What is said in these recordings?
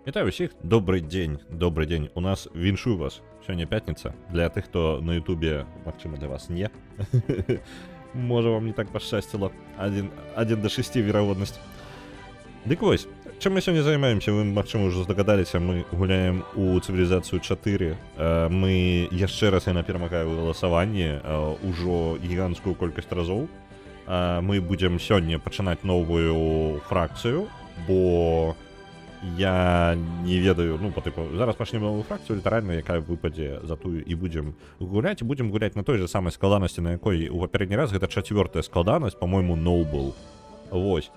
Вітаю всіх, добрий день. У нас віншую вас. Сьогодні п'ятниця. Для тих, хто на Ютубі, максимум для вас не. Може вам не так пощастило. 1 до 6 вероятность. Дик ось, чим ми сьогодні займаємося, ви, максимум, вже здогадалися, ми гуляємо у Цивілізацію 4. Ми яшчэ раз яна перамагаю ў галасаванні ужо гігантскую колькасць разоў. Мы будзем сёння пачынаць новую фракцыю, бо я не ведаю, ну, по типу, зараз пачнем новую фракцію, літаральна, якая выпадзе за тую і будзем гуляць на той же самай складанасці, на якой у папярэдні раз, гэта 4-я складанасць, по-мойму, Noble. Вось.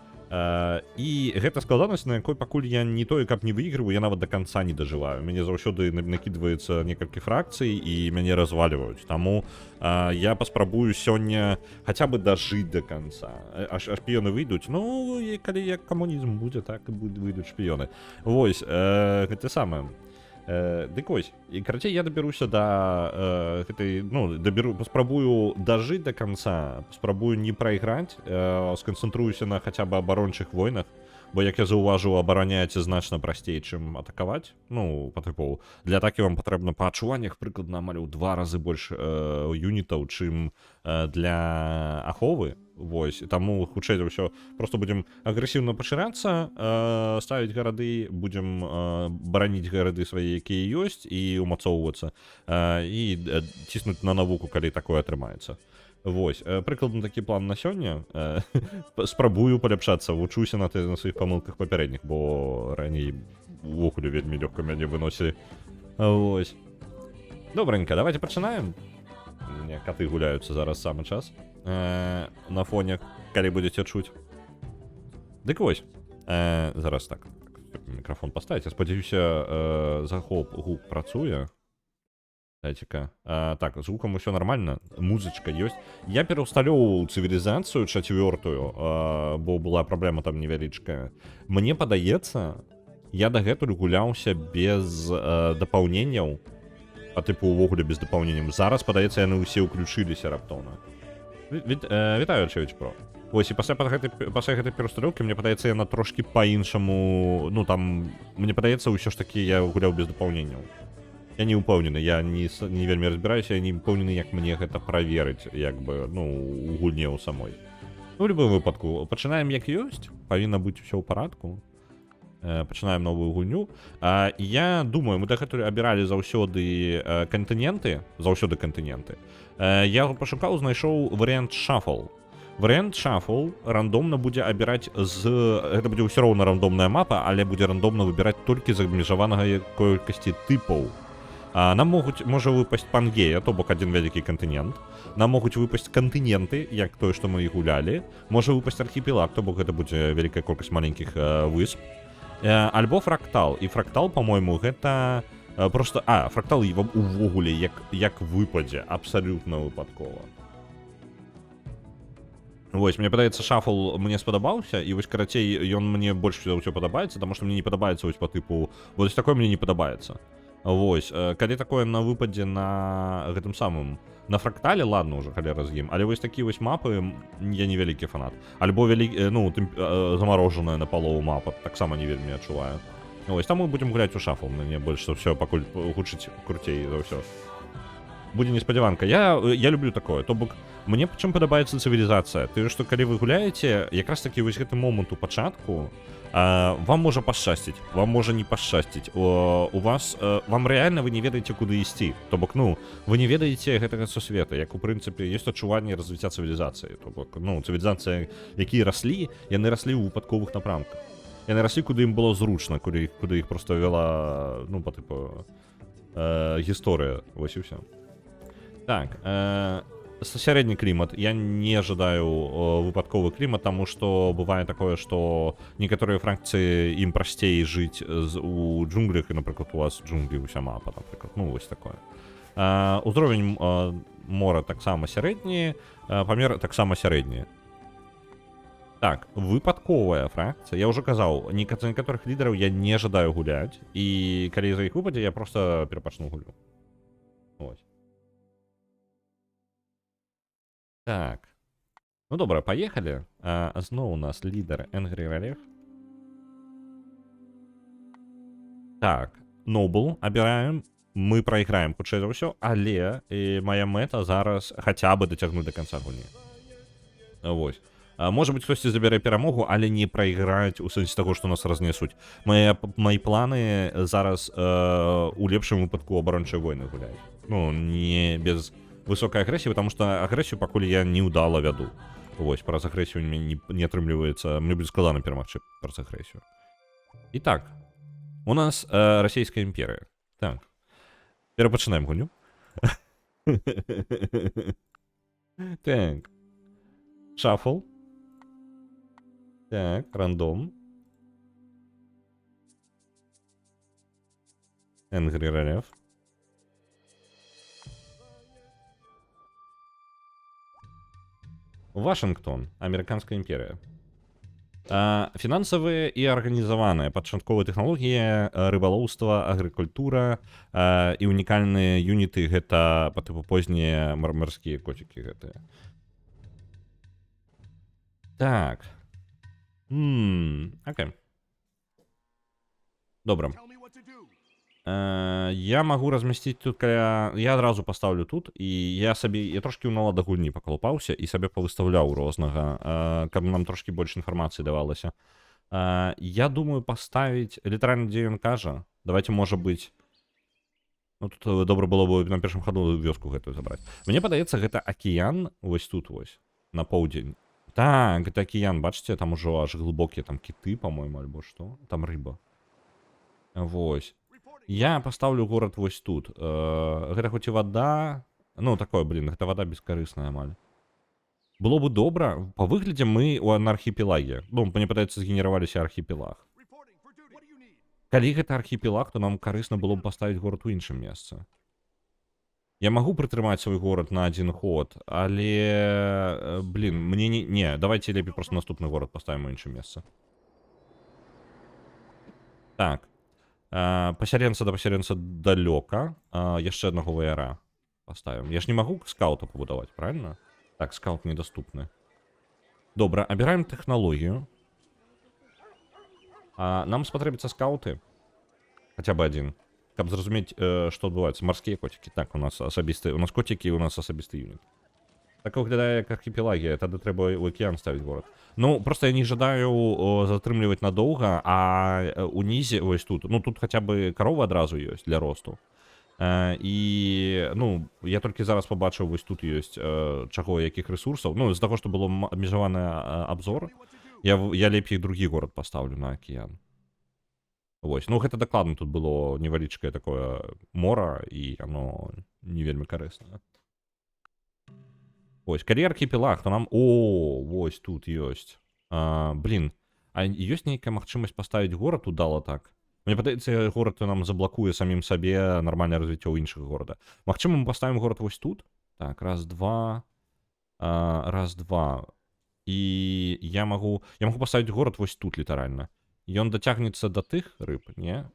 І гэта складанасць, на якой пакуль я не тое, каб не выйгрываю, я нават до конца не дажываю. Мяне заўсёды накідваецца некалькі фракцый і мяне разваліваюць. Таму я паспрабую сёння хаця бы дажыць до конца. А шпіёны выйдуць, ну, і калі як камунізм будзе, так і выйдуць шпіёны. Вось, гэта самае. Дык ось, і карацей я дабяруся да гэтай, ну, паспрабую дажыць до конца, паспрабую не прайграць, сканцэнтруюся на хаця бы абарончых войнах, бо, як я заўважыў, абараняеце значна прасцей, чым атакаваць. Ну, па тыпу, для атакі вам патрэбна па адчуваннях прыкладна амаль у 2 разы больш юнітаў, чым для аховы. Вось, таму хутчэй за ўсё просто будзем агрэсіўна пашырацца, ставіць гарады, будзем бараніць гарады свае, якія ёсць, і ўмацоўвацца, і ціснуць на навуку, калі такое атрымаецца. Вось, прыкладна такі план на сёння. Спрабую паляпшацца, вучуся на сваіх памылках папярэдніх, бо раней увогуле вельмі лёгка мяне выносілі. Вось. Добренька, давайте пачынаем. Не, коты гуляюцца зараз самы час. На фоне, калі будзеце чуць. Дык вось, зараз так, мікрафон паставіць. Я спадзяюся, захоп гук працуе. Дайце-ка. Так, з гукам усё нормально, музычка ёсць. Я пераўсталёўваў Цывілізацыю 4, бо была праблема там невялічкая. Мне падаецца, я дагэтуль гуляўся без дапаўненняў, па тыпу увогуле без дапаўненняў. Зараз, падаецца, яны ўсе ўключыліся раптоўна. Вітаю, Арчевич Про. Вось, і пасля гэтай пераўсталёўкі, мне падаецца, яна трошкі па-іншаму, ну, там, мне падаецца, ўсё ж такі я гуляў без дапаўненняў. Я не ўпэўнены, я не вельмі разбіраюся, я не ўпэўнены, як мне гэта праверыць, як бы, ну, у гульне ў самой. Ну, у любым выпадку, пачынаем як ёсць, павінна быць усё ў парадку. Пачынаем новую гульню. Я думаю, мы дагэтуль абіралі заўсёды кантыненты, Я пашукаў, знайшоў варыянт шафл. Варыянт шафл рандомна будзе абіраць гэта будзе ўсё роўна рандомная мапа, але будзе рандомна выбіраць толькі з абмежаванага колькасці тыпаў. Нам можа выпасць Пангея, то бок адзін вялікі кантынент. Нам могуць выпасць кантыненты, як тое, што мы і гулялі. Можа выпасць архіпелаг, то бок гэта будзе вялікая колькасць маленькіх высп. Альбо фрактал. І фрактал, па-мойму, гэта просто... фрактал увогуле як выпадзе, абсалютна выпадкова. Вось, мне падаецца, шафл мне спадабаўся, і вось, карацей, ён мне больш за ўсё падабаецца, таму што мне не падабаецца вось па тыпу... Вось такое мне не падабаецца. Вось, калі такое на выпадзе на гэтым самым... На фрактале, ладно уже, халера з ім, але вось такі вось мапы я не вялікі фанат. Альбо ну, замарожаная на палову мапа, таксама не вельмі адчуваю. Вось, там мы будзем гуляць у шафл, мне больш за ўсё пакуль гучыць круцей за ўсё. Будзе неспадзяванка. Я люблю такое, то бок мне чым падабаецца Цывілізацыя. Тое, што калі вы гуляеце, якраз такі вось гэты момант у пачатку, вам можа пашчасціць, вам можа не пашчасціць. У вас, вам рэальна вы не ведаеце, куды ісці. То бок, ну, вы не ведаеце гэтага сусвета, як у прынцыпе ёсць адчуванне развіцця цывілізацыі. То бок, ну, цывілізацыя, якія раслі, яны раслі ў выпадковых напрамках. Яны раслі, куды ім было зручна, куды іх проста вяла, ну, па тыпу, гісторыя. Вось і ўсё. Так, сярэдні клімат. Я не жадаю выпадковы клімат, таму што бывае такое, што некаторыя фракцыі ім прасцей жыць у джунглях, і, напрыклад, у вас джунглі ўся мапа, напрыклад. Ну, вось такое. Узровень мора таксама сярэдні, памер таксама сярэдні. Так, выпадковая фракцыя. Я ўжо казаў, некаторых лідараў я не жадаю гуляць, і калі за іх выпадзе, я проста перапачну гулю. Ось. Так. Ну добра, паехалі. Зноў у нас лідар Энгрі Валех. Так, Noble абіраем. Мы прайграем хутчэй за ўсё, але моя мэта зараз хаця бы дацягнуць да канца гульні. Вось. Можа быць, хтосьці забярэ перамогу, але не прайграць у сэнсе таго, што нас разнесуць. Мои планы зараз у лепшым выпадку абарончай войны гуляюць. Ну, не без высокай агрэсіі, потому што агрэсію пакуль я неўдала вяду. Вось, праз агрэсію не атрымліваецца, мне будзе складана перамагчы праз агрэсію. І так, у нас расійская імперыя. Так. Перапачынаем гульню. Так. Шафл. Так, рандом. Энгри Релеф. Вашингтон, амерыканская імперыя. Фінансавыя і арганізаваныя пачатковыя тэхналогіі, рыбалоўства, агрыкультура і унікальныя юніты гэта па тыпу познія марскія коцікі гэтыя. Так. Окей. Добра. Я магу размясціць тут каля... Я адразу паставлю тут, і я трошкі ў налада гульні пакалупаўся і сабе павыстаўляў рознага, каб нам трошкі больш інфармацыі давалася. Я думаю паставіць літаральна, дзе ён кажа. Давайте, можа быць... Ну, тут добра было бы на першым хаду вёску гэтую забраць. Мне падаецца, гэта акіян вось тут вось, на поўдзень. Так, гэта акіян, бачыце, там ужо аж глыбокія там кіты, па-мойму, альбо што. Там рыба. Вось. Я паставлю горад вось тут. Гэта хоць і вада... Ну, такое, блин, гэта вада бескарысная амаль. Было бы добра. Па выглядзе мы на архіпелаге. Ну, мне падаецца, згенераваліся архіпелаг. Калі гэта архіпелаг, то нам карысна было б паставіць горад у іншым месцы. Я магу прытрымаць свой горад на адзін ход, але... Блин, мне не... Не, давайте лепей просто наступны горад паставім у іншым месцы. Так. Пасярэнца да пасярэнца далёка. Яшчэ аднаго ваяра паставім. Я ж не магу скаута пабудаваць, правильно? Так, скаут недоступны. Добра, абіраем тэхналогію. Нам спатрэбіцца скауты. Хаця бы адзін. Каб зразумець, што адбываецца. Марскія коцікі. Так, у нас асабісты... У нас коцікі, у нас асабісты юніт. Так выглядае як архіпелагія, тады трэба ў акіян ставіць горад. Ну, просто я не жадаю затрымліваць надоўга, а унізе, вось тут, ну, тут хаця бы карова адразу ёсць для росту. І, ну, я толькі зараз пабачыў, вось тут ёсць чаго, якіх рэсурсаў. Ну, з-за таго, што было абмежаваны абзор, я лепей другі горад паставлю на акіян. Вось, ну, гэта дакладна тут было невялічкае такое мора, і оно не вельмі карысна. Ось, калі архіпелаг, то нам... О, вось тут ёсць. Блин, а ёсць нейкая магчымасць паставіць горад удала так? Мне падаецца, горад нам заблакуе самім сабе нармальнае развіццё ў іншых горада. Магчыма, мы паставім горад вось тут? Так, раз, два. Раз, два. І я магу паставіць горад вось тут, літаральна. Ён дацягнецца да тых рыб, не?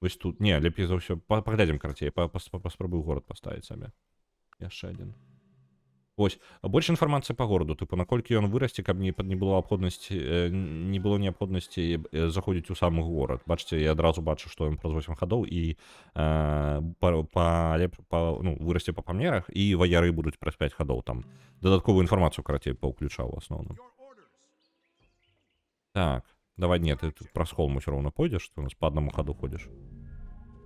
Вось тут. Не, лепей за ўсё. Паглядзім карцей, паспрабую горад паставіць сабе. Яшчэ адзін. Ось, больше інфармацыі па гораду, тыпу, наколькі ён вырасце, каб не было неабходнасці заходзіць у самы горад. Бачыце, я адразу бачу, што ён праз 8 хадоў і вырасце па памерах, і ваяры будуць праз 5 хадоў. Там дадатковую інфармацыю, карацей, паўключаў у асноўным. Так, давай, не, ты тут праз холм усё роўна пойдзеш, ты у нас па аднаму хаду ходзіш.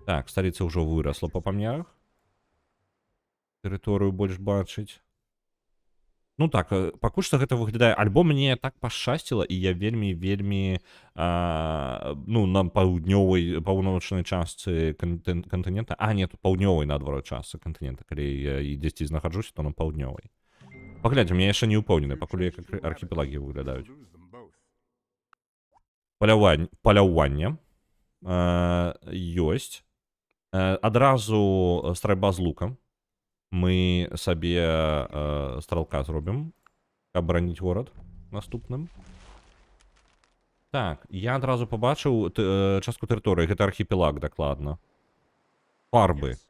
Так, сталіца ўжо вырасла па памерах. Тэрыторыю больш бачыць. Ну так, пакуль што гэта выглядае, альбо мне так пашчасціла, і я вельмі, ну, на паўночнай частцы кантынента, не, тут паўднёвай, наадварот, частцы кантынента, калі я дзесьці знаходжуся, то на паўднёвай. Паглядзім, я яшчэ не ўпэўнены, пакуль як архіпелагі выглядаюць. Паляўванне ёсць. Адразу стральба з лукам. Мы сабе стралка зробім, каб бараніць горад наступным. Так, я адразу пабачыў частку тэрыторыі, гэта архіпелаг дакладна. Фарбы.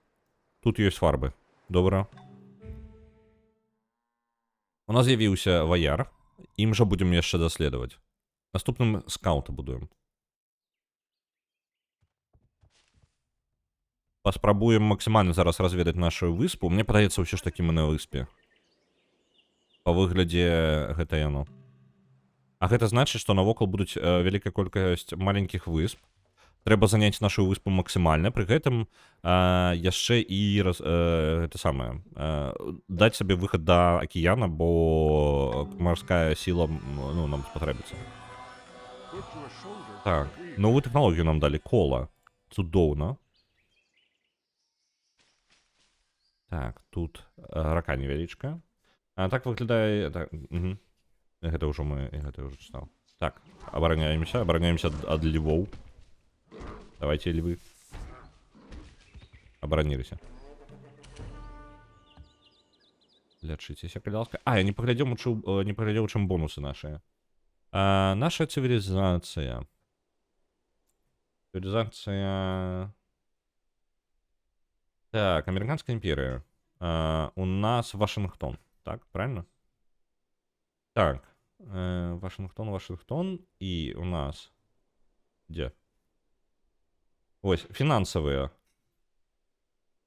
Тут ёсць фарбы. Добра. У нас з'явіўся ваяр, ім жа будзем яшчэ даследаваць. Наступным скаута будуем. Паспрабуем максімальна зараз разведаць нашу выспу. Мне падаецца, ўсё ж такі мы на выспе. Па выглядзе гэта яно. А гэта значыць, што навокал будуць вялікая колькасць маленькіх высп. Трэба заняць нашу выспу максімальна. Пры гэтым яшчэ і гэта самае даць сабе выхад да акіяна, бо марская сіла ну, нам спатрэбіцца. Так, новую тэхналогію нам далі. Кола. Цудоўна. Так, тут рака невялічкая. Так выглядае... Так, угу. Гэта ўжо мы... Гэта ўжо чытаў. Так, абараняемся ад львоў. Давайте, львы. Абараніліся. Лячыцеся, калі ласка. Я не паглядзеў, чым бонусы нашыя. Наша цывілізацыя. Так, американская империя. У нас Вашингтон. Так, правильно? Так. Вашингтон. И у нас... Где? Ось, финансовые.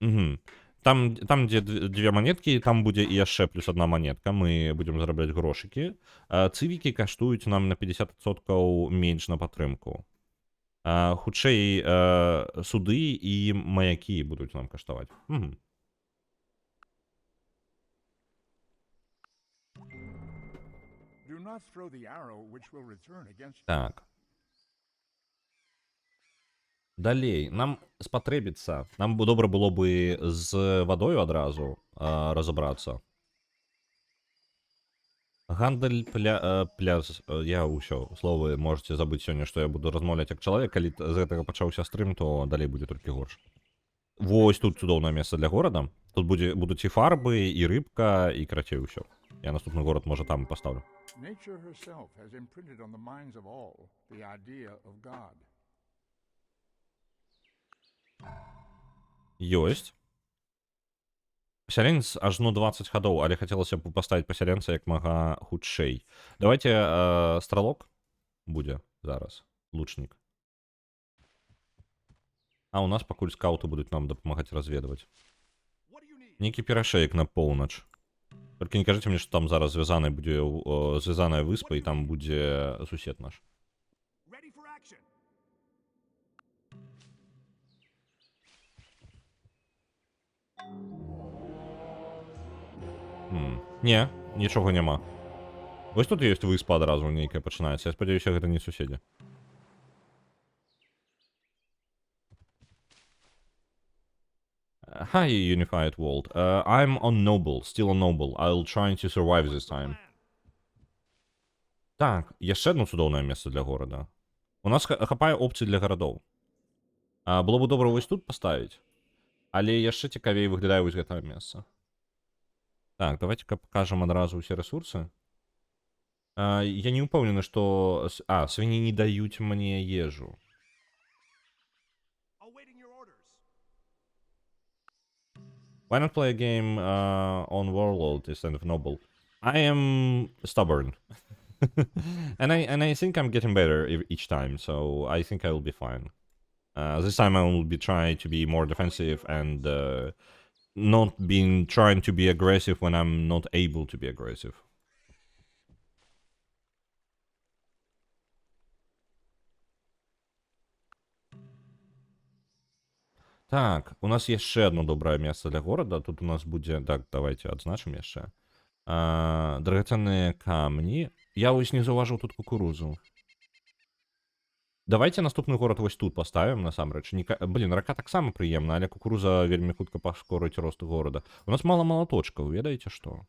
Угу. Там где две монетки, там будзе і яшчэ плюс одна монетка. Мы будем зарабляць грошыкі. Цывікі каштуюць нам на 50% менш на падтрымку. Хутчэй суды і маякі будуць нам каштаваць. Угу. Так. Далей, нам спатрэбіцца, нам бы добра было бы з вадою адразу разабрацца. Гандаль пляж, я ўсё, словы можете забыць сёння, што я буду размаўляць як чалавек, калі з гэтага пачаўся стрым, то далей будзе толькі горш. Вось тут цудоўнае месца для горада. Тут будуць і фарбы, і рыбка, і карацей усё. Я наступны горад, можа, там паставлю. Ёсць. Пасяленец ажно 20 гадоў, але хацелася б паставіць пасяленца як мага хутчэй. Давайте стралок будзе зараз, лучнік. У нас пакуль скауты будуць нам дапамагаць разведваць. Нейкі перашэек на поўнач. Толькі не кажыце мне, што там зараз звязаная выспа, і там будзе сусед наш. Не, нічога няма. Вось тут ёсць выспа адразу нейкая пачынаецца. Я спадзяюся, гэта не суседзі. Hi, Unified World. I'm on Noble, still on Noble. I'll try to survive this time. Так, яшчэ одно цудоўнае месца для горада. У нас хапае опцый для гарадоў. Было бы добра вось тут паставіць, але яшчэ цікавей выглядае вось гэтае месца. Так, давайте-ка покажем адразу ўсе рэсурсы. Я не упэўнены, што... свінні не даюць мне ежу. Why not play a game on Warlord instead of Noble? I am stubborn. and I think I'm getting better each time, so I think I will be fine. This time I will be trying to be more defensive and not trying to be aggressive when I'm not able to be aggressive. Так, у нас яшчэ одно добрае месца для горада. Тут у нас будзе... Так, давайте адзначым яшчэ. Драгацэнныя камні. Я вось не заўважыў тут кукурузу. Давайте наступны горад вось тут паставім, насамрэч. Блін, рака таксама прыемна, але кукуруза вельмі хутка пашкорыць рост горада. У нас мала малаточкаў, ведаеце што?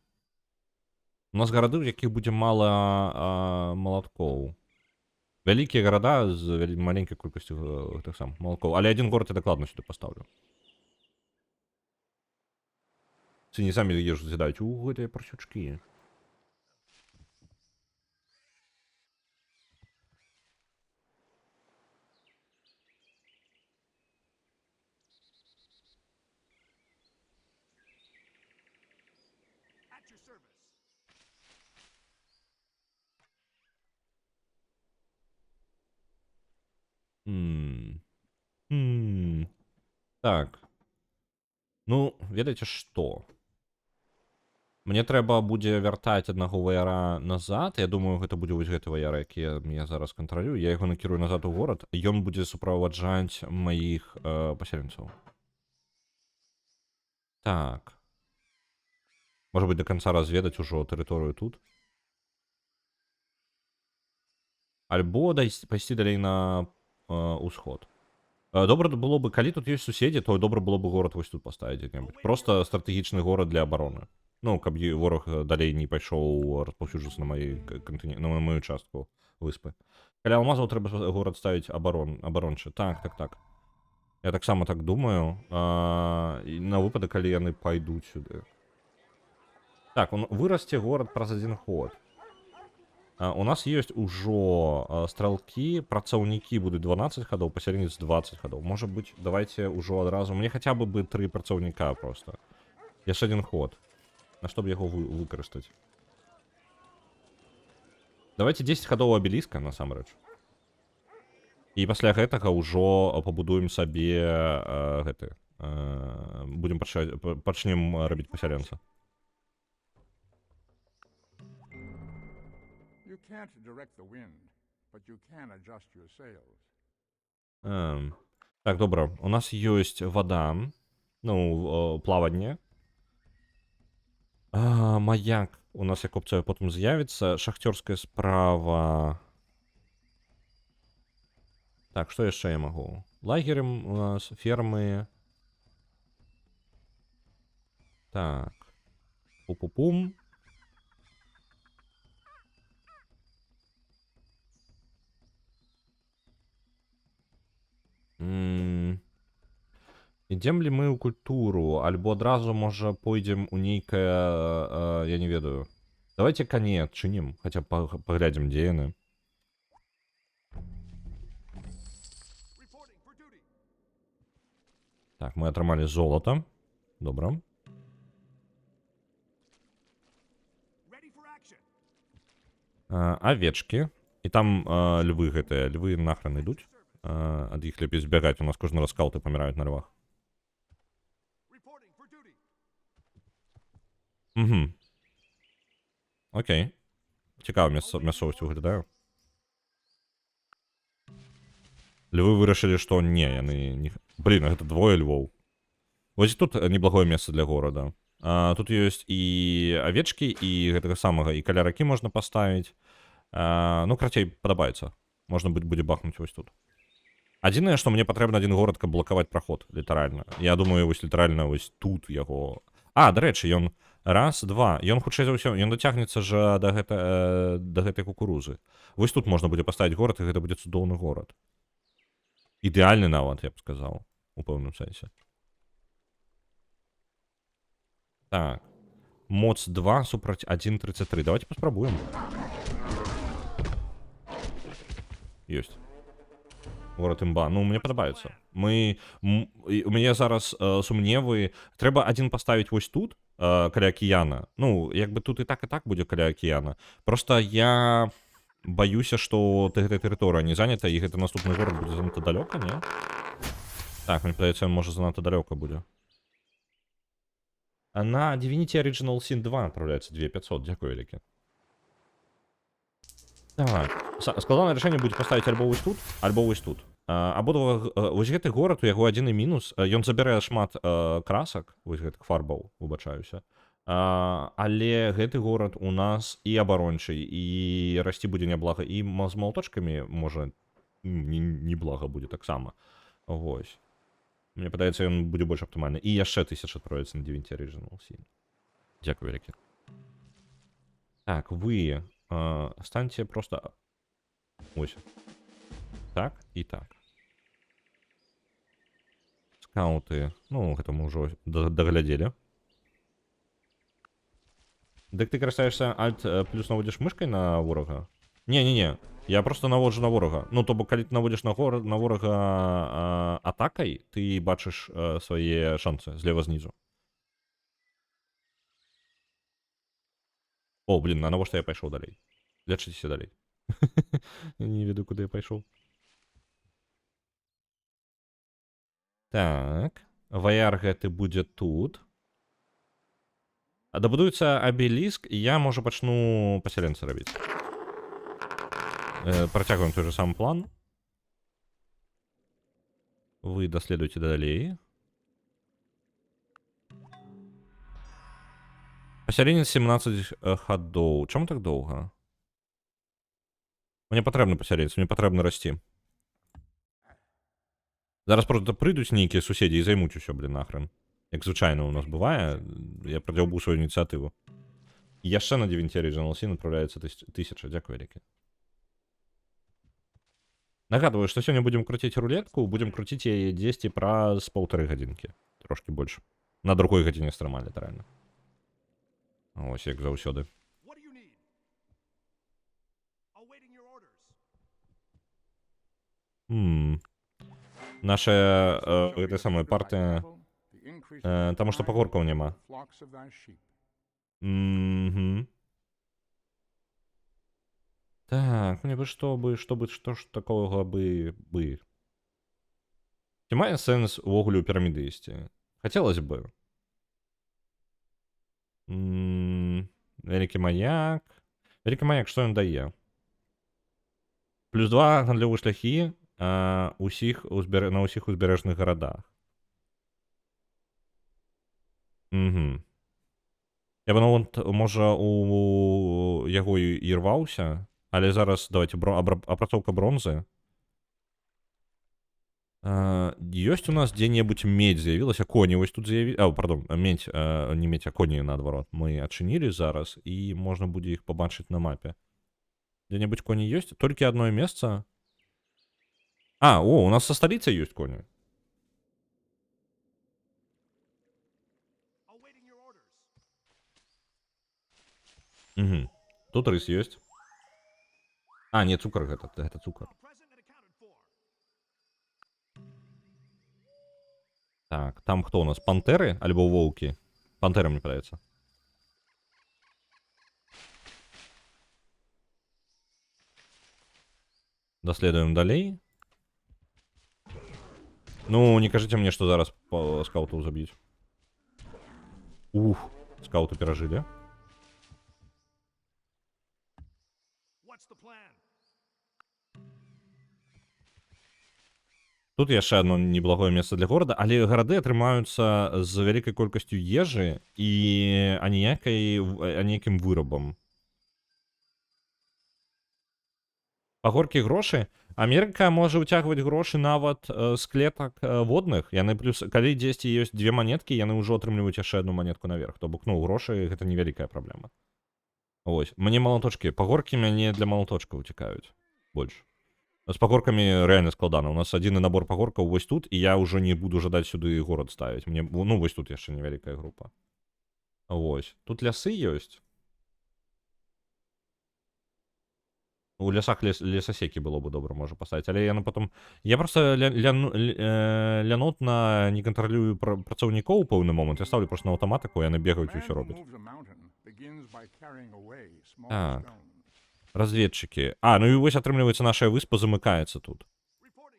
У нас гарады, у якіх будзе мала малаткоў. Вялікія гарада з маленькай колькасцю гэтых самых малаткоў. Але адзін горад я дакладна сюды паставлю. Ці не самі ежу з'ядаюць. Гэтыя парсючкі. Так. Ну, ведаеце што? Мне трэба будзе вяртаць аднаго ваяра назад. Я думаю, гэта будзе вось гэты ваяр, які я зараз кантралюю. Я яго накірую назад у горад. Ён будзе суправаджаць маіх паселенцаў. Так. Можа быць, да канца разведаць ужо тэрыторыю тут. Альбо пайсці далей на ўсход. Добра было бы, калі тут ёсць суседзі, то добра было бы горад вось тут паставіць дзе-небудзь. Проста стратэгічны горад для абароны. Ну, каб вораг далей не пайшоў распаўсюджвацца на маю частку выспы. Каля алмазаў трэба горад ставіць абарончы. Так. Я таксама так думаю. На выпадак, калі яны пайдуць сюды. Так, вырасце горад праз адзін ход. У нас ёсць ужо стрэлкі, працаўнікі будуць 12 хадоў, пасяленец 20 хадоў. Можа быць, давайте ўжо адразу. Мне хаця бы 3 працаўніка проста. Яшчэ адзін ход. На што б яго выкарыстаць? Давайте 10 хадоў абеліска, насамрэч. І пасля гэтага ўжо пабудуем сабе гэты. Пачнем рабіць пасяленца. Так, добра. У нас ёсць вада. Ну, плаванне. Маяк у нас як опцыя потым з'явіцца. Шахцёрская справа. Так, што яшчэ я магу? Лагерем у нас, фермы. Так. Пу-пу-пум. Ідзем ли мы ў культуру, альбо адразу, можа, пойдзем у нейкае, я не ведаю. Давайте коне адчынім, хаця паглядзім, дзе яны. Так, мы атрымалі золата. Добра. Авечкі. І там львы гэтыя, львы нахрен ідуць. Ад іх лепей збягаць, у нас кожны раз скауты паміраюць на львах. Угу. Окей. Цікава мясцовасць выглядае. Львы вырашылі, што не, яны... Блін, гэта двое львоў. Вось тут неблагое месца для горада. Тут ёсць і авечкі, і гэтага самага, і каля ракі можна паставіць. Ну, карацей, падабаецца. Можна будзе бахнуць вось тут. Адзінае, што мне патрэбна адзін горад, каб блакаваць праход, літаральна. Я думаю, вось літаральна вось тут яго... Дарэчы, ён... Раз, два. Ён, хутчэй за ўсё, ён дацягнецца ж да гэтай кукурузы. Вось тут можна будзе паставіць горад, і гэта будзе цудоўны горад. Ідэальны нават, я б сказаў, у пэўным сэнсе. Так. Моц 2 супраць 1.33. Давайте паспрабуем. Ёсць. Горад імба. Ну, мне падабаецца. У мяне зараз сумневы. Трэба адзін паставіць вось тут, каля акіяна. Ну, як бы тут і так будзе каля акіяна. Просто я баюся, што гэтая тэрыторыя не занята, і гэты наступны горад будзе занадта далёка, не? Так, мне падаецца, ён можа занадта далёка будзе. На Divinity Original Sin 2 адпраўляецца 2500. Дзякую вялікі. Так, складанае рашэнне будзе паставіць альбо вось тут, альбо вось тут. Абодва, вось гэты горад, у яго адзіны мінус, ён забярэ шмат красак, вось гэтых фарбаў, выбачаюся. Але гэты горад у нас і абарончы, і расці будзе няблага, і з малоточкамі, можа, неблага будзе таксама. Вось. Мне падаецца, ён будзе больш аптымальны. І яшчэ 1000 адправіцца на Divinity Original Sin. Дзякую вялікі. Так, вы... станьте просто... Ось. Так і так. Скауты. Ну, гэта мы ўжо даглядзелі. Дык ты карыстаешься Alt плюс наводзіш мышкай на ворага? Не-не-не. Я просто наводжу на ворага. Ну, то бок, калі ты наводзіш на ворага атакай, ты бачыш свае шансы злева знізу. О, блин, а навошта я пайшоў далей? Лячыцеся далей. Не ведаю, куды я пайшоў. Так. ВР гэты будзе тут. Дабудуецца абеліск, і я, можа, пачну пасяленцы рабіць. Працягваем той же самы план. Вы даследуйце далей. Пасяленец 17 хадоў. Чаму так доўга? Мне патрэбны пасяленец, мне патрэбна расці. Зараз просто прыйдуць нейкія суседзі і займуць усё, блин, нахрен. Як звычайна у нас бывае, я прадзяўбу сваю ініцыятыву. І яшчэ на 9 Regional Scene адпраўляецца 1000. Дзякуй вялікі. Нагадваю, што сёння будзем круціць рулетку, будзем круціць яе дзесьці праз 1,5 гадзінкі. Трошкі больш. На другой гадзіне стрыма, літаральна. Ось, як заўсёды. Наша гэта самая партыя, таму што пагоркаў няма. Так, мне бы што ж такога бы. Ці мае сэнс увогуле ў піраміды ісці? Хацелось бы. Вялікі маяк. Вялікі маяк, што ён дае? Плюс 2 гандлёвыя шляхі на ўсіх узбярэжных гарадах. Я бы нават, можа, у яго і рваўся, але зараз давайте апрацоўка бронзы. Ёсць у нас дзе-небудзь медзь з'явілася, коні вось тут з'явілі... пардон, медзь, не медзь, а коні наадварот. Мы адчынілі зараз, і можна будзе іх пабачыць на мапе. Дзе-небудзь коні ёсць? Толькі адно месца? У нас са сталіцай ёсць коні. Тут рыс ёсць. Не, цукар гэта цукар. Так, там хто у нас? Пантэры альбо воўкі? Пантэры, мне падаецца. Даследуем далей. Ну, не кажыце мне, што зараз скаутаў заб'юць. Скауты перажылі. Тут яшчэ одно неблагое месца для горада, але гарады атрымаюцца з вялікай колькасцю ежы і нейкім вырабам. Пагоркі грошы. Амерыка можа ўцягваць грошы нават з клетак водных. Яны плюс, калі дзесьці ёсць 2 манеткі, яны ўжо атрымліваюць яшчэ одну манетку наверх. То бок, грошы гэта невялікая праблема. Вось, мне малаточкі. Пагоркі мяне для малаточкаў цікавяць больш. З пагоркамі рэальна складана. У нас адзіны набор пагоркаў вось тут, і я ўжо не буду жадаць сюды горад ставіць. Мне, вось тут яшчэ невялікая група. Вось. Тут лясы ёсць. У лясах лесасекі было бы добра, можа, паставіць. Але яны потом... Я проста лянотна не кантралюю працаўнікоў у пэўны момант. Я ставлю проста на аўтаматыку, яны бегаюць і ўсё робяць. Так. Разведчыкі. І вось атрымліваецца наша выспа замыкаецца тут.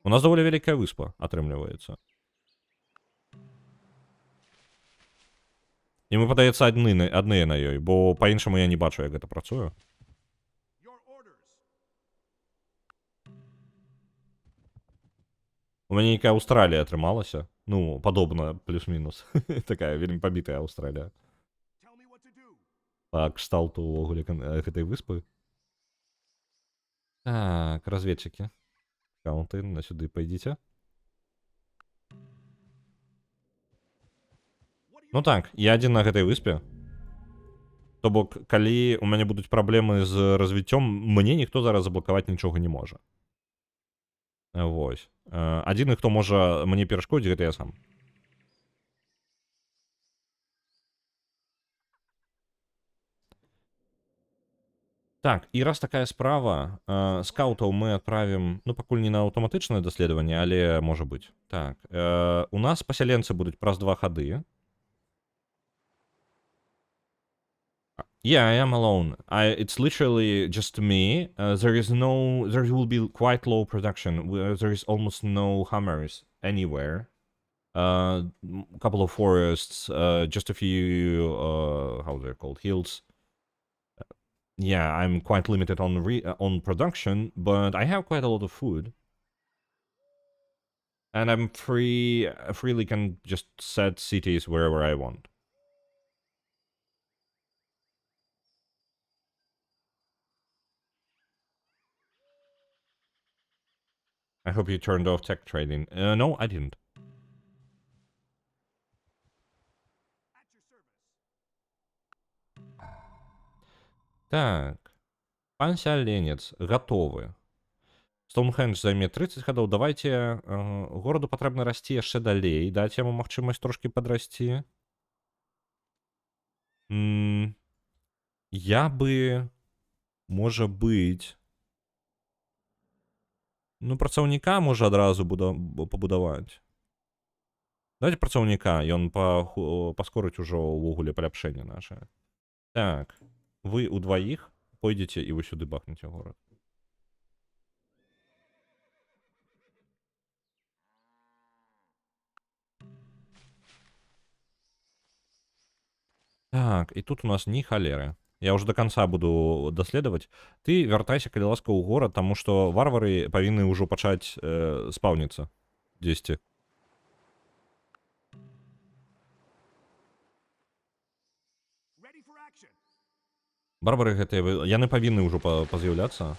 У нас даволі вялікая выспа атрымліваецца. І мы, падаецца, адныя на ёй, бо па-іншаму я не бачу, як гэта працуе. У мяне нейкая Аўстралія атрымалася. Падобна, плюс-мінус. Такая вельмі пабітая Аўстралія. Па кшталту ўвогуле гэтай выспы. Так, разведчыкі. Скауты, сюды пайдзіце. Так, я адзін на гэтай выспе. То бок, калі у мяне будуць праблемы з развіццём, мне ніхто зараз заблакаваць нічога не можа. Вось. Адзіны, хто можа мне перашкодзіць, гэта я сам. Так, і раз такая справа, скаутаў мы адправім, пакуль не на аўтаматычнае даследаванне, але можа быць. Так, у нас пасяленцы будуць праз 2 хады. Yeah, I am alone. It's literally just me. There will be quite low production. There is almost no hammers anywhere. couple of forests, just a few, how they're called, hills. Yeah, I'm quite limited on production, but I have quite a lot of food. And I'm freely can just set cities wherever I want. I hope you turned off tech trading. No, I didn't. Так, пан Сяленец, готовы. Стоунхендж займе 30 гадоў. Давайте гораду патрэбна расці яшчэ далей, даць яму магчымасць трошкі падрасці. Я бы, можа быць, ну, працаўніка можа адразу пабудаваць. Давайте працаўніка, ён паскорыць ужо ўвогуле паляпшэнне нашае. Так, вы удваіх пойдзеце і вы сюды бахнеце горад. Так, і тут у нас ні халеры. Я уже до конца буду даследаваць. Ты вяртайся, калі ласка, ў горад, таму што варвары павінны ўжо пачаць спаўніцца дзесьці. Барбары гэтыя, яны павінны ўжо паз'яўляцца.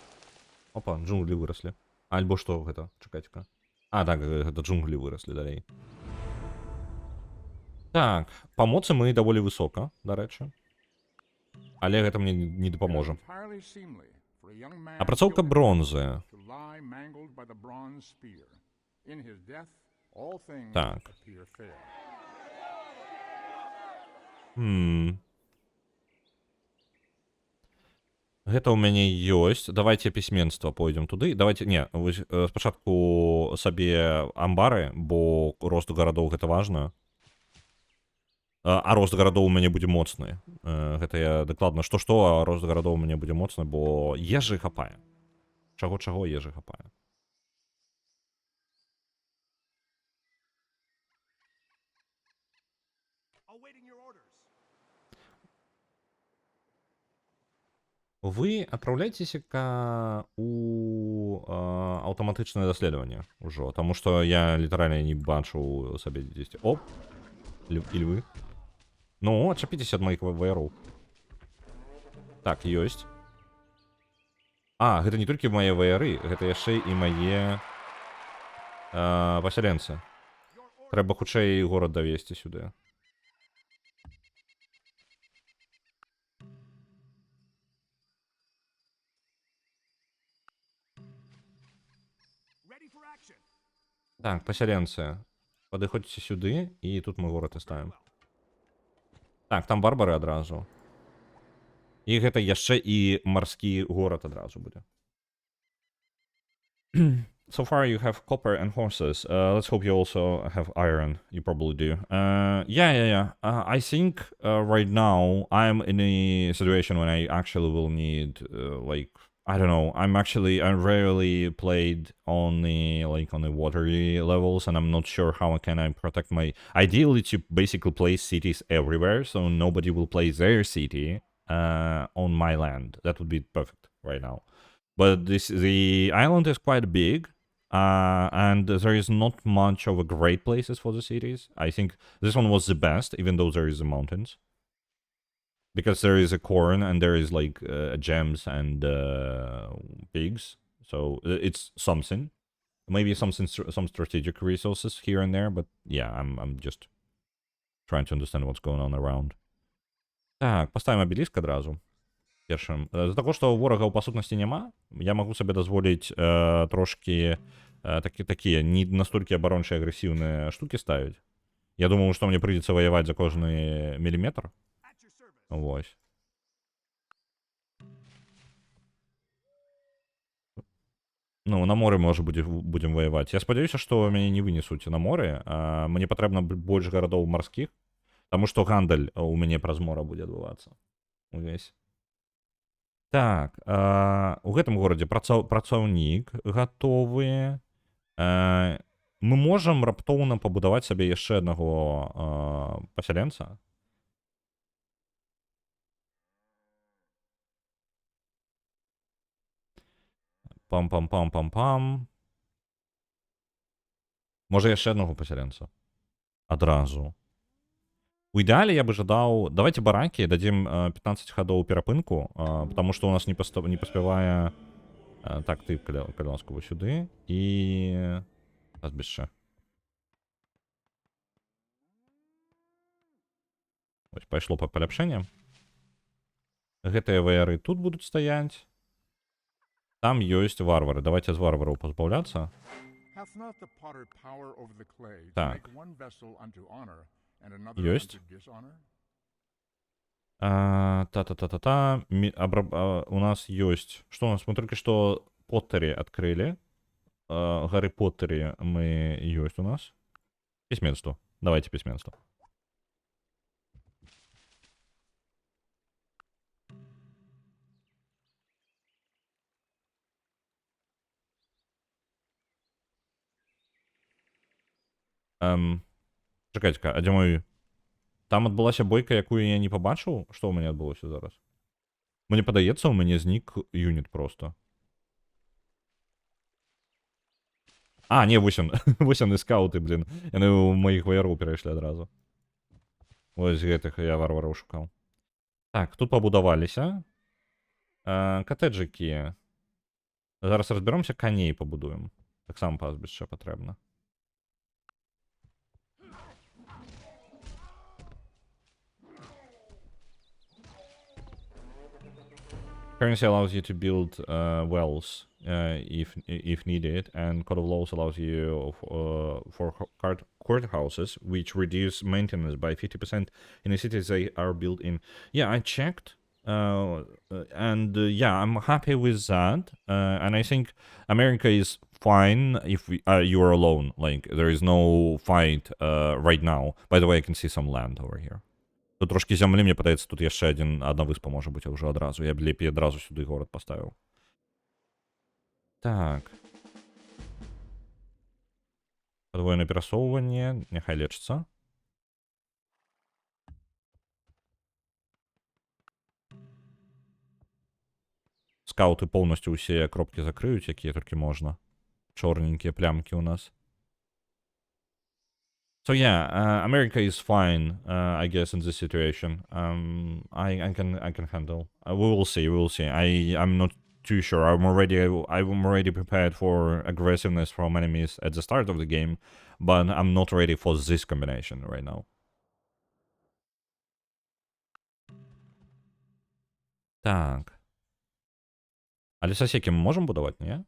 Опа, джунглі выраслі. Альбо што гэта? Чакайце-ка. А, так, гэта джунглі выраслі далей. Так, па моцы мы даволі высока, дарэчы. Але гэта мне не дапаможа. Апрацоўка бронзы. Так. Гэта ў мяне ёсць. Давайте пісьменства пойдзем туды. Давайте, не, спачатку сабе амбары, бо рост гарадоў гэта важна. А рост гарадоў у мяне будзе моцны. Гэта я дакладна што-што, а рост гарадоў у мяне будзе моцны, бо ежы хапае. Чаго-чаго ежы хапае. Вы адпраўляйцеся-ка у аўтаматычнае даследаванне ўжо, таму што я літаральна не бачу сабе дзесьці. Оп! І львы. Ну, адчапіцеся ад маіх ваяроў. Так, ёсць. А, гэта не толькі мае ваяры, гэта яшчэ і мае пасяленцы. Трэба хутчэй горад давесці сюды. Так, пасяленцы. Падыходзіце сюды, і тут мы горад оставим. Так, там барбары адразу. І гэта яшчэ і марскі горад адразу будзе. So far you have copper and horses. Let's hope you also have iron. You probably do. Yeah. I think right now I'm in a situation when I actually will need like, I don't know. I rarely played on the watery levels, and I'm not sure how can I protect my. Ideally, to basically place cities everywhere, so nobody will place their city on my land. That would be perfect right now. But the island is quite big, and there is not much of a great places for the cities. I think this one was the best, even though there is the mountains. Because there is a corn and there is like gems and pigs, so it's something. Maybe some strategic resources here and there, but yeah, I'm just trying to understand what's going on around. Так, поставим обелиск адразу. Першым. З-за таго, што ворагаў па сутнасці няма, я магу сабе дазволіць трошкі такія не настолькі абарончыя агрэсіўныя штукі ставіць. Я думаю, што мне прыйдзецца ваяваць за кожны міліметр. Вось. Ну, на моры, можа, будзем ваяваць. Я спадзяюся, што мяне не вынесуць на моры. Мне патрэбна больш гарадоў марскіх, таму што гандаль у мяне праз мора будзе адбывацца. Увесь. Так, у гэтым горадзе працаўнік гатовы. мы можам раптоўна пабудаваць сабе яшчэ аднаго пасяленца. Пам-пам-пам-пам-пам. Можа яшчэ аднаго пасяленца. Адразу. У ідэале я бы жадаў... Давайте баракі дадзім 15 хадоў перапынку, потому что у нас не паспявае... Так, ты, каля ласку, вось сюды. І... Пазбішча. Вось, пайшло па паляпшэнне. Гэтыя ваяры тут будуць стаяць. Там ёсць варвары. Давайте з варвараў пазбаўляцца. Так. Ёсць. Та-та-та-та-та. У нас ёсць. Што у нас? Мы только што Поттері адкрылі. Гаррі Поттері мы ёсць у нас. Пісьменство. Давайте пісьменство. Чакайце-ка, а дзе мой... Там адбылася бойка, якую я не пабачыў? Што ў мяне адбылося зараз? Мне падаецца, у мяне знік юніт просто. А, не, вось яны скауты, блин. Яны ў маіх ваяроў перайшлі адразу. Вось гэтых я варвараў шукаў. Так, тут пабудаваліся. Катэджыкі. Зараз разберомся, коней пабудуем. Таксама пазбішча патрэбна. Currency allows you to build wells if needed, and Code of Laws allows you for courthouses, which reduce maintenance by 50% in the cities they are built in. Yeah, I checked, and yeah, I'm happy with that. And I think America is fine if you are alone. Like, there is no fight right now. By the way, I can see some land over here. Тут трошки зямлі, мне падаецца, тут яшчэ адна выспа можа быць ўжо адразу. Я б лепей адразу сюды горад паставіў. Так. Падвоенае перасоўванне, няхай лечыцца. Скауты поўнасцю ўсе кропкі закрыюць, якія толькі можна. Чорненькія плямкі ў нас. So yeah, America is fine, I guess, in this situation. I can handle. We will see. I'm not too sure. I'm already prepared for aggressiveness from enemies at the start of the game, but I'm not ready for this combination right now. Так. А лесосеки мы можем будовать, не?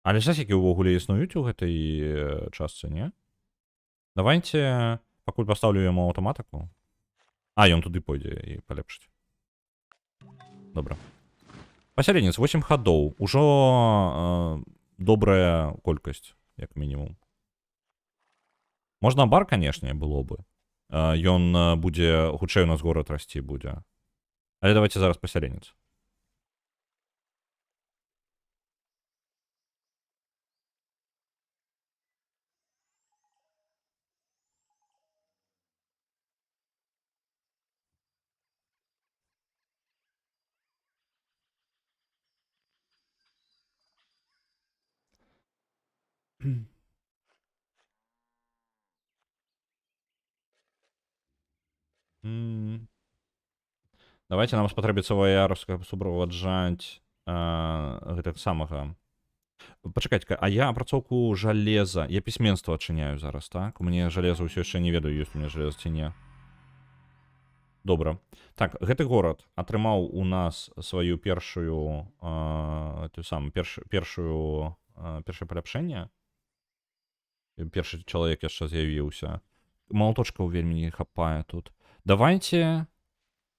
А лесасекі ўвогуле існуюць у гэтай частцы, не? Давайте пакуль пастаўлю яму аўтаматыку. А, ён туды пойдзе і палепшыць. Добра. Пасяленец, 8 хадоў. Ужо добрая колькасць, як мінімум. Можна бар, канешне, было бы. Ён будзе, хутчэй у нас горад расці будзе. Але давайте зараз пасяленец. Давайте нам спатрэбіцца ваярска суправаджаць гэтага самага. Пачакайце-ка, а я апрацоўку жалеза, я пісьменства адчыняю зараз, так? У мяне жалеза ўсё яшчэ не ведаю, ёсць у мяне жалеза ці не. Добра. Так, гэты горад атрымаў у нас сваю першае паляпшэнне. Першы чалавек яшчэ з'явіўся. Малаточкаў вельмі не хапае тут. Давайте...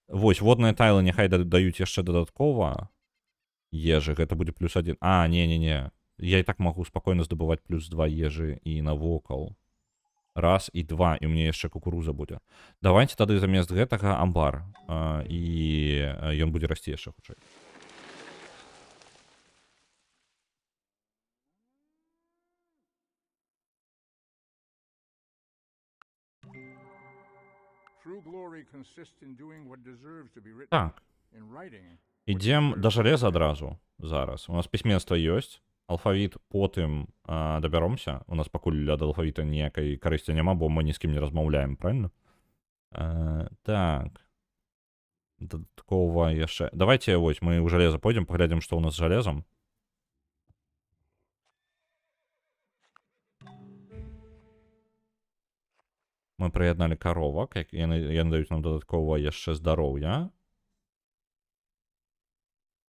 Вось, водныя тайлы няхай даюць яшчэ дадаткова ежы. Гэта будзе +1. А, не-не-не. Я і так магу спакойна здабываць +2 ежы і навокал. Раз і два, і ў мяне яшчэ кукуруза будзе. Давайте тады замест гэтага амбар. І ён будзе расці яшчэ хутчэй. Так. Ідзем да жалеза адразу зараз. У нас пісьменства ёсць. Алфавіт потым дабяромся. У нас пакуль ад алфавіта ніякай карысці няма, бо мы ні з кім не размаўляем, правильно? Так. Дадаткова яшчэ. Давайте вось мы ў жалеза пойдзем, паглядзім, што ў нас з жалезам. Мы прыядналі каровак, яны даюць нам дадаткова яшчэ здароўя.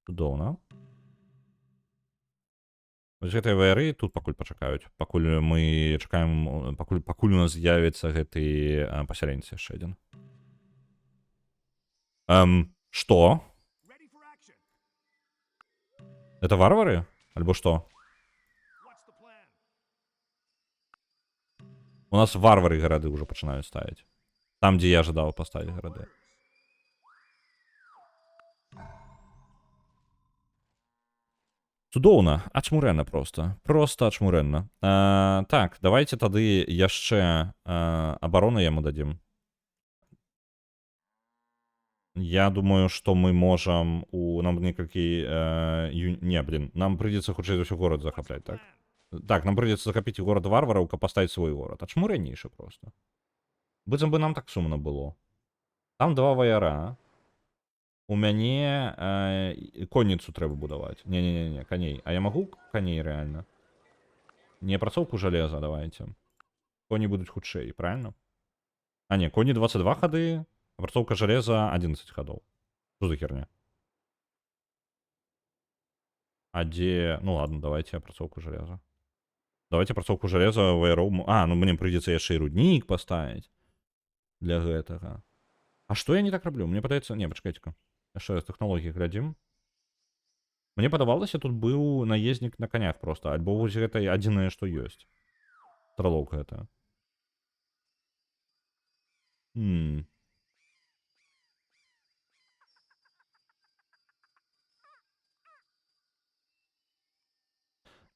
Цудоўна. Вось гэтыя ваяры тут пакуль пачакаюць. Пакуль мы чакаем, пакуль у нас з'явіцца гэты пасяленец яшчэ адзін. Што? Это варвары? Альбо што? У нас варвары гарады ўжо пачынаюць ставіць. Там, дзе я жадаў паставіць гарады. Цудоўна, ачмурэнна проста. Проста ачмурэнна. Так, давайте тады яшчэ абарону яму дадзім. Я думаю, што мы можам нам некалькі... нам прыйдзецца хутчэй за ўсё горад захапляць, так? Так, нам прыйдзецца захапіць горад варвараў, каб паставіць свой горад. Ачмурэннейшы проста. Быццам бы нам так сумна было. Там 2 ваяра. У мяне конніцу трэба будаваць. Не, коней. А я магу коней рэальна? Не апрацоўку жалеза давайте. Коні будуць хутчэй, правильно? А не, коні 22 хады, апрацоўка жалеза 11 хадоў. Што за херня? А дзе... Ну ладно, давайте апрацоўку жалеза. Давайте апрацоўку жалеза ваяроў... ну мне прыйдзецца яшчэ і руднік паставіць. Для гэтага. А што я не так раблю? Мне падаецца... Не, пачакайце-ка. Яшчэ раз тэхналогіі глядзім. Мне падавалася, тут быў наезднік на канях проста. Альбо вось гэта адзінае, што ёсць. Стралоўка гэта.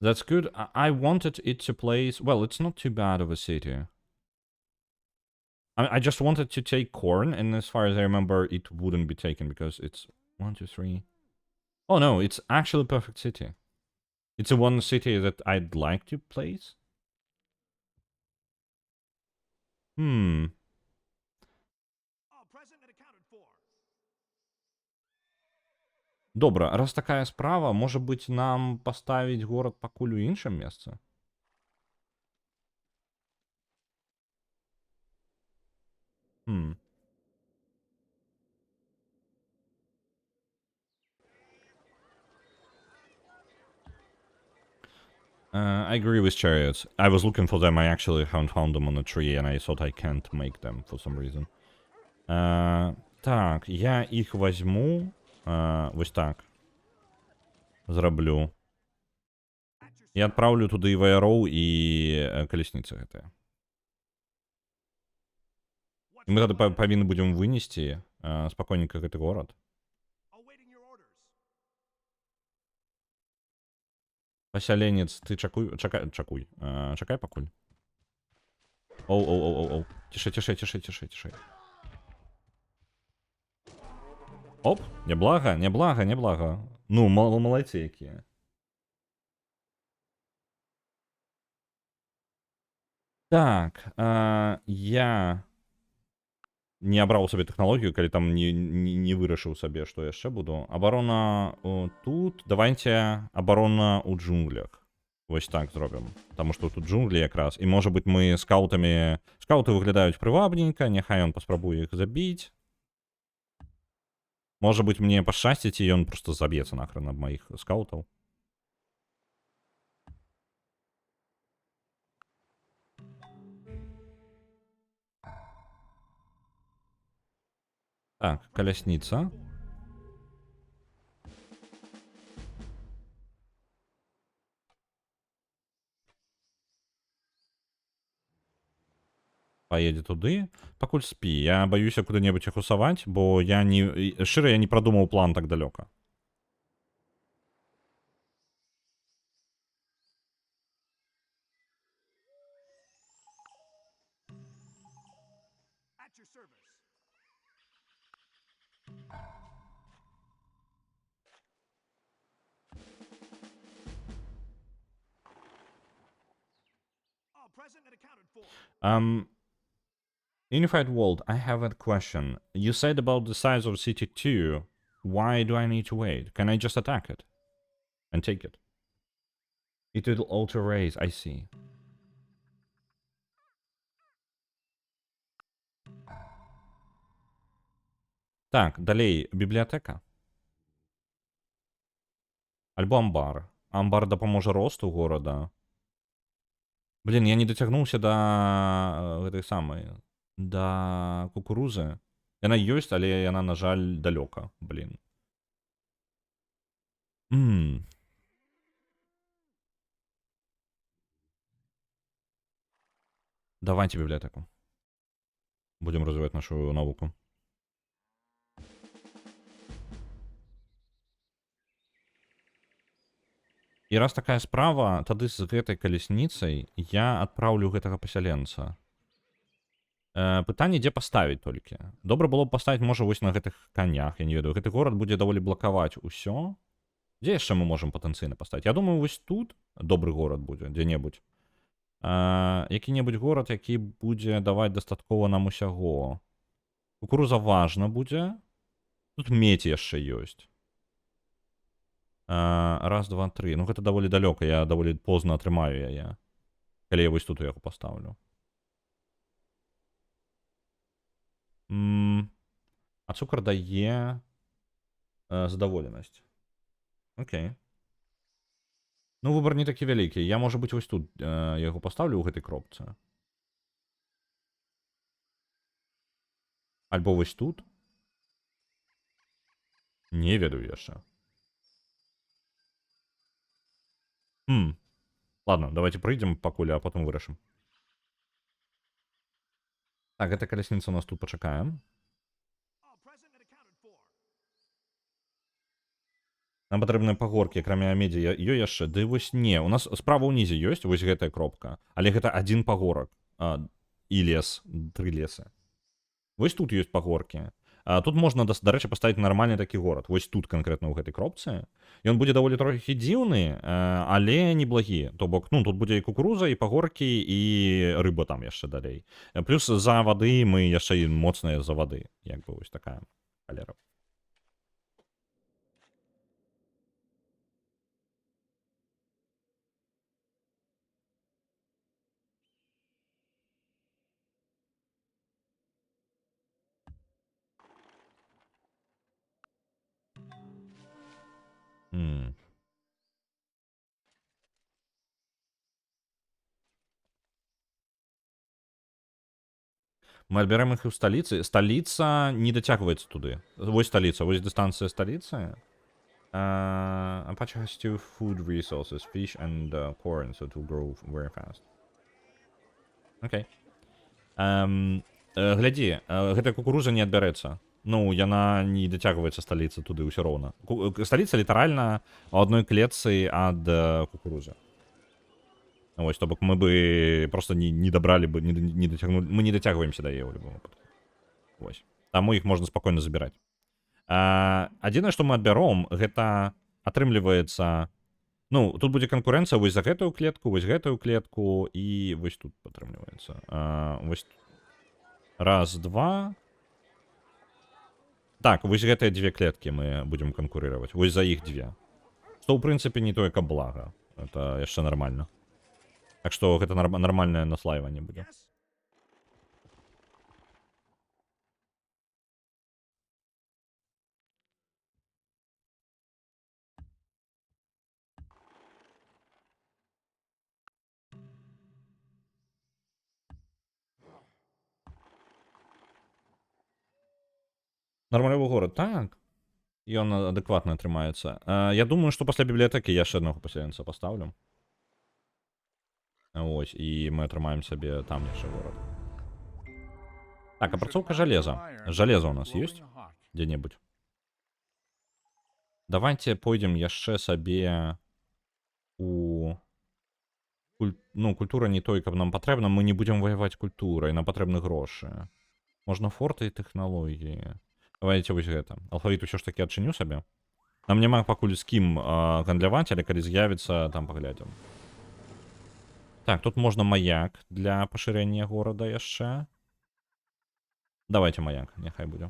That's good. I wanted it to place... Well, it's not too bad of a city. I just wanted to take corn, and as far as I remember, it wouldn't be taken because it's 1, 2, 3. Oh no, it's actually a perfect city. It's a one city that I'd like to place. Добра, раз такая справа, можа быць, нам паставіць горад пакуль у іншым месцы? I agree with chariots. I was looking for them. I actually haven't found them on a tree, and I thought I can't make them for some reason. Так, я іх возьму. Вось так. Зраблю. Я адпраўлю туды ваяроў і калясніцы гэтыя. І мы тады павінны будзем вынесці спакойненька гэты горад. Пасяленец, ты чакуй. Чакай пакуль. Оу. Цішэй. Оп, неблага. Ну, малайцы якія. Так, я не абраў сабе тэхналогію, калі там не вырашыў сабе, што яшчэ буду. Абарона тут. Давайте абарона ў джунглях. Вось так зробім. Таму што тут джунглі якраз. І можа быць мы скаутамі... Скауты выглядаюць прывабненька, няхай ён паспрабуе іх забіць. Можа быць мне пашчасціць, і ён проста заб'ецца нахрен ад маіх скаутаў. Так, калясніца. Поедзе туды. Пакуль спі. Я баюся куды-небудзь іх усаваць, бо я не... Шчыра, я не прадумаў план так далёка. Unified World, I have a question. You said about the size of City 2. Why do I need to wait? Can I just attack it? And take it? It will auto-raise, I see. Так, далей, бібліятэка. Альбо амбар. Амбар дапаможа росту горада. Блин, я не дацягнуўся да гэтай самай, да кукурузы. Яна ёсць, але яна, на жаль, далёка, блин. Давайте библиотеку. Будем развивать нашу науку. І раз такая справа, тады з гэтай калясніцай я адпраўлю гэтага пасяленца. Пытанне, дзе паставіць толькі. Добра было б паставіць, можа, вось на гэтых канях, я не ведаю. Гэты горад будзе даволі блакаваць усё. Дзе яшчэ мы можам патэнцыйна паставіць? Я думаю, вось тут добры горад будзе, дзе-небудзь. Які-небудзь горад, які будзе даваць дастаткова нам усяго. Кукуруза важна будзе. Тут медзь яшчэ ёсць. Раз, два, тры. Ну, гэта даволі далёка, я даволі позна атрымаю яе. Калі я вось тут яго пастаўлю. А цукар дае задаволенасць. Окей. Ну, выбар не такі вялікі. Я, можа быць, вось тут яго пастаўлю ў гэтай кропцы. Альбо вось тут. Не ведаю яшчэ. Ладно, давайте прыйдзем пакуль, а потом вырашым. Так, гэта калясніца у нас тут пачакаем. Нам патрэбныя пагоркі, акрамя медзі, ёй яшчэ. Ды вось не, у нас справа ўнізе ёсць вось гэтая кропка, але гэта адзін пагорак і лес, 3 лесы. Вось тут ёсць пагоркі. Тут можна, дарэчы, паставіць нармальны такі горад. Вось тут канкрэтна ў гэтай кропцы. Ён будзе даволі трохі дзіўны, але неблагі. То бок, ну, тут будзе і кукуруза, і пагоркі, і рыба там яшчэ далей. Плюс за вады мы яшчэ і моцныя за вады. Як бы вось такая халера. Мы адбярэм іх і ў сталіцы. Сталіца не дацягваецца туды. Вось сталіца, вось дыстанцыя сталіцы. Apache has 2 food resources, fish and corn, so it will grow very fast. Окей. Глядзі, гэтая кукуруза не адбярэцца. Ну, яна не дацягваецца сталіца туды ўсё роўна. Сталіца літаральна у адной клетцы ад кукурузы. Вось, то бок мы бы просто не дабралі бы, не дацягнулі. Мы не дацягваемся да яе ў любым выпадку. Вось. Таму іх можна спакойна забіраць. Адзінае, што мы адбяром, гэта атрымліваецца... Ну, тут будзе канкурэнцыя вось за гэтую клетку, вось гэтую клетку, і вось тут атрымліваецца. Вось... Раз, два... Так, вось гэтыя 2 клеткі мы будзем канкурыраваць. Вось за іх 2. Што, ў прынцыпе, не тое, каб блага. Это яшчэ нармальна. Так што гэта нармальнае наслаіванне будзе. Нармалёвы горад, так. Ён адэкватна атрымаецца. Я думаю, што пасля бібліятэкі яшчэ аднаго пасяленца пастаўлю. Ось, і мы атрымаем сабе там яшчэ горад. Так, апрацоўка жалеза. Жалеза у нас ёсць? Дзе-небудзь. Давайте пойдзем яшчэ сабе у... Ну, культура не той, каб нам патрэбна. Мы не будзем ваяваць культурай, нам патрэбны грошы. Можна форты і тэхналогіі. Давайте вось гэта. Алфавіт усё ж такі адчыню сабе. Там няма пакуль з кім гандляваць, але калі з'явіцца, там паглядзім. Так, тут можна маяк для пашырэння горада яшчэ. Давайте маяк, няхай будзе.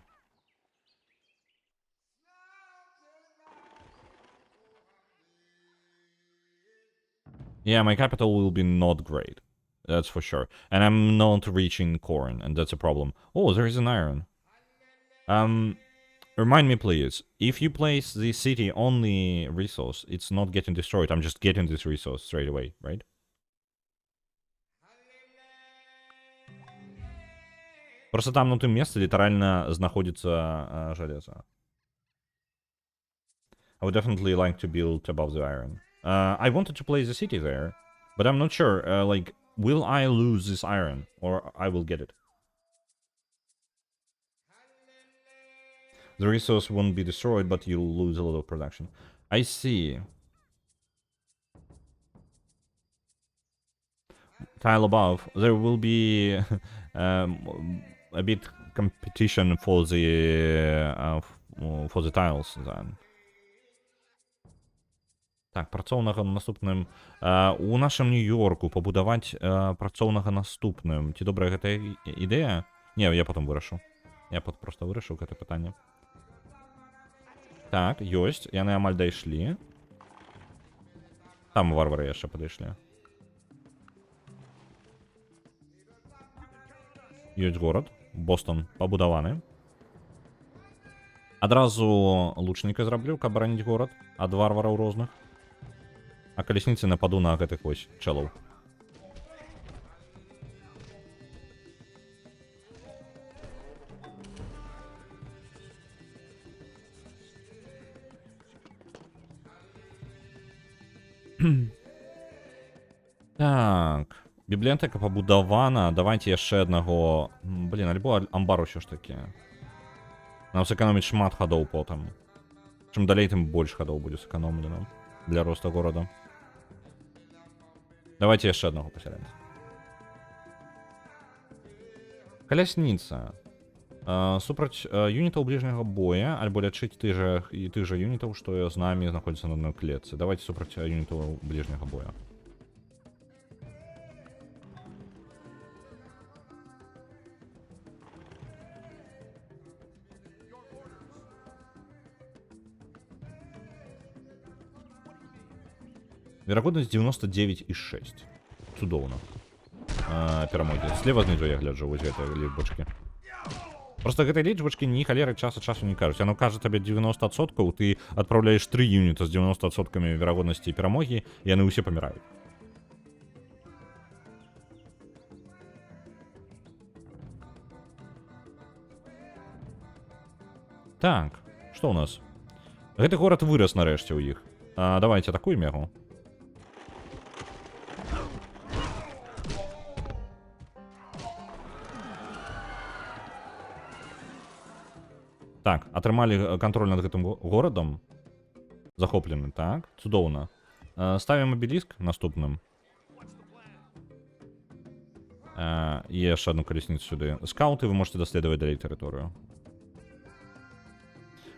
Yeah, my capital will be not great. That's for sure. And I'm not reaching corn, and that's a problem. Oh, there is an iron. Remind me, please. If you place the city on the resource, it's not getting destroyed. I'm just getting this resource straight away, right? Просто там, на тым месцы, літаральна знаходзіцца жалеза. I would definitely like to build above the iron. I wanted to place the city there, but I'm not sure, like, will I lose this iron, or I will get it? The resource won't be destroyed, but you'll lose a lot of production. I see. Tile above. There will be a bit competition for the tiles then. Так, працоўнага наступным. У нашым Нью-Йорку пабудаваць працоўнага наступным. Ці добрая гэтая ідэя? Не, я потом вырашу. Я просто вырашу гэта пытанне. Так, ёсць. Яны амаль дайшлі. Там варвары яшчэ падышлі. Ёсць горад. Бостон пабудаваны. Адразу лучніка зраблю, каб бараніць горад ад варвараў розных. А калесніцы нападу на гэтых вось чэлаў. Так. Бібліятэка пабудавана. Давайте яшчэ аднаго... Блін, альбо амбар усё ж такі. Нам сэканоміць шмат хадоў потым. Чым далей, тым больш хадоў будзе сэканомлена для роста горада. Давайте яшчэ аднаго пасяляем. Калясніца. Супраць юнітаў бліжняга боя, альбо лячыць тых жа юнітаў, што з намі знаходзяцца на адной клетцы. Давайте супраць юнітаў бліжняга боя. Верагоднасць 99,6. Цудоўна. Перамогі. Слева знізу я гляджу вось гэтыя лічбачкі. Просто гэтай лічбачкі ні халеры часу не кажуць. Яно кажа табе 90%, ты адпраўляеш 3 юніта з 90% верагоднасці перамогі, і яны ўсе паміраюць. Так, што ў нас? Гэты горад вырас нарэшце ў іх. Давайте атакуем яго. Так, атрымалі кантроль над гэтым горадам. Захоплены, так, цудоўна. Ставім абеліск наступным. І яшчэ одну калесніцу сюды. Скауты, вы можете даследаваць далей тэрыторыю.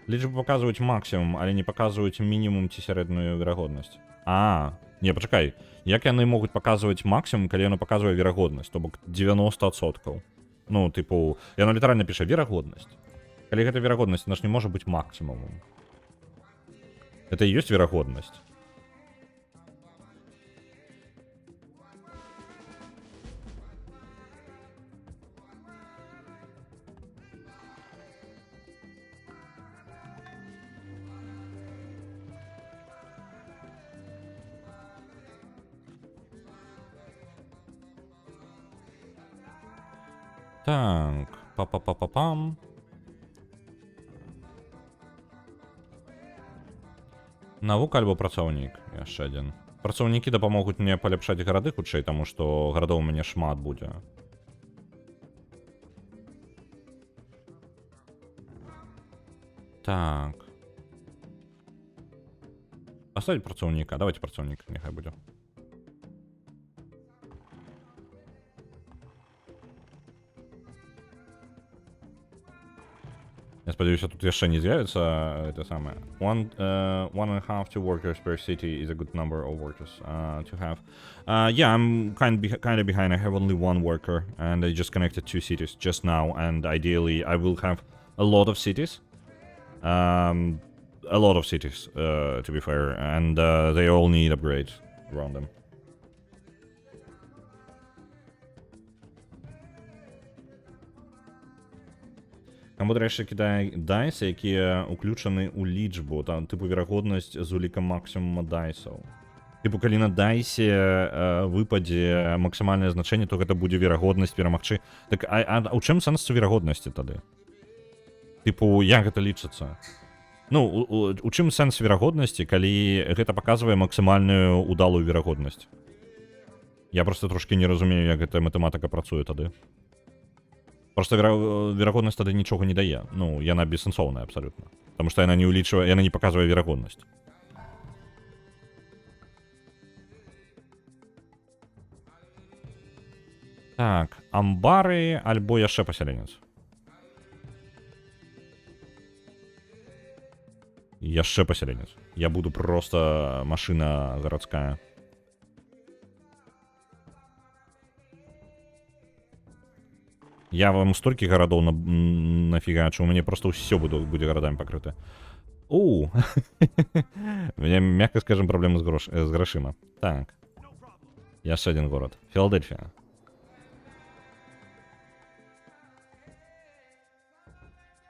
Лічбы паказваюць максімум, але не паказваюць мінімум ці сярэдную верагоднасць. Не, пачакай. Як яны могуць паказваць максімум, калі яно паказвае верагоднасць, то бок 90%. Ну, тыпу, яно літаральна піша верагоднасць. Калі гэта верагоднасць, наш не можа быць максімумом. Это і ёсць верагоднасць. Так, па-па-па-па-пам. Навука альбо працоўнік, яшчэ адзін. Працоўнікі дапамогуць мне паляпшаць гарады хутчэй, таму што гарадоў у мяне шмат будзе. Так. Паставіць працоўніка, давайте працоўнік, няхай будзе. Я сподіваюся, тут ще не з'явиться те саме. One and a half, two workers per city is a good number of workers to have. Yeah, I'm kind of behind. I have only one worker, and I just connected two cities just now, and ideally I will have a lot of cities. A lot of cities, to be fair, and they all need upgrades around them. Або, до речі, кидає дайси, які включені у лічбу, там, типу, вірагодність з уліком максимума дайсів. Типу, коли на дайсі випаде максимальне значення, то це буде вірагодність перемогчи. Так, а у чим сенс вірагодності тоді? Типу, як це лічиться? Ну, у чим сенс вірагодності, коли це показує максимальну удалу вірагодність? Я просто трошки не розумію, як ця математика працює тоді. Просто вірагодність тоді нічого не дає. Ну, яна безсенсовна абсолютно. Тому що вона не улічує, вона не показує вірагодність. Так, амбари, альбо яшчэ пасяленец. Яшчэ пасяленец. Я буду просто машина городская. Я вам столькі гарадоў нафігачу, у мяне просто ўсё будзе гарадамі пакрыта. У, мне, мягко скажем, проблемы з грашыма. Так. Яшчэ один город. Філадельфія.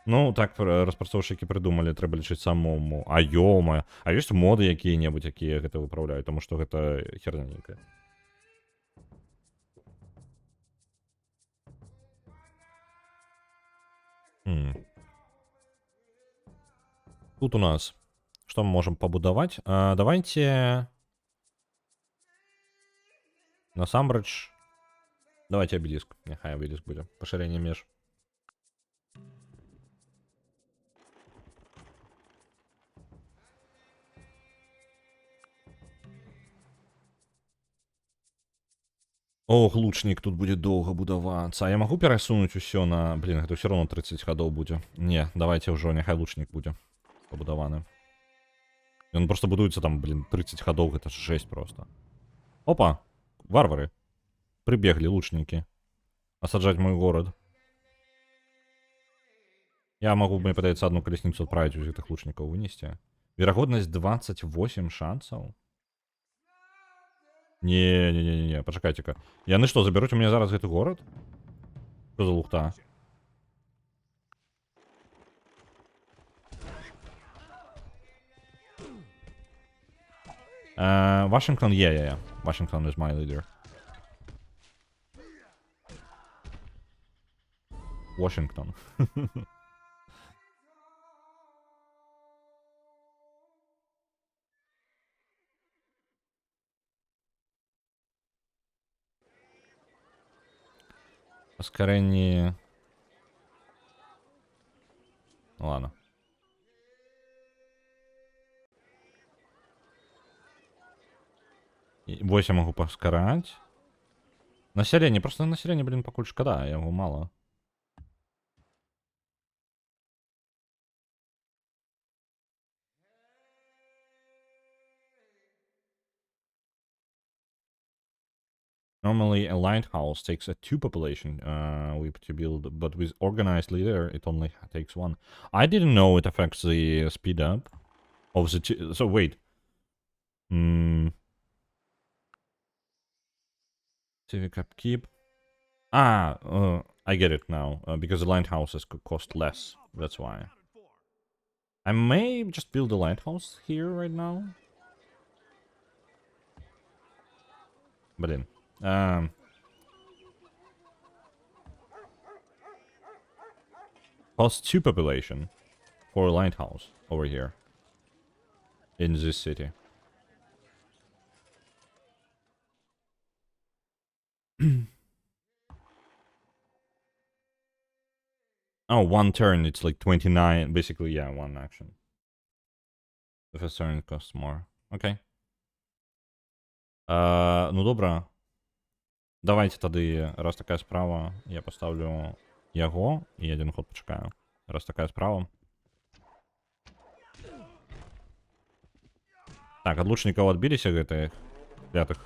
Ну, так, распрацоўшчыкі прыдумалі, трэба лічыць самому. А ёма. А ёсць моды якія-небудзь, якія гэта выпраўляюць, таму што гэта херня нейкая. Тут у нас что мы можем побудовать? Давайте насамрэч. Давайте обелиск. Няхай обелиск будет. Поширение меж. Ох, лучник тут будет долго будоваться. А я могу пересунуть все на... Блин, это все равно 30 ходов будет. Не, давайте уже, няхай лучник будет побудованы. Он просто будуется там, блин, 30 ходов, это жесть просто. Опа, варвары. Прибегли лучники. Осажать мой город. Я могу, мне пытается одну колесницу отправить из этих лучников вынести. Вероятность 28 шансов. Не, почекайте-ка. Яны что, заберуть у меня зараз этот город? Что за лухта? Washington, yeah. Washington is my leader. Washington. Ускорение. Ладно. И 8 могу поскорать. Население, просто население, блин, покуль шкода, его мало. Normally, a lighthouse takes a 2 population to build, but with organized leader, it only takes 1. I didn't know it affects the speed up of the... So, wait. Civic upkeep. I get it now. Because the lighthouses could cost less. That's why. I may just build a lighthouse here right now. Блин. Cost 2 population for a lighthouse over here. In this city. Oh, 1 turn, it's like 29. Basically, yeah, 1 action. The first turn costs more. Okay. Ну добре. Давайте тоді, раз така справа, я поставлю його і один ход почекаю. Раз такая справа. Так, от лучников отбились гэтых пятых.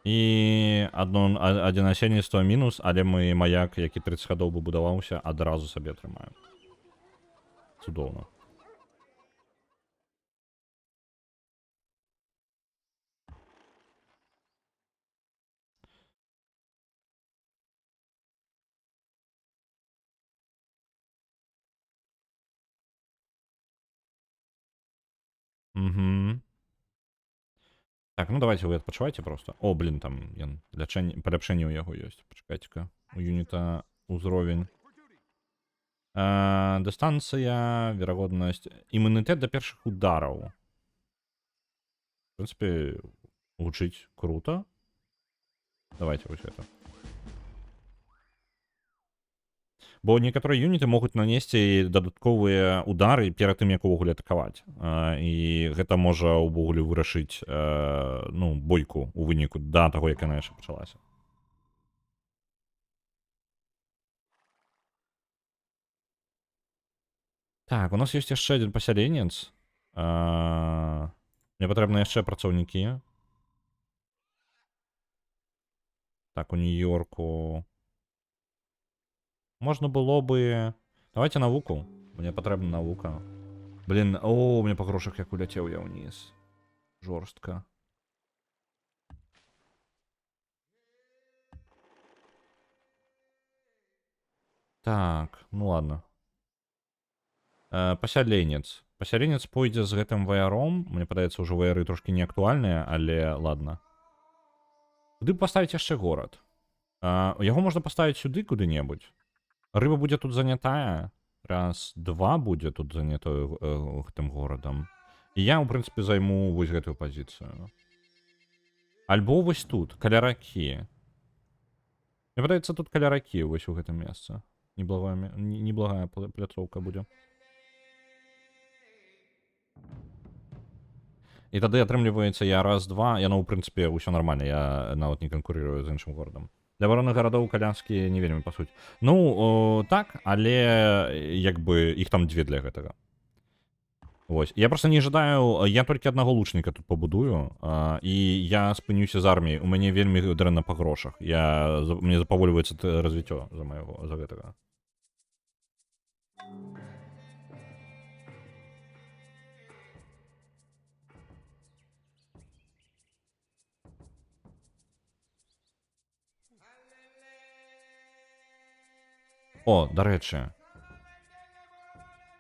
І один насельніцтва мінус, але мы маяк, які 30 гадоў бы будаваўся, адразу сабе атрымаем. Цудоўна. Угу. Так, ну давайте вы адпачывайце просто. О, блин, там паляпшэнне ў яго ёсць. Пачакайце-ка. У юніта ўзровень. Дыстанцыя, верагоднасць, імунітэт да першых удараў. В принципе, гучыць круто. Давайте вось гэта. Бо некаторыя юніты могуць нанесці дадатковыя удары перад тым, як увогуле атакаваць. І гэта можа ўвогуле вырашыць ну, бойку ў выніку да таго, як яна яшчэ пачалася. Так, у нас ёсць яшчэ адзін пасяленец. Мне патрэбны яшчэ працоўнікі. Так, у Нью-Йорку... Можна было бы... Давайте навуку. Мне патрэбна навука. Блин, о, мне па грошах як уляцеў я ўніз. Жорстка. Так, ну ладно. Пасяленец. Пасяленец пойдзе з гэтым ваяром. Мне падаецца, ўжо ваяры трошкі не актуальныя, але ладно. Куды паставіць яшчэ горад? Яго можна паставіць сюды куды-небудзь. Рыба будзе тут занятая. Раз, два будзе тут занятая гэтым горадам. І я, ў прынцыпе, займу вось гэтую пазіцыю. Альбо вось тут, каля ракі. Мне падаецца, тут каля ракі вось у гэтым месцы. Неблагая пляцоўка будзе. І тады атрымліваецца я раз-два, яно, ў прынцыпе, ўсё нармальна, я нават не канкурырую з іншым горадам. Для абаронных гарадоў калянскі не вельмі пасуць. Ну, так, але як бы іх там дзве для гэтага. Вось. Я просто не жадаю, я толькі аднаго лучніка тут пабудую, і я спынюся з арміяй. У мяне вельмі дрэнна па грошах. Мне запавольваецца развіццё за гэтага. О, дарэчы.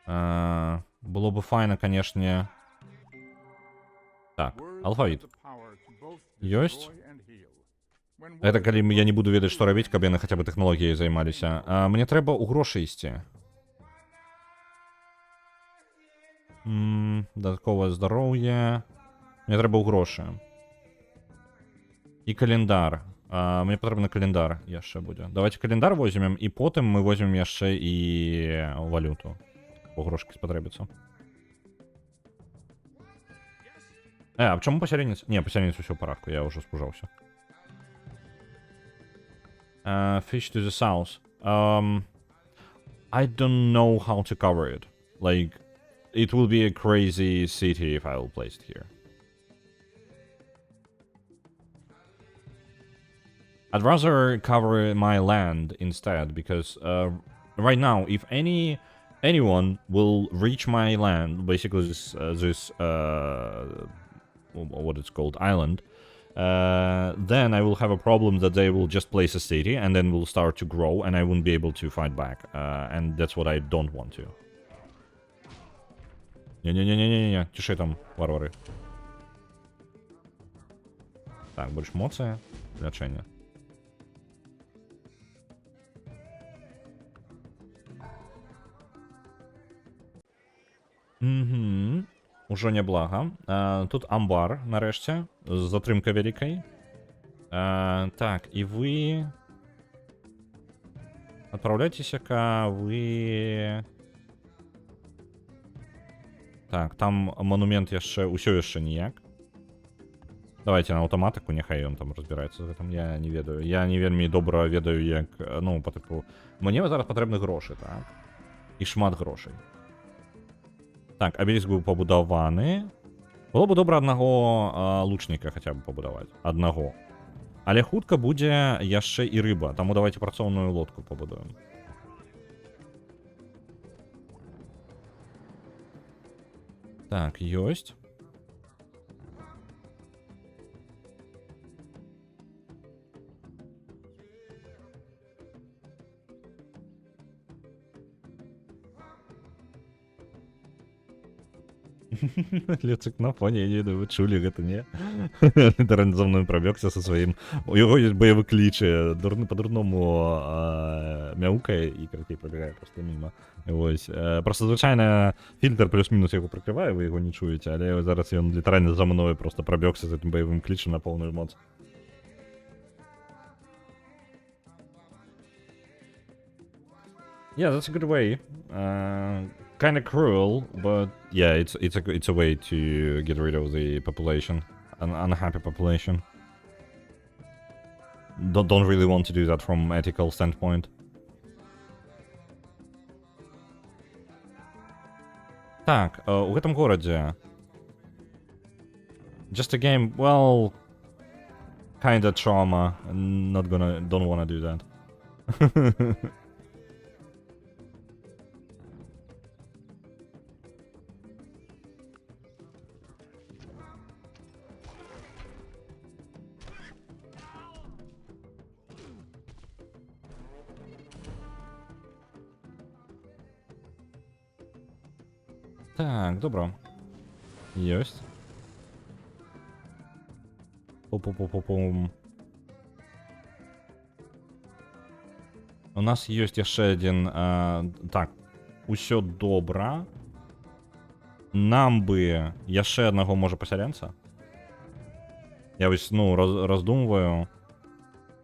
Было бы файна, канешне. Так, алфавіт. Ёсць. Это калі я не буду ведаць, што рабіць, каб яны хаця бы тэхналогіяй займаліся. Мне трэба ў грошы ісці. Дадатковае здароўе. Мне трэба ў грошы. І календар. Мне патрэбны календар яшчэ будзе. Давайте календар возьмем, і потым мы возьмем яшчэ і валюту. Бо грошкі спатрэбіцца. А чаму пасяленец? Не, пасяленец усё ў парадку, я ўжо спужаўся. Fish to the south. I don't know how to cover it. Like, it will be a crazy city if I will place it here. I'd rather cover my land instead, because right now, if anyone will reach my land, basically this what it's called, island, then I will have a problem that they will just place a city and then will start to grow, and I won't be able to fight back, and that's what I don't want to. Не-не-не-не-не-не, тиши там, варвары. Так, больше моция, лечение. Угу. Ужо няблага. Тут амбар, нарэшце, з затрымкай вялікай. Так, і вы... Адпраўляйцеся-ка вы... Так, там монумент яшчэ, усё яшчэ ніяк. Давайте на аўтаматыку, няхай ён там разбіраецца з гэтым, я не ведаю. Я не вельмі добра ведаю, як, ну, па тыпу, мне зараз патрэбны грошы, так? І шмат грошай. Так, абеліск быў пабудаваны. Было б добра аднаго лучніка хаця б пабудаваць. Аднаго. Але хутка будзе яшчэ і рыба, таму давайте працоўную лодку пабудуем. Так, ёсць. Лецик на фоне, я не ведаю, вы чулі гэта, не? Дарэн за мною прабегся со сваім... У яго ёсць баявы клічы, па-дурному мяукае і карацей прабегае просто міма. Вось. Просто звычайна фільтр плюс-мінус яго прыкрывае, вы яго не чуеце, але зараз ён літаральна за мною просто прабегся з гэтым баявым клічам на поўную моц. Yeah, that's a good way. Kind of cruel, but yeah, it's a way to get rid of the population, an unhappy population. Don't really want to do that from ethical standpoint. Так, у гэтым горадзе just a game, well, kinda trauma. Don't wanna do that. Так, добро. Ёсць. Пу-пу-пу-пу-пум. У нас ёсць яшчэ адзін... Так, усё добра. Нам бы яшчэ аднаго можа пасяленца. Я вось, ну, раздумваю.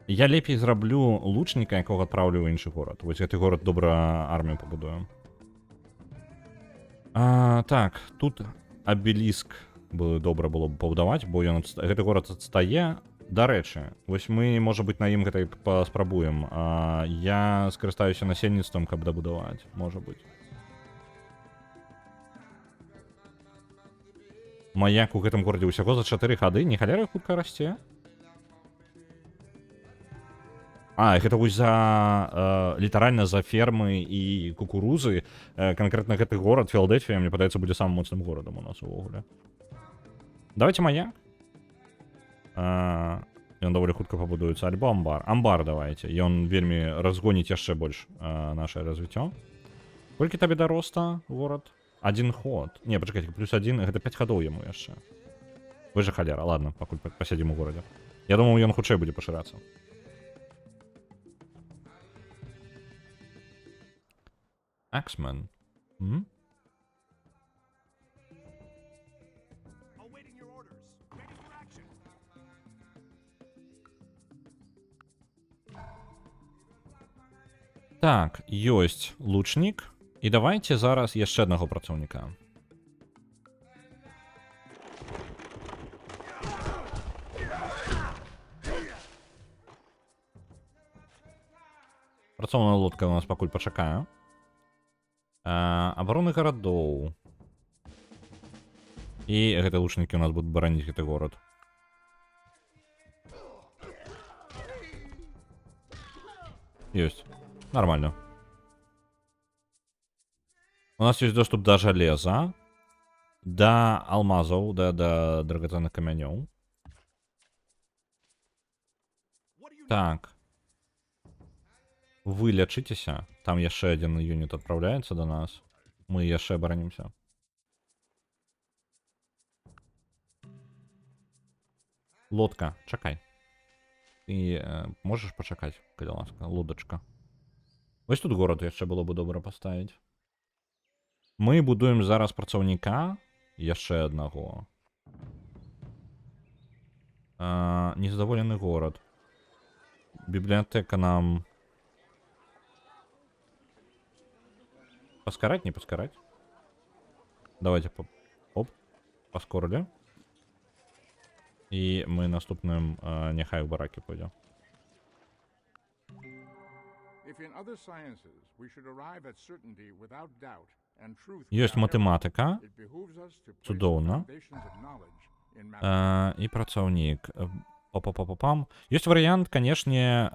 Я лепей зраблю лучніка, якога адпраўлю ў іншы горад. Вось гэты горад добра армію пабудуем. Так, тут абеліск добра было б пабудаваць, бо ён гэты горад адстае. Дарэчы, вось мы, можа быць, на ім гэта паспрабуем. Я скарыстаюся насельніцтвам, каб дабудаваць, можа быць. Маяк у гэтым горадзе ўсяго за 4 гады, не халера хутка расце? Гэта вось за... літаральна за фермы і кукурузы. Канкрэтна гэты горад, Філадельфія, мне падаецца, будзе самым моцным горадам у нас увогуле. Давайте маяк. Ён даволі хутка пабудуецца. Альбо амбар. Амбар давайте. Ён вельмі разгоніць яшчэ больш нашае развіццё. Колькі табе да роста, горад? 1 ход. Не, пачакайце, плюс 1, гэта 5 хадоў яму яшчэ. Вы же халера, ладно, пакуль пасядзім у горадзе. Я думаю, ён хутчэй будзе пашырацца. Axeman. Так, ёсць лучнік. І давайте зараз яшчэ аднаго працаўніка. Працоўная лодка у нас пакуль пачакае. Абароны гарадоў. І гэтыя лучнікі у нас будуць бараніць гэты горад. Ёсць. Нормально. У нас ёсць доступ да жалеза, да алмазаў, да драгацэнных камянёў. Так. Вы лячыцеся. Там яшчэ адзін юніт адпраўляецца да нас. Мы яшчэ абаранімся. Лодка, чакай. Ты можаш пачакаць, калі ласка, лодачка. Вось тут горад яшчэ было бы добра паставіць. Мы будуем зараз працаўніка, яшчэ аднаго. Незадаволены горад. Бібліятэка нам... Паскараць, не паскараць? Давайте, оп, паскорылі. І ми наступним нехай в бараки пойдемо. Єсть математика. Чудовно. І працовник. Па-па-па-па-пам. Ёсць варыянт, канешне,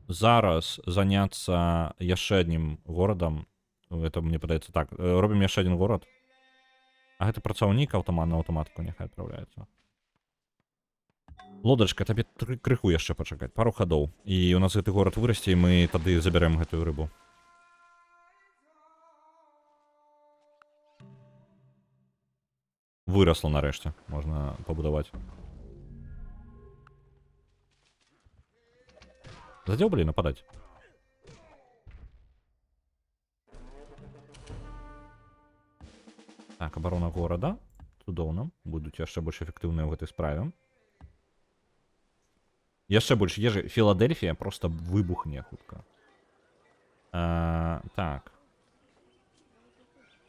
зараз заняцца яшчэ адным горадам. Это мне падаецца так. Робім яшчэ один горад. А гэта працаўнік аўтамат на аўтаматку няхай адпраўляецца. Лодачка, табе крыху яшчэ пачакаць, пару хадоў. І у нас гэты горад вырасце, і мы тады забярэм гэтую рыбу. Вырасла нарэшце, можна пабудаваць. Задзеўбалі нападаць. Так, абарона горада. Цудоўна. Будуць яшчэ больш эфектыўныя ў гэтай справе. Яшчэ больш ежы. Філадельфія просто выбухне хутка. Так.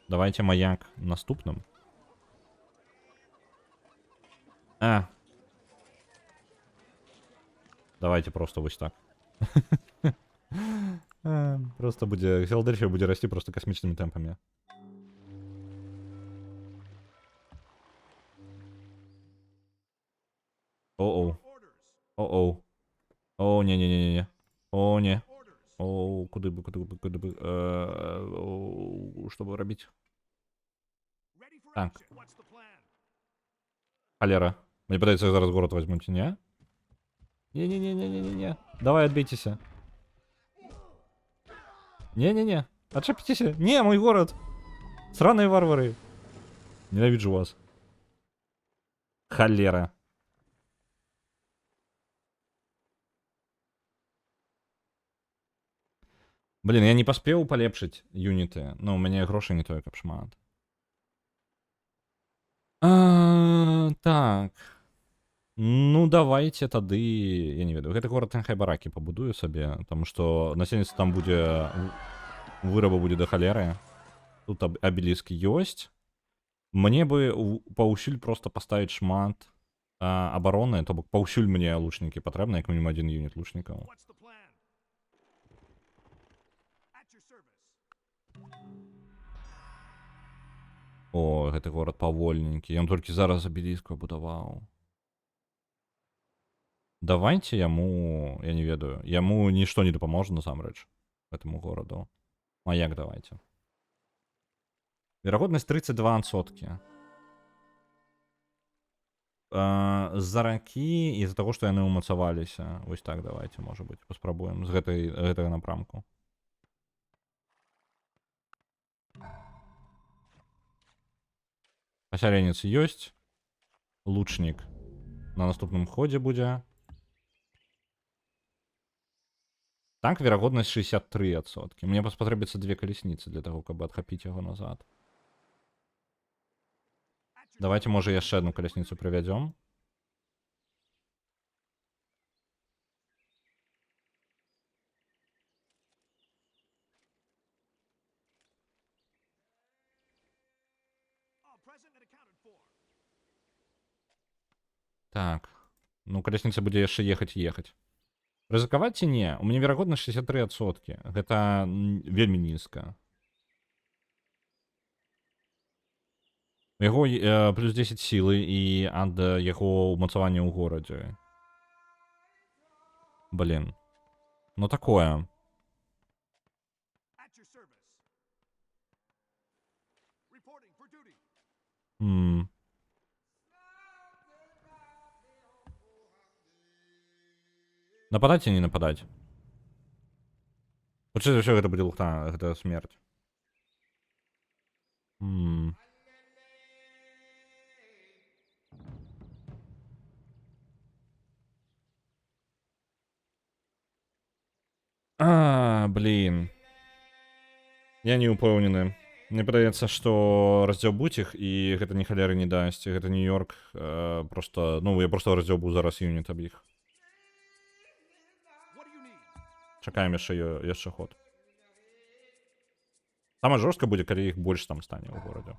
Давайте маяк наступным. Давайте просто вось так. Просто будзе... Філадельфія будзе расці просто касмічнымі тэмпамі. О-оу. О-оу. О, не-не-не-не. О, не. О, куды бы. Што бы рабіць? Так. Холера. Мне падаецца, зараз город возьмуць, не? Не-не-не-не-не-не. Давай, отбейтеся. Не-не-не. Отшепитесь. Не, мой город. Сраные варвары. Ненавижу вас. Холера. Блин, я не поспел полепшить юниты. Но у меня грошей не тое, каб шмат. Так. Ну, давайте тады, я не ведаю, гэты горад няхай баракі пабудую сабе, тому што насельніцтва там будзе, выраба будзе да халеры. Тут абеліскі ёсць. Мне бы паўсюль просто паставіць шмат абароны, то бок паўсюль мне лучнікі патрэбны, як мінімум один юніт лучнікаў. О, гэты горад павольненькі, ён толькі зараз абеліску будаваў. Давайте яму, я не ведаю, яму нічто не дапаможа насамрэч гэтаму гораду. Маяк давайте. Верагоднасць 32%. З-за ракі і з-за таго, што яны ўмацаваліся. Вось так давайте, можа быць, паспрабуем з гэтага напрамку. Пасяленец ёсць. Лучнік на наступным ходзе будзе. Так, верагоднасць 63%. Мне спатрэбіцца 2 калесніцы для таго, каб адхапіць яго назад. Давайте, можа, яшчэ одну калясніцу прывядзём. Так. Ну, калясніца будзе яшчэ ехаць. Рызыкаваць ці не? У мяне верагоднасць 63%. Гэта вельмі нізка. У яго плюс 10 сілы і ад яго ўмацавання ў горадзе. Блін. Ну такое. Нападаць ці не нападаць? Хутчэй за ўсё гэта будзе лухта, гэта смерць. Блін. Я не ўпэўнены. Мне падаецца, што раздзяўбуць іх, і гэта ні халеры не дасць. Гэта Нью-Йорк. Просто, ну, я просто раздзяўбу зараз юніт аб іх. Чакаем яшчэ ход. Самае жорстка будзе, калі іх больш там стане ў горадзе.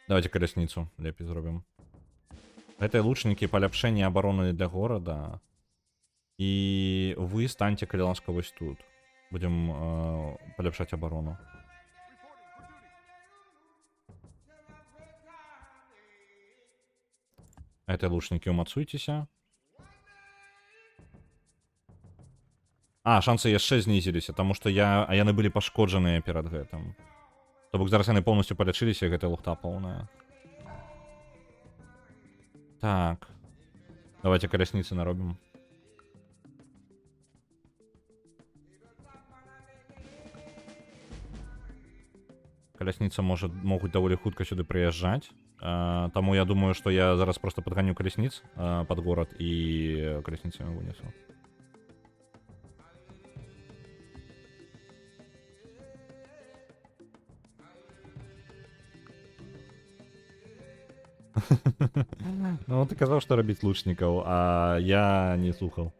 Давайте колесницу лепей зробім. Гэтыя лучнікі паляпшэнне абароны для горада. І вы станьце, калі ласка, вось тут. Будем паляпшаць абарону. Гэтыя лучнікі умацуйцеся. А, шансы яшчэ знізіліся, таму што яны былі пашкоджаныя перад гэтым. То бок зараз яны поўнасцю палячыліся, і гэта лухта поўная. Так. Давайте калясніцы наробім. Калясніца могуць даволі хутка сюды прыязджаць. Таму я думаю, што я зараз просто падганю калясніц пад горад і калясніцамі вынесу. Ну, ты казаў, што рабіць лучнікаў, а я не слухаў.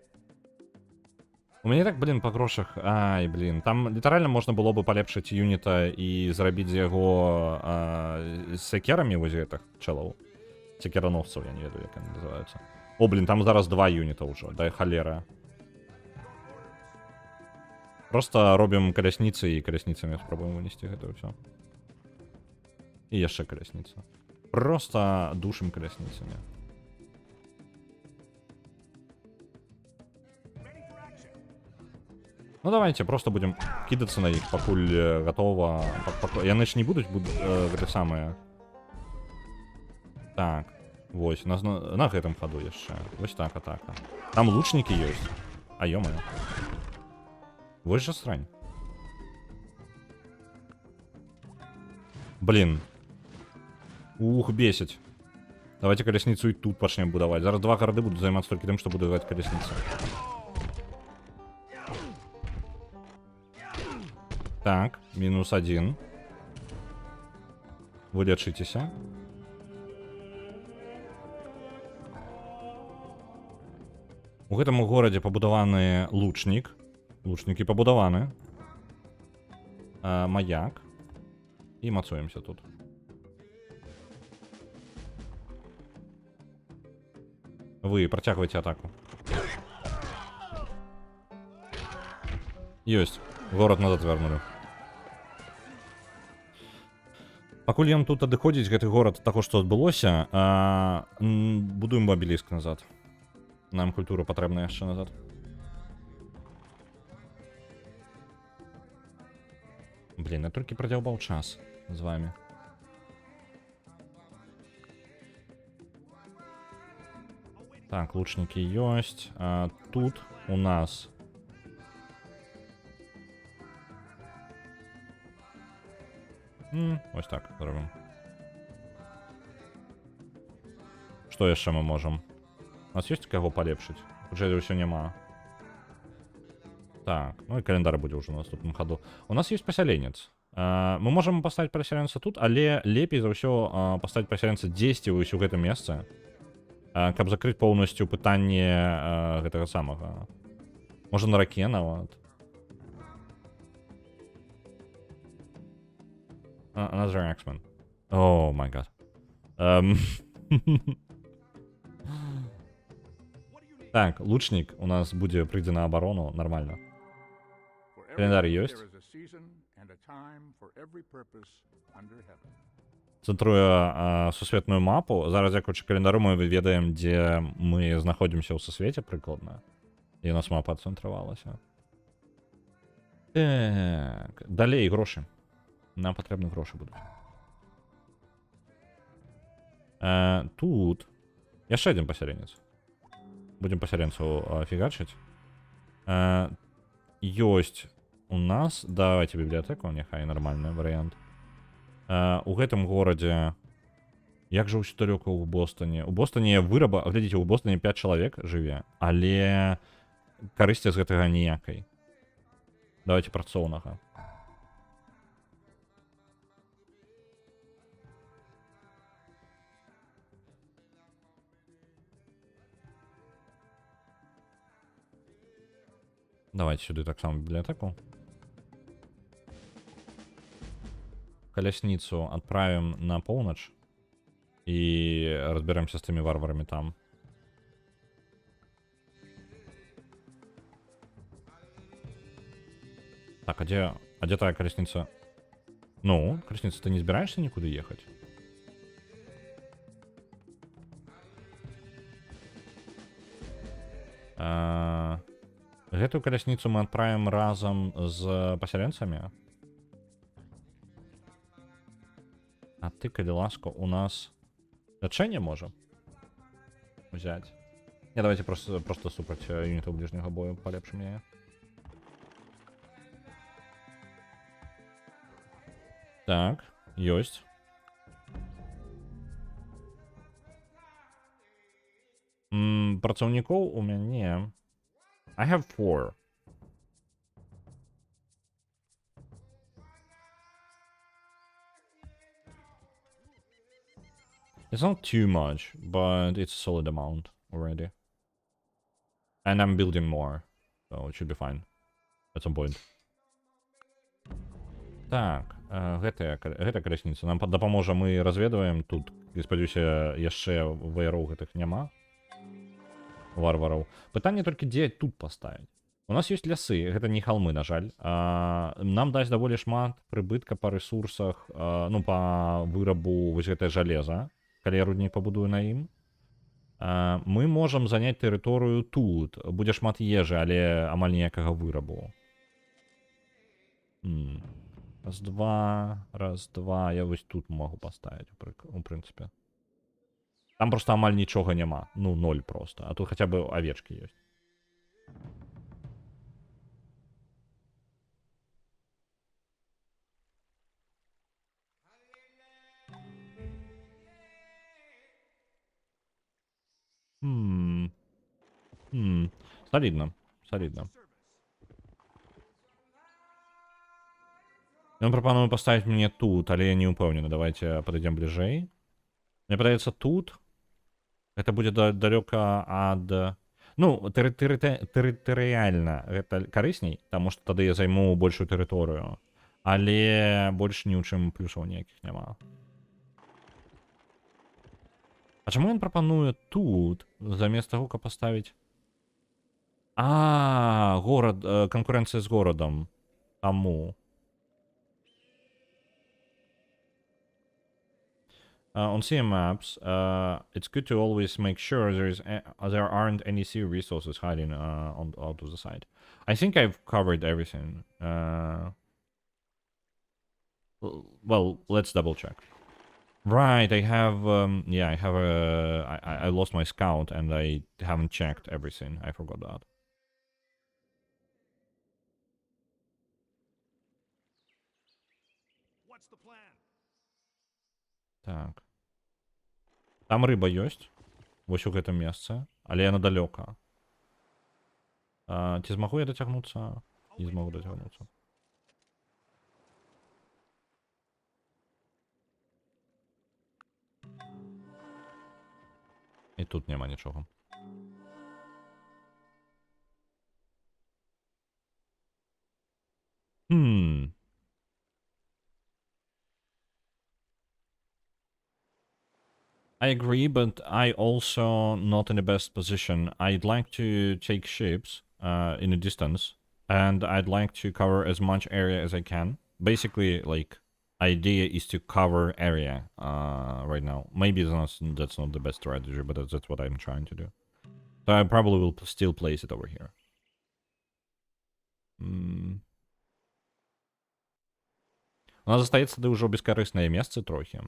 У мяне так, блін, па грошах. Ай, блін. Там літаральна можна было бы палепшыць юніта і зрабіць з яго з секерамі вось гэтых чэлаў. Секерановцаў, я не ведаю, як яны называюцца. О, блін, там зараз 2 юніта ўжо, дай халера. Просто робім калясніцы і калясніцамі спробуем вынесці гэта ўсё. І яшчэ калясніца. Просто душим калясніцамі. Ну давайте просто будем кидаться на іх, пакуль готова. Яны ж не будуць гэта самае. Так, вось, на гэтым хаду яшчэ. Вось так атака. Там лучнікі ёсць. А ё-моё. Вось жа срань. Блин. Ух, бесить. Давайте калясніцу і тут пачнем будаваць. Зараз 2 гарады будуць займацца толькі тым, што будаваць калясніцы. Так, -1. Вы лячыцеся. У гэтым горадзе пабудаваны лучнік. Лучнікі пабудаваны. Маяк. І мацуемся тут. Вы працягвайце атаку. Ёсць. Горад назад вярнули. Пакуль ён тут адыходзіць, гэты горад таго, што адбылося, будуем абеліск назад. Нам культура патрэбна яшчэ назад. Блин, я толькі прадзяўбаў час з вами. Так, лучнікі ёсць. Тут у нас... Ось так зробимо. Што яшчэ мы можам? У нас ёсць каго палепшыць? Уже ўсё няма. Так, ну і календар будзе ўжо на наступным хаду. У нас ёсць пасяленец. Мы можам паставіць пасяленца тут, але лепей за ўсё паставіць пасяленца дзесьці вось у гэтым месцы, каб закрыць поўнасцю пытанне гэтага самага. Можа на раке нават. Another X-Men. Oh my god. Так, лучник у нас будзе прыйдзе на абарону, нормально. Календар ёсць. Цэнтруе сусветную мапу. Зараз, дзякуючы календару, мы ведаем, дзе мы знаходзімся ў сусвеце прыкладна. І у нас мапа адцэнтравалася. Так, далей грошы. Нам патрэбны грошы будуць. Тут яшчэ адзін пасяленец. Будем пасяленцу фігачыць. Ёсць у нас... Давайте бібліятэку, няхай нармальны варыянт. У гэтым горадзе... Як жа ўсё далёка ў Бостоне? У Бостоне выраба... Глядзіце, у Бостоне 5 чалавек жыве, але карысці з гэтага ніякай. Давайте працоўнага. Давайте сюда так само библиотеку. Колясницу отправим на полночь. и разберемся с теми варварами там. Так, а где твоя колесница? Ну, колесница, ты не собираешься никуда ехать? Гэтую калясніцу мы адправім разам з пасяленцамі. А ты, калі ласка, у нас лячэнне можам взять. Не, давайте просто супраць юнітаў ближнего бою полепшим яе. Так, ёсць. Працаўнікоў у мяне... I have 4. It's not too much, but it's a solid amount already. And I'm building more, so it should be fine at some point. Так, гэта калясніца нам дапаможа, мы разведваем тут. Я спадзяюся, яшчэ ваяроў гэтых няма. Варвараў. Пытанне толькі, дзе тут паставіць. У нас ёсць лясы, гэта не халмы, на жаль. Нам дасць даволі шмат прыбытка па рэсурсах, ну, па вырабу вось гэтае жалеза, калі я руднік пабудую на ім. Мы можам заняць тэрыторыю тут. Будзе шмат ежы, але амаль ніякага вырабу. Раз, два. Я вось тут могу паставіць, у прынцыпе. Там просто амаль нічога няма. Ну, 0 просто. А тут хотя бы овечки есть. Солидно. Солидно. Я прапаную поставить мне тут, але я не упэўнены. Давайте подойдем ближэй. Мне падаецца тут. Это будет далёка ад... Ну, тэрытарыяльна гэта карысней, таму што тады я займу большую тэрыторыю. Але больш ні ў чым плюсаў ніякіх няма. А чаму ён прапануе тут, замест таго, каб паставіць... горад, канкурэнцыя з горадам. Таму. On CM maps, it's good to always make sure there aren't any sea resources hiding out of the side. I think I've covered everything. Well, let's double check. Right, I have, yeah, I have I lost my scout and I haven't checked everything. I forgot that. What's the plan? Так. Там рыба ёсць. Вось у гэтым месцы. Але яна далёка. Ці змагу я дацягнуцца? Не змагу дацягнуцца. І тут няма нічога. I agree, but I also not in the best position. I'd like to take ships in a distance, and I'd like to cover as much area as I can. Basically, like, idea is to cover area right now. Maybe that's not the best strategy, but that's what I'm trying to do. So I probably will still place it over here. У нас застаецца тады ўжо бескарыснае месцы трохі.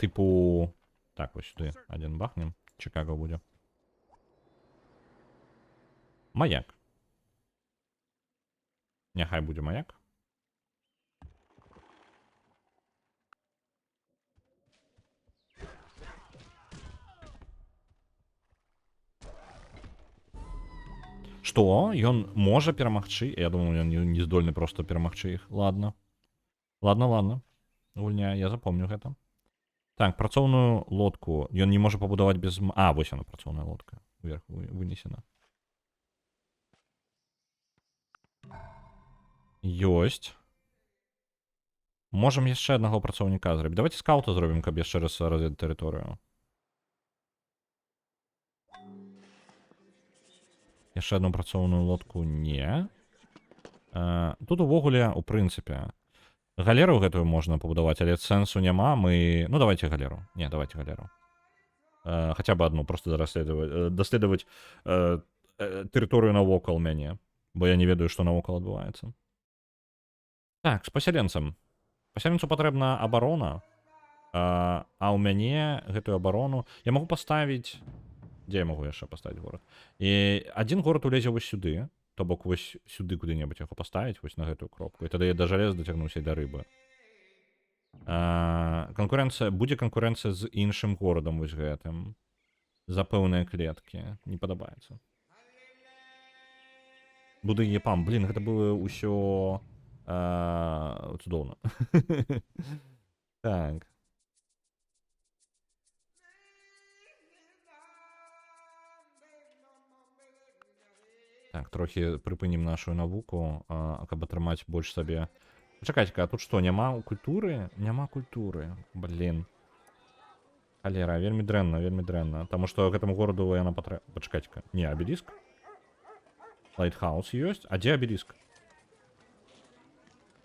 Типу... Так, ось сюди один бахнем. Чикаго буде. Маяк. Нехай буде маяк. Што? Ён можа перамагчы? Я думаю, ён не здольны просто перамагчы іх. Ладно. Ладно. Гульня, я запомню гэта. Так, працоўную лодку. Ён не можа пабудаваць без... вось яна, працоўная лодка. Вверх вынесена. Ёсць. Можам яшчэ аднаго працаўніка зрабіць. Давайте скаута зробім, каб яшчэ раз разведаць тэрыторыю. Яшчэ одну працоўную лодку не. Тут увогуле, у прынцыпе, галеру гэтую можна пабудаваць, але сэнсу няма, мы... Ну, давайте галеру. Не, давайте галеру. Хаця бы одну, просто даследаваць тэрыторыю навокал мяне, бо я не ведаю, што навокал адбываецца. Так, з пасяленцам. Пасяленцу патрэбна абарона, а ў мяне гэтую абарону... Я магу паставіць... Дзе я магу яшчэ паставіць горад? І адзін горад улезе вось сюды, то бок вось сюды куды-небудзь яго паставіць, вось на гэтую кропку, і тады я да жалеза дацягнуся і да рыбы. Будзе канкурэнцыя з іншым горадам вось гэтым. За пэўныя клеткі. Не падабаецца. Буду епам. Блін, гэта было ўсё... цудоўна. Так. Так, трохі прыпынім нашу навуку, каб атрымаць больш сабе... Чакайце-ка, а тут што, няма культуры? Няма культуры. Блін. Халера, вельмі дрэнна, вельмі дрэнна. Таму што гэтаму гораду яна патрэбна... Пачакайце-ка. Не, абеліск? Лайтхаус ёсць? А дзе абеліск?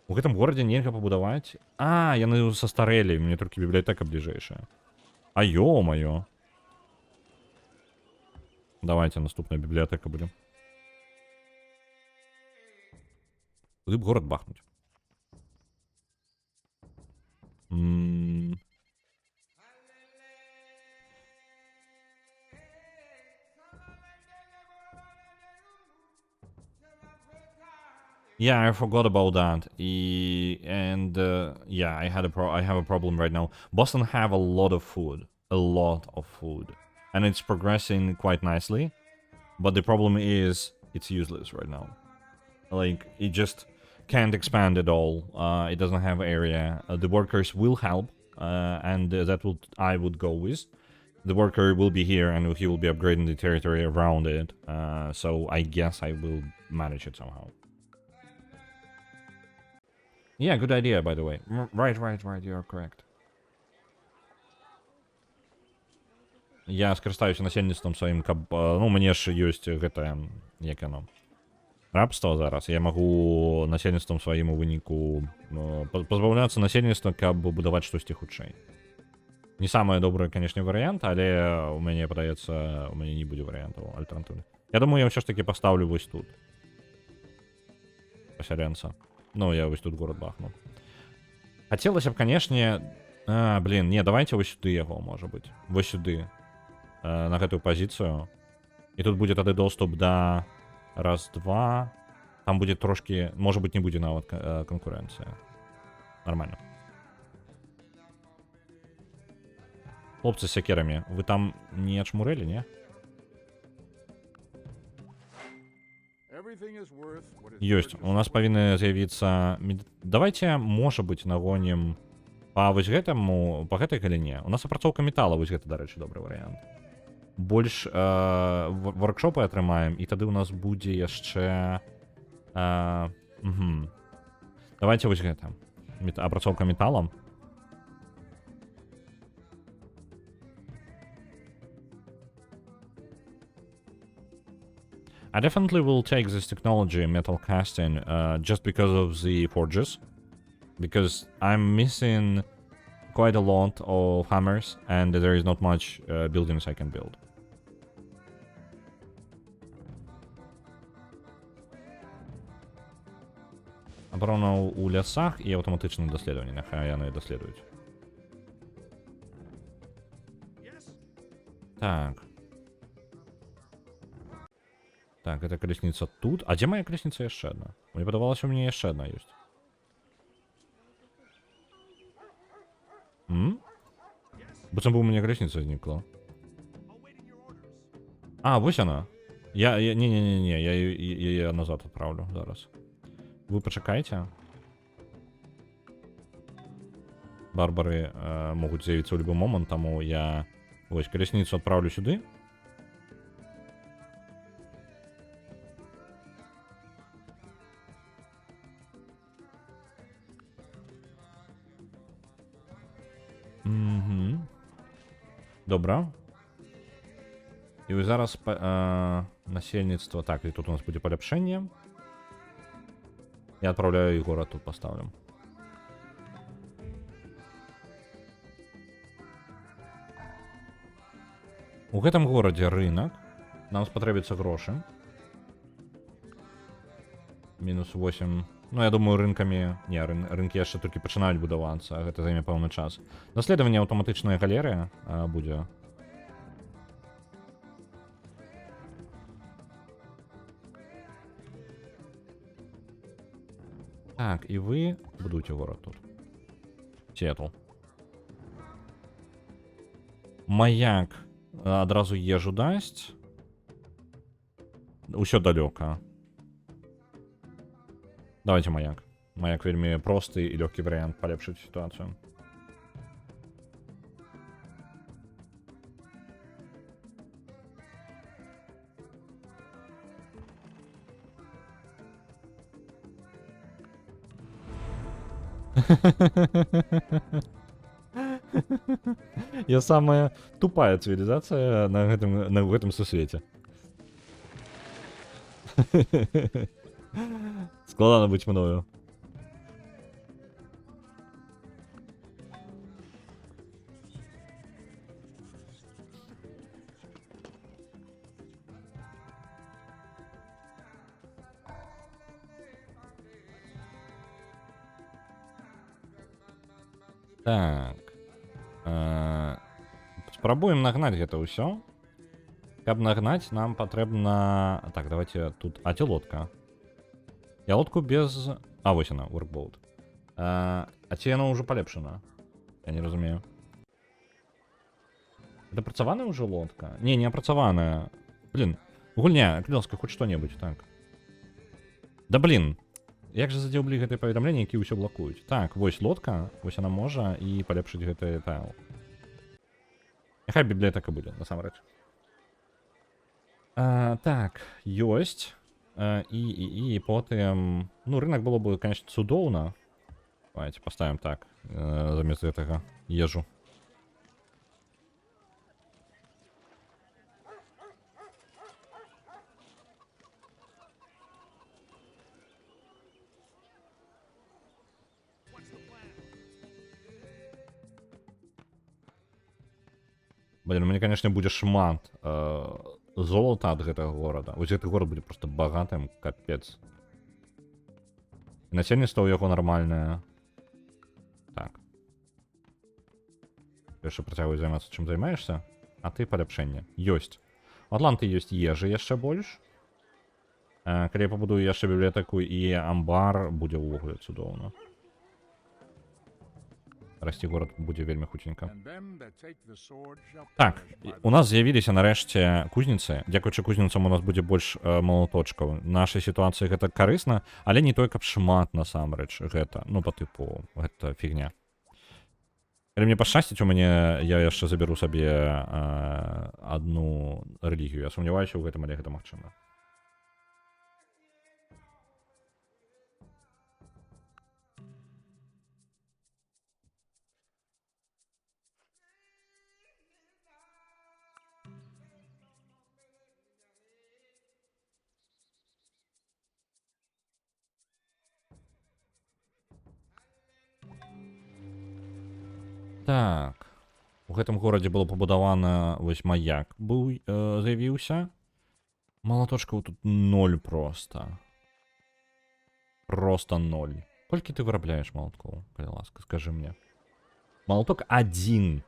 У гэтым горадзе нельга пабудаваць? Яны састарэлі, мне толькі бібліятэка бліжэйшая. Ё-маё. Давайте, наступная бібліятэка будзе. Куды б горад бахнуць? Yeah, I forgot about that. Yeah, I have a problem right now. Boston have a lot of food, and it's progressing quite nicely. But the problem is it's useless right now. Like it just can't expand at all. It doesn't have area. The workers will help, and I would go with. The worker will be here, and he will be upgrading the territory around it. So I guess I will manage it somehow. Yeah, good idea, by the way. Right, you are correct. Я скарыстаюся насельніцтвам сваім, каб... Ну, мне ж ёсць гэтае... Як яно? Рабства зараз. Я магу насельніцтвам сваім у выніку пазбаўляцца насельніцтва, каб будаваць штосьці хутчэй. Не самый добрый, конечно, варыянт, але у мяне падаецца, у мяне не будзе варыянтаў альтэрнатыўных. Я думаю, я ўсё ж таки паставлю вось тут. Пасяленца. Ну, я вось тут город бахну. Хацелася б, канешне... Блин, не, давайте вось сюды яго, можа быць. Вось сюды. На гэтую пазіцыю. І тут будзе тады доступ да... Раз, два... Там будзе трошки... Можа быць, не будзе нават канкурэнцыя. Нормально. Хлопцы з сякерамі, вы там не ачмурэлі, не? Ёсць, у нас павінны з'явіцца... Давайте, можа быць, нагонім па вось гэтаму, па гэтай галіне. У нас апрацоўка метала, вось гэта, дарэчы, добры варыянт. Больш воркшопы атрымаем, і тады у нас будзе яшчэ... Давайте вось гэта. Апрацоўка металам. I definitely will take this technology, metal casting, just because of the forges. Because I'm missing quite a lot of hammers, and there is not much buildings I can build. Оборона у лясах і автоматичне дослідження, нехай яны дослідують. Так. Так, это колесница тут. А где моя колесница еще одна? Мне подавалось, у меня еще одна есть. Почему бы у меня колесница возникла? А, вот она. Не-не-не, я ее назад отправлю зараз. Вы почекайте. Барбары могут з'явиться в любой момент, тому я... Ось, колесницу отправлю сюда. Угу. Добре. І ось зараз насельництво. Так, і тут у нас буде поліпшення. Я відправляю Ігора тут поставлю. У гэтым горадзе рынок. Нам спатрэбіцца грошы. Мінус 8. Ну, я думаю, рынкамі... Не, рынкі яшчэ толькі пачынаюць будавацца. Гэта займе пэўны час. Даследаванне аўтаматычнай галеры будзе. Так, і вы будуйце горад тут. Сетл. Маяк адразу ежу дасць. Усё далёка. Давайте маяк. Маяк вельмі просты і лёгкі варыянт палепшыць сітуацыю. Я самая тупая цивилизация на гэтым сусвеце. Складана быць мною. Так. Спрабуем нагнаць гэта ўсё. Каб нагнаць, нам патрэбна... Так, давайте тут... А, ці лодка? Я лодку без... А, вось яна, workboat. А ці яна ўжо палепшана? Я не разумею. Это апрацаваная ўжо лодка? Не, не апрацаваная. Блин, гульня, клёска, хоць што-небудзь, так. Да блин! Як же задзеўблі гэтыя паведамленні, які ўсё блакуюць? Так, вось лодка, вось яна можа і палепшыць гэты тайл. Няхай бібліятэка будзе, насамрэч. Так, ёсць. І потым... Ну, рынок было бы, конечно, цудоўна. Давайте поставим так, замест гэтага ежу. Блин, у мяне, конечно, будзе шмат золота ад гэтага горада. Вось гэты горад будзе просто багатым, капец. Насельніцтва ў яго нармальнае. Так. Ты яшчэ працягвай займацца, чым займаешься? А ты паляпшэнне. Ёсць. У Атланты ёсць ежы яшчэ больш. Калі я пабудую яшчэ бібліятэку і амбар, будзе ўвогуле цудоўна. Расці горад будзе вельмі хутенька. Так, у нас з'явіліся нарэшце кузніцы. Дзякуючы кузніцам у нас будзе больш малаточкаў. Нашай сітуацыі гэта карысна, але не той, каб шмат насамрэч гэта. Ну, па тыпу, гэта фігня. Калі мне пашчасціць, у мяне я яшчэ заберу сабе адну рэлігію. Я сумняваюся ў гэтым, але гэта магчыма. Так. У гэтым горадзе было пабудавана вось маяк быў з'явіўся. Малаточкаў тут 0 просто. Просто 0. Колькі ты вырабляеш малаткоў, калі ласка, скажы мне. Малаток 1.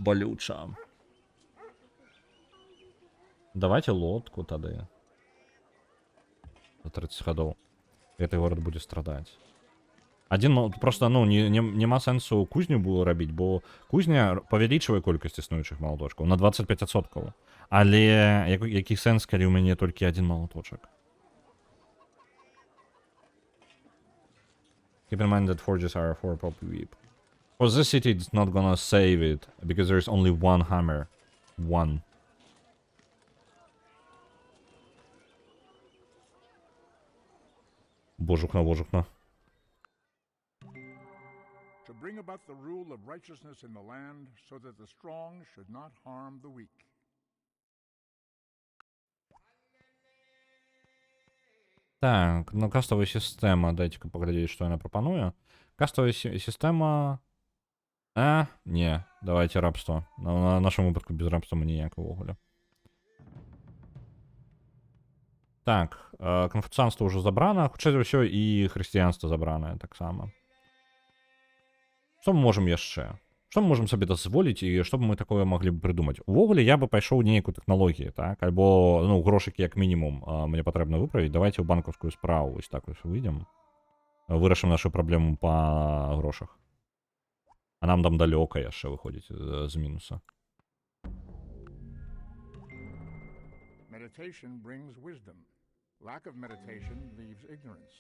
Балюча. Давайте лодку тады. За 30 гадоў. Гэты горад будзе страдаць. Один просто, ну, нема сэнсу кузню было рабіць, бо кузня павялічвае колькасць існуючых малаточкаў на 25%. Але які сэнс, калі ў мяне толькі один малаточак? Keep in mind that forges are for PvP. For this city, it's not gonna save it, because there's only one hammer. One. Божухна, божухна. about the rule of righteousness in the land, so that the strong should not harm the weak. Так, ну кастовая система. Дайте-ка поглядеть, что она пропонує. Кастовая система. Не, давайте рабство. На нашому випадку без рабства ми ніякого вугля. Так, конфуціанство вже забрано, хоча за все і християнство забране так само. Що ми можемо яшчэ? Што мы можам сабе дазволіць і што б мы такое маглі б прыдумаць? Увогуле я бы пайшоў нейкую тэхналогію, так? Альбо, ну, грошыкі як мінімум мне патрэбна выправіць. Давайте ў банкаўскую справу вось так вось выйдзем. Вырашым нашу праблему па грошах. А нам там далёка яшчэ выходзіць з мінуса. Meditation brings wisdom. Lack of meditation leaves ignorance.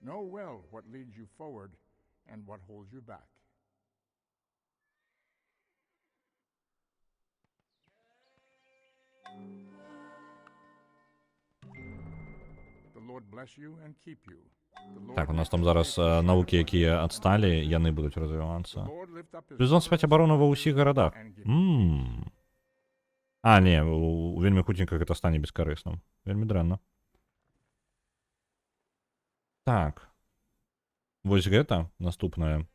Know well what leads you forward and what holds you back. The Lord bless you and keep you. Так, у нас там зараз навукі, якія адсталі, яны будуць развівацца. Плюс 25 абароны ва ўсіх гарадах. Не, вельмі хутенька гэта стане бескарысным. Вельмі дрэнна. Так. Вось гэта наступнае.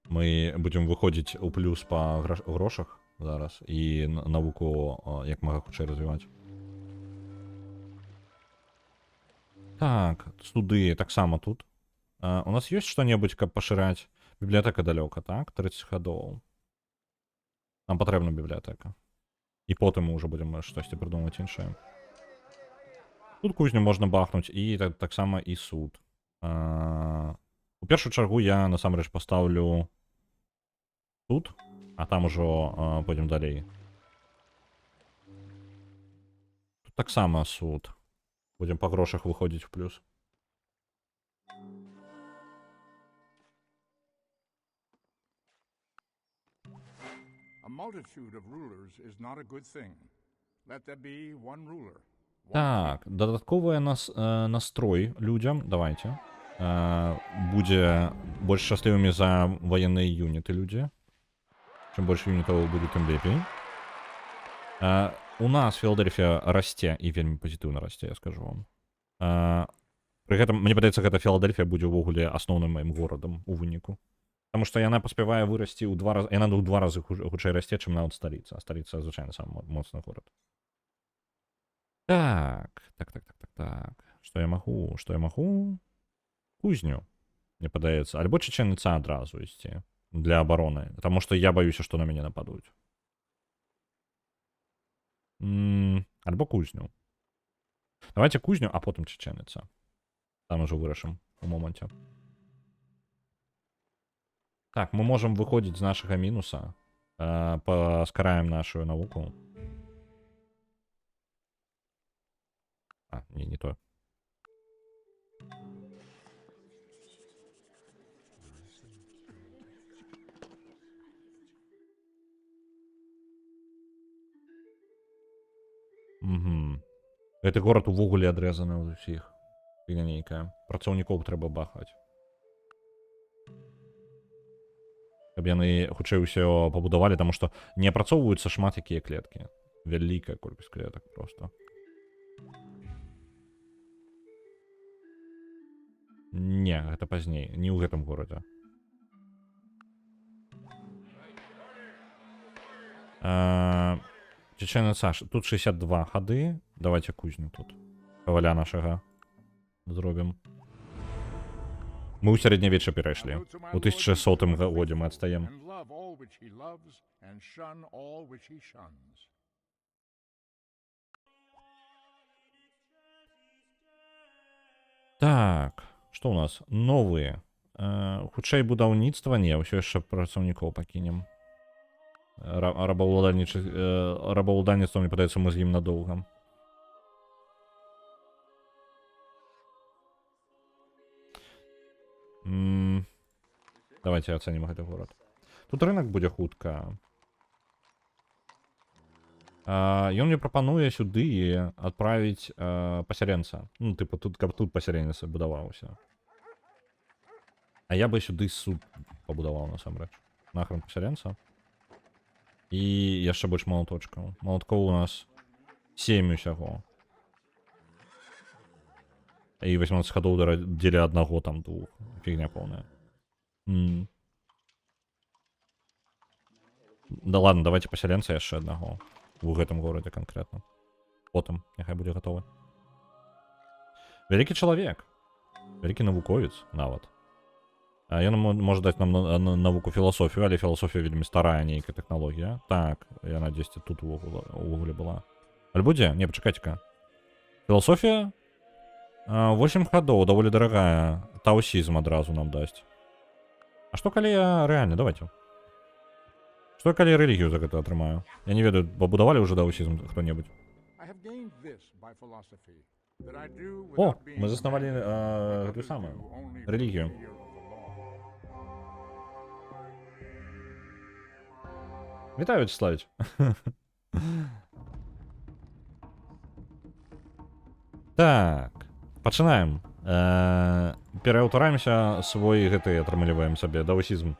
Мы будзем выходзіць у плюс па грошах зараз і навуку як мага хутчэй развіваць. Так, суды таксама тут. У нас ёсць што-небудзь, каб пашыраць? Бібліятэка далёка, так? 30 гадоў. Нам патрэбна бібліятэка. І потым мы ўжо будзем штосьці прыдумваць іншае. Тут кузню можна бахнуць, і таксама і суд. У першую чаргу я насамрэч пастаўлю тут, а там ужо пойдзем далей. Тут таксама суд. Будзем па грошах выходзіць у плюс. Так, дадатковый настрой людям, давайте. Будзе больш шчаслівымі за военные юниты люди. Чым больш юнітаў будзе, тым лепей. У нас Філадельфія расце і вельмі пазітыўна расце, я скажу вам. Пры гэтым, мне падаецца, гэта Філадельфія будзе ўвогуле асноўным маім горадам у выніку. Таму што яна паспявае вырасці ў 2 разы, яна ў 2 разы хутчэй расце, чым нават сталіца. А сталіца, звычайна, самы моцны горад. Так. Што я магу? Кузню, мне падаецца. Альбо чеченца адразу ісці для абароны. Таму што я баюся, што на мяне нападуць. Альбо кузню. Давайте кузню, а потым чеченца. Там ужо вырашым у моманце. Так, мы можем выходзіць з нашага мінуса. Паскараем нашу навуку. Не то. Гэты горад увогуле адрэзаны ад усіх. Фігня нейкая. Працаўнікоў трэба бахаць. Каб яны хутчэй усё пабудавалі, таму што не апрацоўваюцца шмат якія клеткі. Вялікая колькасць клетак проста. Не, гэта пазней, не ў гэтым горадзе. Чеченца, тут 62 хады. Давайте кузню тут. Каваля нашага зробім. Мы ў сярэднявечча перайшлі. У 1100 годзе мы адстаем. Так, што ў нас? Новыя. Хутчэй будаўніцтва не, ўсё яшчэ працаўнікоў пакінем. Рабаўладальніцтва, мне падаецца, мы з ім надоўга. Давайте ацэнім гэты горад. Тут рынок будзе хутка. Ён мне прапануе сюды адправіць пасярэнца. Ну, типу, каб тут пасярэнец будаваўся. А я бы сюды суд пабудаваў, насамрэч. Нахрен пасярэнца. І яшчэ больш малаточкаў. Малаткоў у нас 7 усяго. І 18 хадоў дзеля аднаго там двух. Фігня поўная. Да ладно, давайте пасярэнца яшчэ аднаго. У гэтым горадзе канкрэтна. Потым, няхай будзе гатовы. Вялікі чалавек. Вялікі навуковец, нават. Ён можа даць нам навуку філасофію, але філасофія вельмі старая нейкая тэхналогія. Так, яна дзесьці тут увогуле была. Альбо дзе? Не, пачакайце-ка. Філасофія? 8 хадоў, даволі дарагая. Таосізм адразу нам дасць. А што калі я рэальна? Давайте. Што калі я рэлігію за гэта атрымаю? Я не ведаю, пабудавалі ўжо даосізм хто-небудзь? О, мы заснавалі гэтую самую рэлігію. Вітаю, Вячеславіч. Так, пачынаем. Пераўтвараемся свой гэты атрымліваем сабе даосізм.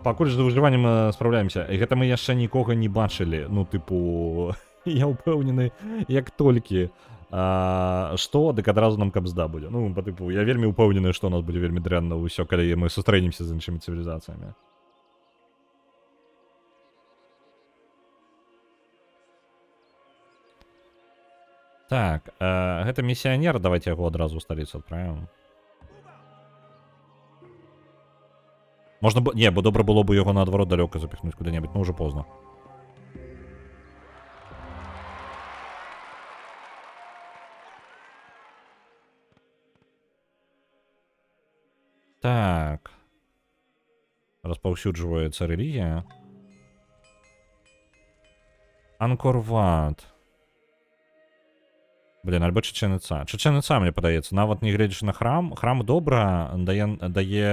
Пакуль з выжываннем спраўляемся. І гэта мы яшчэ нікога не бачылі. Ну, тыпу, я ўпэўнены, як толькі што, дык адразу нам кабзда будзе. Ну, па тыпу, я вельмі ўпэўнены, што у нас будзе вельмі дрэнна ўсё, калі мы сустрэнемся з іншымі цывілізацыямі. Так, гэта місіянер, давайте яго адразу ў сталіцу адправім. Можна б... Не, бо добра было б яго наадварот далёка запіхнуць куды-небудзь, но ўжо позна. Так. Распаўсюджваецца рэлігія. Анкор-Ват. Блин, альбо Чечен-Іца. Чечен-Іца, мне падаецца, нават не гледзячы на храм. Храм добра дае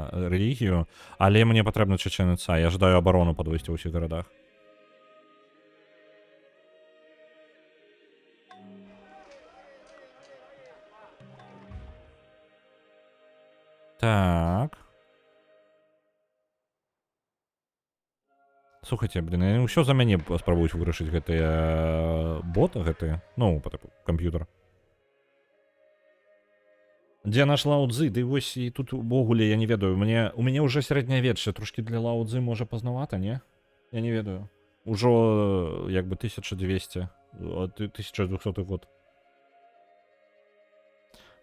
рэлігію, але мне патрэбна Чечен-Іца. Я жадаю абарону падвесці ў ўсіх гарадах. Так. Слухайте, блин, яны ўсё за мяне спрабуюць вырашыць гэтыя боты, гэтыя, ну, камп'ютар. Дзе наш Лао-Цзы? Ды вось і тут увогуле, я не ведаю, у мяне ўжо сярэднявечча, трошкі для Лао-Цзы можа пазнавата, не? Я не ведаю. Ужо, як бы, 1200, 1200 год.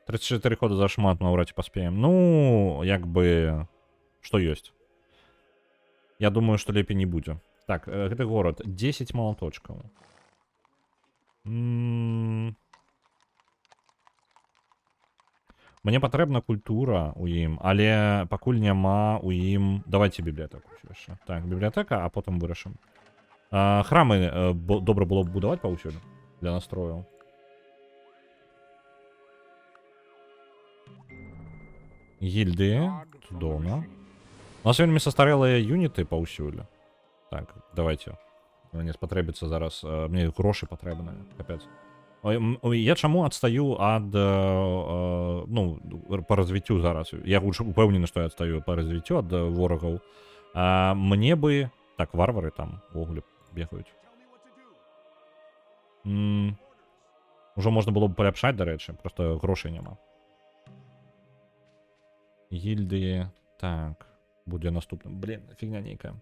34 хода зашмат, наўрад ці паспеем. Ну, як бы, што ёсць. Я думаю, што лепей не будзе. Так, гэты горад. 10 малаточкаў. Мне патрэбна культура ў ім, але пакуль няма ў ім... Давайте бібліятэку яшчэ. Так, бібліятэка, а потым вырашым. Храмы добра было б будаваць паўсюль для настрояў. Гільдыі. Цудоўна. У нас вельмі састарэлыя юніты паўсюль. Так, давайте. Мне спатрэбіцца зараз... Мне грошы патрэбныя. Капец. Я чаму адстаю ад... Ну, па развіццю зараз. Я упэўнены, што я адстаю па развіццю ад ворагаў. Мне бы... Так, варвары там увогуле бегаюць. Ужо можна было б паляпшаць, дарэчы. Проста грошай няма. Гільдыі... Так... Будзе наступным. Блин, фігня нейкая.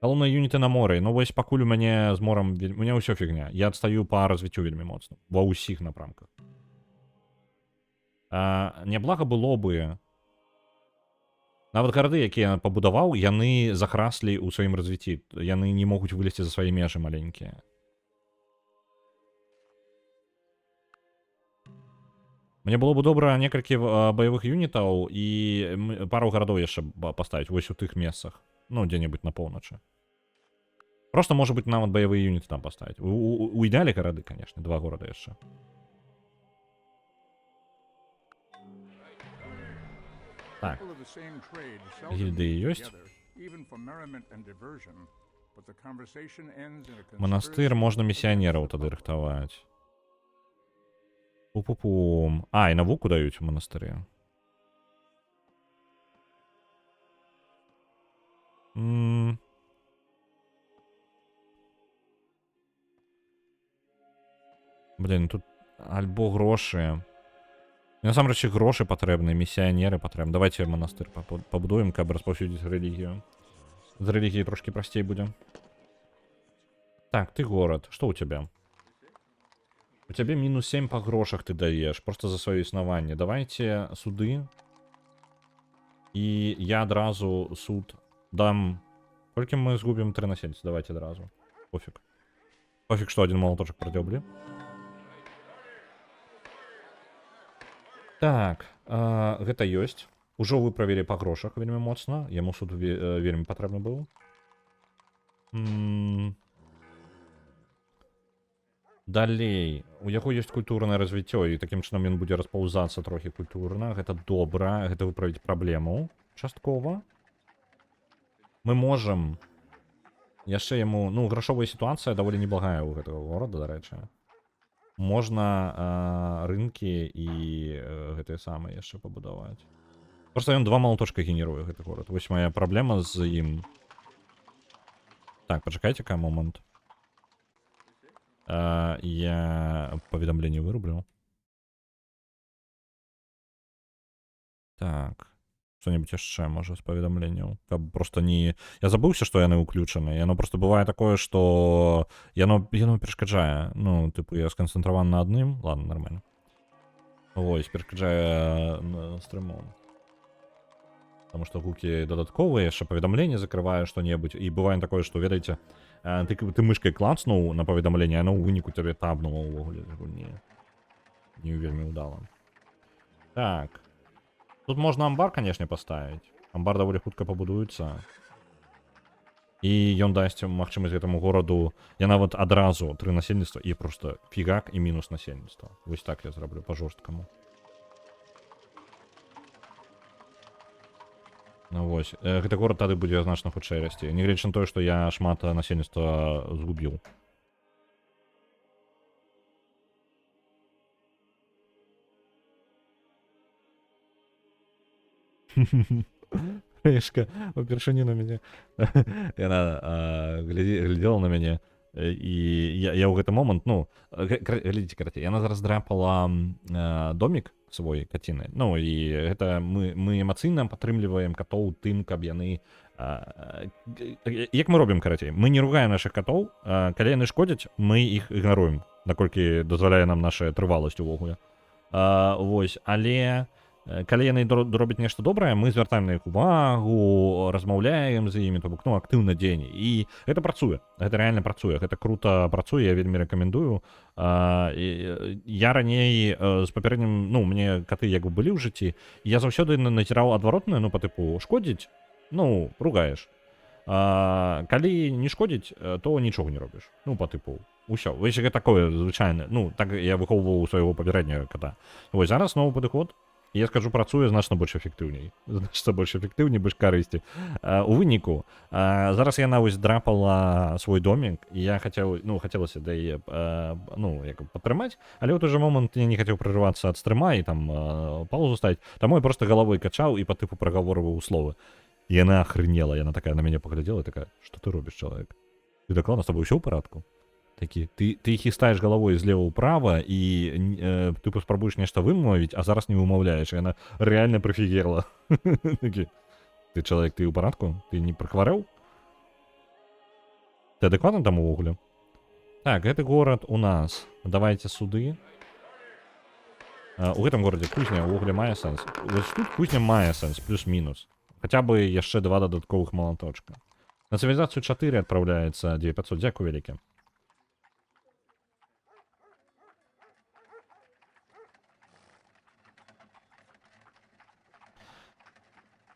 Галоўныя юніты на моры. Ну вось пакуль у мяне з морам... У мяне ўсё фігня. Я адстаю па развіццю вельмі моцна. Ва ўсіх напрамках. Няблага было бы... Нават гарады, якія я пабудаваў, яны захраслі ў сваім развіцці. Яны не могуць вылезці за свае межы маленькія. Мне было бы добра некалькі баявых юнітаў і пару гарадоў яшчэ паставіць вось у тых месцах. Ну, дзе-небудзь на поўначы. Просто, можа быць, нават баявыя юніты там паставіць. У ідэале гарады, конечно, 2 горада яшчэ. Так. Гільдыі ёсць. but the conversation ends in a Монастир conspiracy можна against місіонерів the тоді public. рихтувати. Пу-пу-пум. А, і науку дають в монастирі. М. Блін, тут альбо гроші. Насамрэч і гроші патрэбны, місіянеры патрэбны. Давайте монастыр побудуем, каб распаўсюдзіць рэлігію. З рэлігіяй трошки прасцей будзе. Так, ты город. Что у тебя? У тебя минус 7 по грошах ты даешь. Просто за свое існаванне. Давайте суды. І я адразу суд дам. Колькі мы згубім 3 насельніцтва? Давайте адразу. Пофіг. Пофіг, што один молоточок продёблі. Так, гэта ёсць. Ужо выправілі па грошах вельмі моцна. Яму суд вельмі патрэбны быў. Далей. У яго ёсць культурнае развіццё, і такім чынам ён будзе распаўзацца трохі культурна. Гэта добра, гэта выправіць праблему часткова. Мы можам яшчэ яму, ну, грашовая сітуацыя даволі неблагая ў гэтага горада, дарэчы. Можна рынкі і гэтыя самыя яшчэ пабудаваць. Просто ён 2 малаточка генеруе гэты горад. Вось моя праблема з ім. Так, пачакайце-ка момант. Я паведамленне вырублю. Так. Что-нибудь яшчэ, можа, з паведамленняў. Каб просто не... Я забыўся, што яны ўключаны. Яно просто бывае такое, што яно перашкаджае. Ну, тыпу, я сканцэнтраван на адным. Ладно, нормально. Вось, перашкаджае стрымом. Потому што гукі дадатковыя, яшчэ паведамленне закрывае што-небудзь. І бывае такое, што, ведаеце, ты мышкай клацнуў на паведамленне, яно ў выніку цябе табнула ўвогуле. Не вельмі ўдала. Так. Тут можно амбар, конечно, поставить. Амбар довольно хутка побудуецца. І ён дасць магчымасць гэтаму гораду. Я нават адразу 3 насельніцтва і просто фігак і мінус насельніцтва. Вось так я зраблю па-жорсткаму. Ну вось. Гэты горад тады будзе значна хутчэй расці. Нягледзячы на тое, што я шмат насельніцтва згубіў. Мишка упершыню на мяне. Яна глядзела на мяне. І я ў гэты момант, ну, глядзіце, карацей, яна зараз драпала домік свой каціны. Ну, і гэта мы эмацыйна падтрымліваем катоў тым, каб яны... Як мы робім, карацей? Мы не ругаем нашых катоў. Калі яны шкодзяць, мы іх ігнаруем, наколькі дазваляе нам наша трываласць увогуле. Вось, але... Калі яны робяць нешта добрае, мы звяртаем на іх увагу, размаўляем з імі, то бок, ну, актыўна дзень. І гэта працуе, гэта рэальна працуе, гэта крута працуе, я вельмі рэкамендую. Я раней з папярэднім, ну, мне каты як бы былі ў жыцці, я заўсёды назіраў адваротнае, ну, па тыпу, шкодзіць, ну, ругаеш. Калі не шкодзіць, то нічога не робіш. Ну, па тыпу, усё. Вось гэта такое звычайна, ну, так я выхоўваў свайго папярэдняга ката. Вось зараз новы падыход. Я скажу, працуе значна больш эфектыўней. Значна больш эфектыўней, больш карысці. У выніку, зараз яна вось драпала свой домік, і я хацеў, ну, хацелася да яе, ну, як падтрымаць, але ў той жа момант я не хацеў прарывацца ад стрыма і там паузу ставіць, таму я проста галавой качаў і па тыпу прагаворваў словы. Яна ахрынела, яна такая на мяне паглядзела, такая, што ты робіш, чалавек? Ты дакладна, з табой усё ў парадку? Такі, ты хістаеш галавой злева ўправа і ты паспрабуеш нешта вымовіць, а зараз не вымаўляеш. Яна рэальна прыфігерла. Такі, ты чалавек, ты ў парадку? Ты не прахварэў? Ты адэкватна там увогуле? Так, гэты горад у нас. Давайте суды. У гэтым горадзе кузня ўвогуле мае сэнс. Вось тут кузня мае сэнс, плюс-мінус. Хаця бы яшчэ 2 дадатковых малаточка. На цывілізацыю 4 адпраўляецца 2500. Дзякуй вялікі.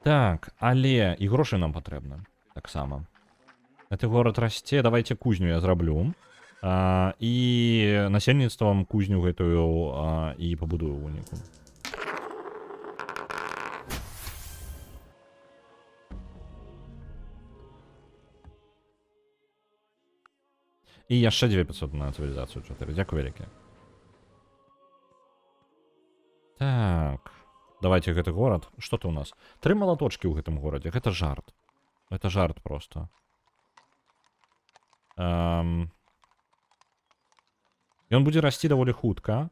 Так, але і грошы нам патрэбны. Таксама. Гэты горад расце, давайте кузню я зраблю. І насельніцтвам кузню гэтую і пабудую ў выніку. І яшчэ 2500 на цивілізацію 4. Дзякуй вялікі. Так. Давайте гэты горад. Што тут у нас? 3 малаточкі ў гэтым горадзе. Гэта жарт. Это жарт просто. Ён будзе расці даволі хутка.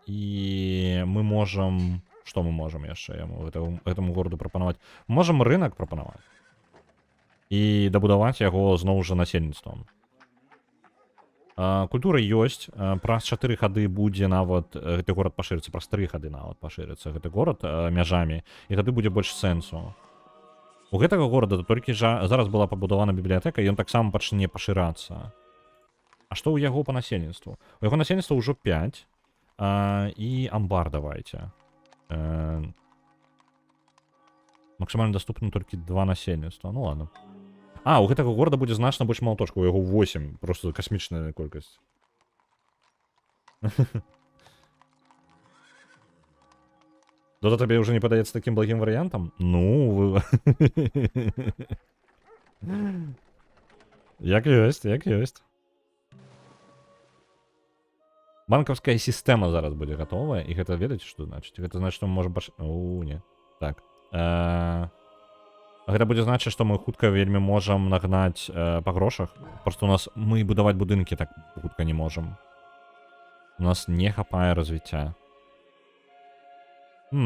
І мы можам... Што мы можам яшчэ яму гэтаму гораду прапанаваць? Можам рынак прапанаваць. І дабудаваць яго зноў жа насельніцтвам. Культура ёсць. Праз 4 гады будзе нават гэты горад пашырыцца. Праз 3 гады нават пашырыцца гэты горад мяжамі. І тады будзе больш сэнсу. У гэтага горада толькі зараз была пабудавана бібліятэка, і ён таксама пачне пашырацца. А што ў яго па насельніцтву? У яго насельніцтва ўжо 5. І амбар давайте. Максімальна даступна толькі 2 насельніцтва. Ну ладно. У гэтага горада будзе значна больш малаточкаў. У яго 8. Просто касмічная колькасць. Дота табе ўжо не падаецца такім благім варыянтам? Ну, як ёсць, як ёсць. Банкаўская сістэма зараз будзе гатовая, і гэта ведаеце, што значыць? Гэта значыць, што мы можам не. Так. Гэта будзе значыць, што мы хутка вельмі можам нагнаць па грошах. Просто у нас мы будаваць будынкі так хутка не можам. У нас не хапае развіцця. У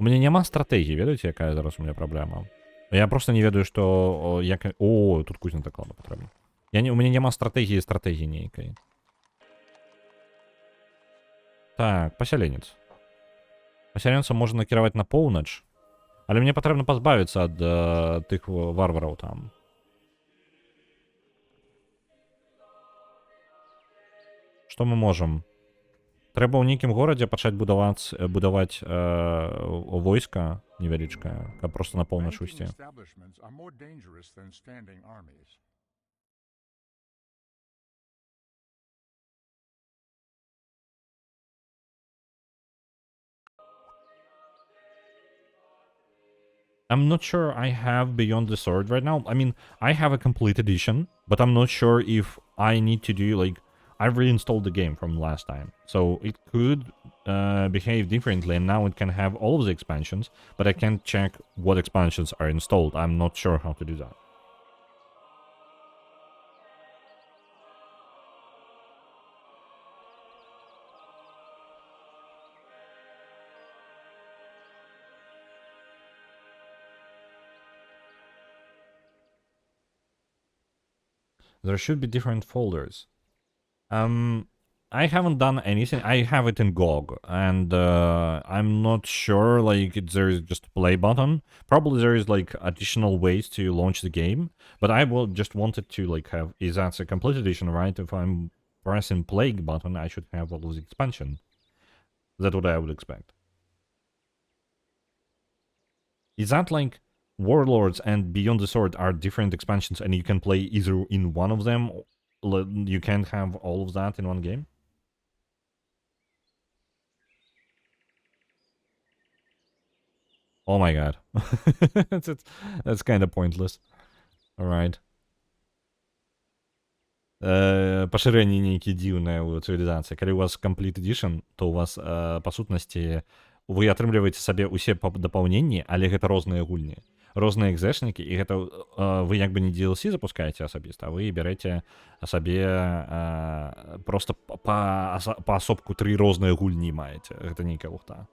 мяне няма стратэгіі, ведаеце, якая зараз у меня праблема? Я просто не ведаю, што... тут кузня даклада патрэбна. У мяне няма стратэгіі нейкай. Так, пасяленец. Пасяленца можна накіраваць на поўнач, але мне патрэбна пазбавіцца ад тых варвараў там. Што мы можам? Трэба ў нейкім горадзе пачаць будаваць войска невялічкае, каб просто на поўнач ісці. I'm not sure I have Beyond the Sword right now. I mean, I have a complete edition, but I'm not sure if I need to do, like, I've reinstalled the game from last time. So it could behave differently, and now it can have all of the expansions, but I can't check what expansions are installed. I'm not sure how to do that. There should be different folders. I haven't done anything. I have it in GOG, and I'm not sure, like, there is just a play button. Probably there is, like, additional ways to launch the game, but I will just wanted to, like, have... Is that a complete edition, right? If I'm pressing play button, I should have all of the expansion. That's what I would expect. Is that, like... Warlords and Beyond the Sword are different expansions, and you can play either in one of them. You can't have all of that in one game. Oh my god. That's kind of pointless. Alright. Пашырэнне нейкі дзіўнае ў цывілізацыі. Калі у вас Complete Edition, то у вас, па сутнасці, вы атрымліваеце сабе ўсе дапаўненні, але гэта розныя гульні. Розныя экзэшнікі, і гэта вы як бы не DLC запускаеце асабіста, а вы бярэце сабе просто па асобку 3 розныя гульні маеце. Гэта нейкая лухта.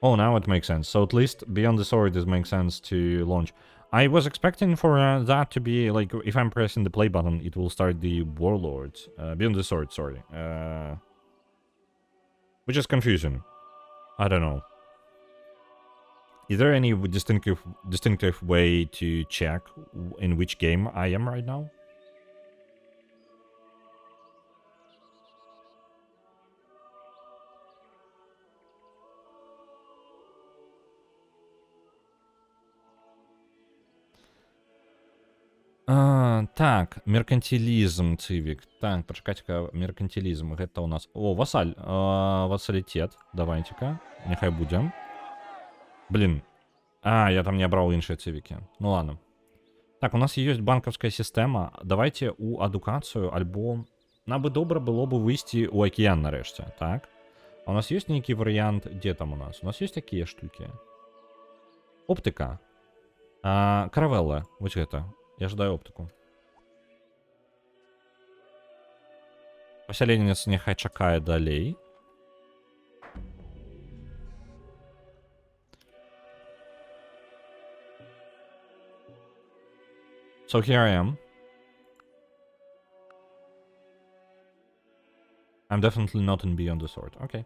Oh, now it makes sense. So at least Beyond the Sword it makes sense to launch. I was expecting for that to be, like, if I'm pressing the play button, it will start the Warlords. Beyond the Sword, sorry. Which is confusing. I don't know. Is there any distinctive way to check in which game I am right now? Так, меркантилізм, цывік. Так, пачакайце-ка, меркантилізм. Гэта ў нас... О, васаль. Васалітет. Давайте-ка. Няхай будзе. Блин. Я там не абраў іншыя цывікі. Ну ладно. Так, у нас ёсць банкаўская сістэма. Давайте у адукацыю, альбо... Нам бы добра было бы выйсці ў акіян нарэшце, так? А у нас ёсць нейкі варыянт... Дзе там у нас? У нас ёсць такія штукі. Оптыка. Каравелла. Вось гэта. Я жадаю оптыку. Пасяленец няхай чакае далей. So here I am. I'm definitely not in Beyond the Sword. Okay.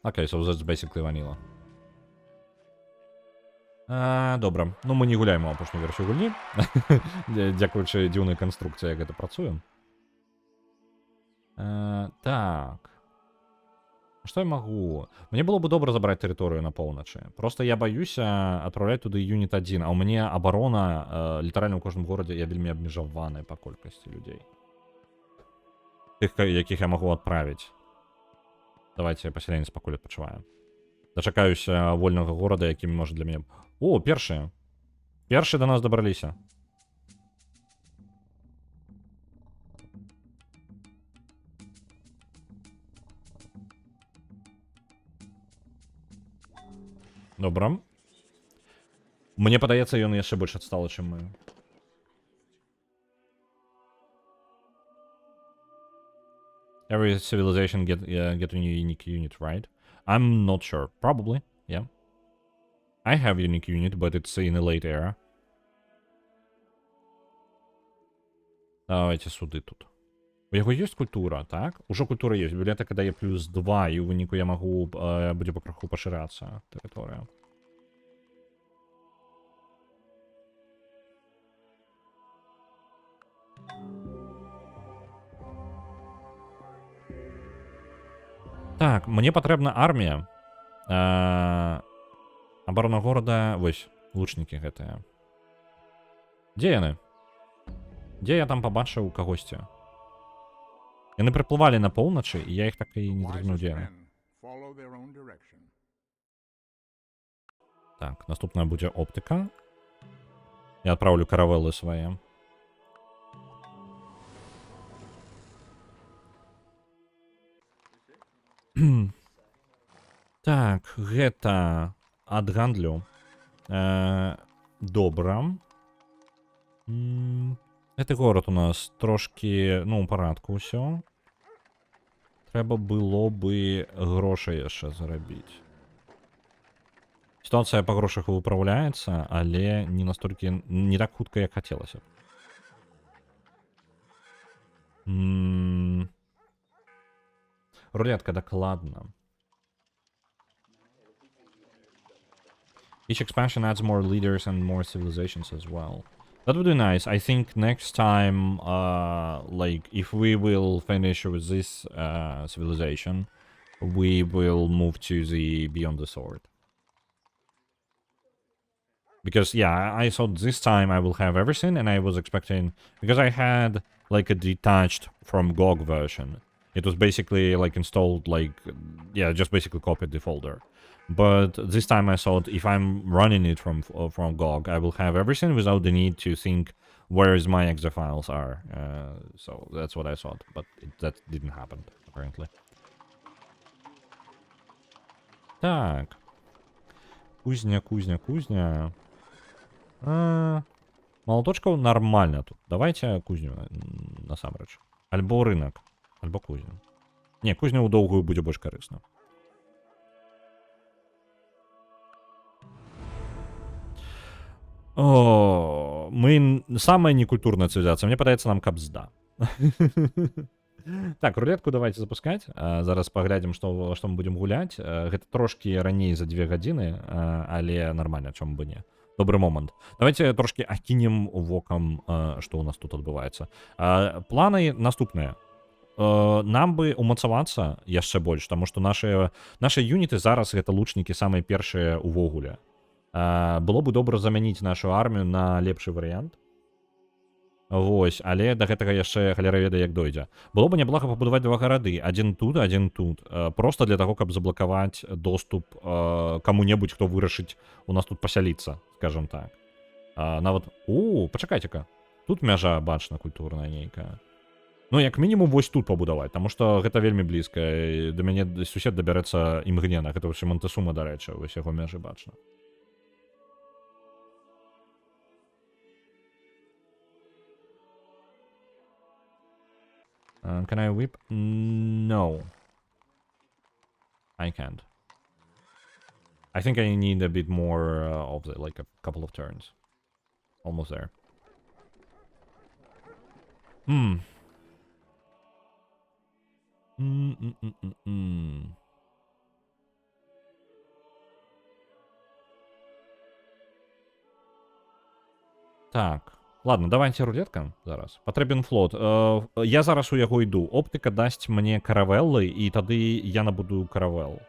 Okay, so that's basically vanilla. Добра. Ну, мы не гуляем у апошнюю версію гульні. Дзякуючы дзіўнай канструкцыі, як гэта працуе. Так. Што я магу? Мне было бы добра забраць тэрыторыю на поўначы. Просто я баюся адпраўляць туды юніт 1, а ў мяне абарона літаральна ў кожным горадзе я вельмі абмежаваная па колькасці людзей. Тых, якіх я магу адправіць. Давайте пасяленец пакуль адпачываю. Дачакаюся вольнага горада, які можа для мяне... О, першыя. Першыя да нас дабраліся. Добра. Мне падаецца, ён яшчэ больш адстала, чым мы. Every civilization get a unique unit, right? I'm not sure. Probably, yeah. I have unique unit, but it's in a late era. Давайте суды тут. У яго ёсць культура, так? Ужо культура ёсць. Бібліятэка дае плюс 2, і ў выніку я магу... будзе пакрыху пашырацца тэрыторыя. Так, мне патрэбна армія. Абарона горада... Вось, лучнікі гэтыя. Дзе яны? Дзе я там пабачыў кагосьці? Яны прыплывалі на поўначы, і я іх так і не зразумеў, дзе яны. Так, наступная будзе оптыка. Я адпраўлю каравеллы свае. Так, гэта ад гандлю. Добра. Гэты горад у нас трошки, ну, у парадку ўсё. Трэба было бы грошай яшчэ зарабіць. Сітуацыя па грошах выпраўляецца, але не настолькі, не так хутка, як хацелася. Рулетка, дакладна. Each expansion adds more leaders and more civilizations as well. That would be nice. I think next time, like, if we will finish with this civilization, we will move to the Beyond the Sword. Because, yeah, I thought this time I will have everything, and I was expecting... Because I had, like, a detached from GOG version. It was basically, like, installed, like... Yeah, just basically copied the folder. But this time I thought if I'm running it from GOG, I will have everything without the need to think where is my exe files are. So that's what I thought, but that didn't happen, apparently. Так. Кузня. Молоточков нормально тут. Давайте кузню насамрэч. Альбо рынок, альбо кузню. Не, кузня ў доўгую будзе больш карысна. О, мы самая некультурная цивилизация. Мне падаецца, нам капзда. Так, рулетку давайте запускать. Зараз паглядзім, што мы будзем гуляць. Гэта трошки раней за 2 гадзіны, але нормально, чому бы не. Добрый момант. Давайте трошки акінем вокам, што ў нас тут адбываецца. Планы наступныя. Нам бы умацавацца яшчэ больш, таму што нашы юніты зараз гэта лучнікі самыя першыя увогуле. Было бы добра замяніць нашу армію на лепшы варыянт. Вось, але да гэтага яшчэ халера ведае, як дойдзе. Было бы няблага пабудаваць два гарады, адзін тут, проста для таго, каб заблакаваць доступ каму-небудзь, хто вырашыць у нас тут пасяліцца, скажем так. Нават пачакайце-ка, тут мяжа бачна культурная нейкая. Ну, як мінімум вось тут пабудаваць, таму што гэта вельмі блізка. Да мяне сусед дабярэцца імгнена, гэта ўсё Монтэсума, дарэчы, вось яго мяжы бачна. Can I whip? No. I can't. I think I need a bit more of the, like a couple of turns. Almost there. Так. Ладно, давайте рулетка зараз. Патрэбен флот. Я зараз у яго іду. Оптыка дасць мне каравеллы, і тады я набудую каравел.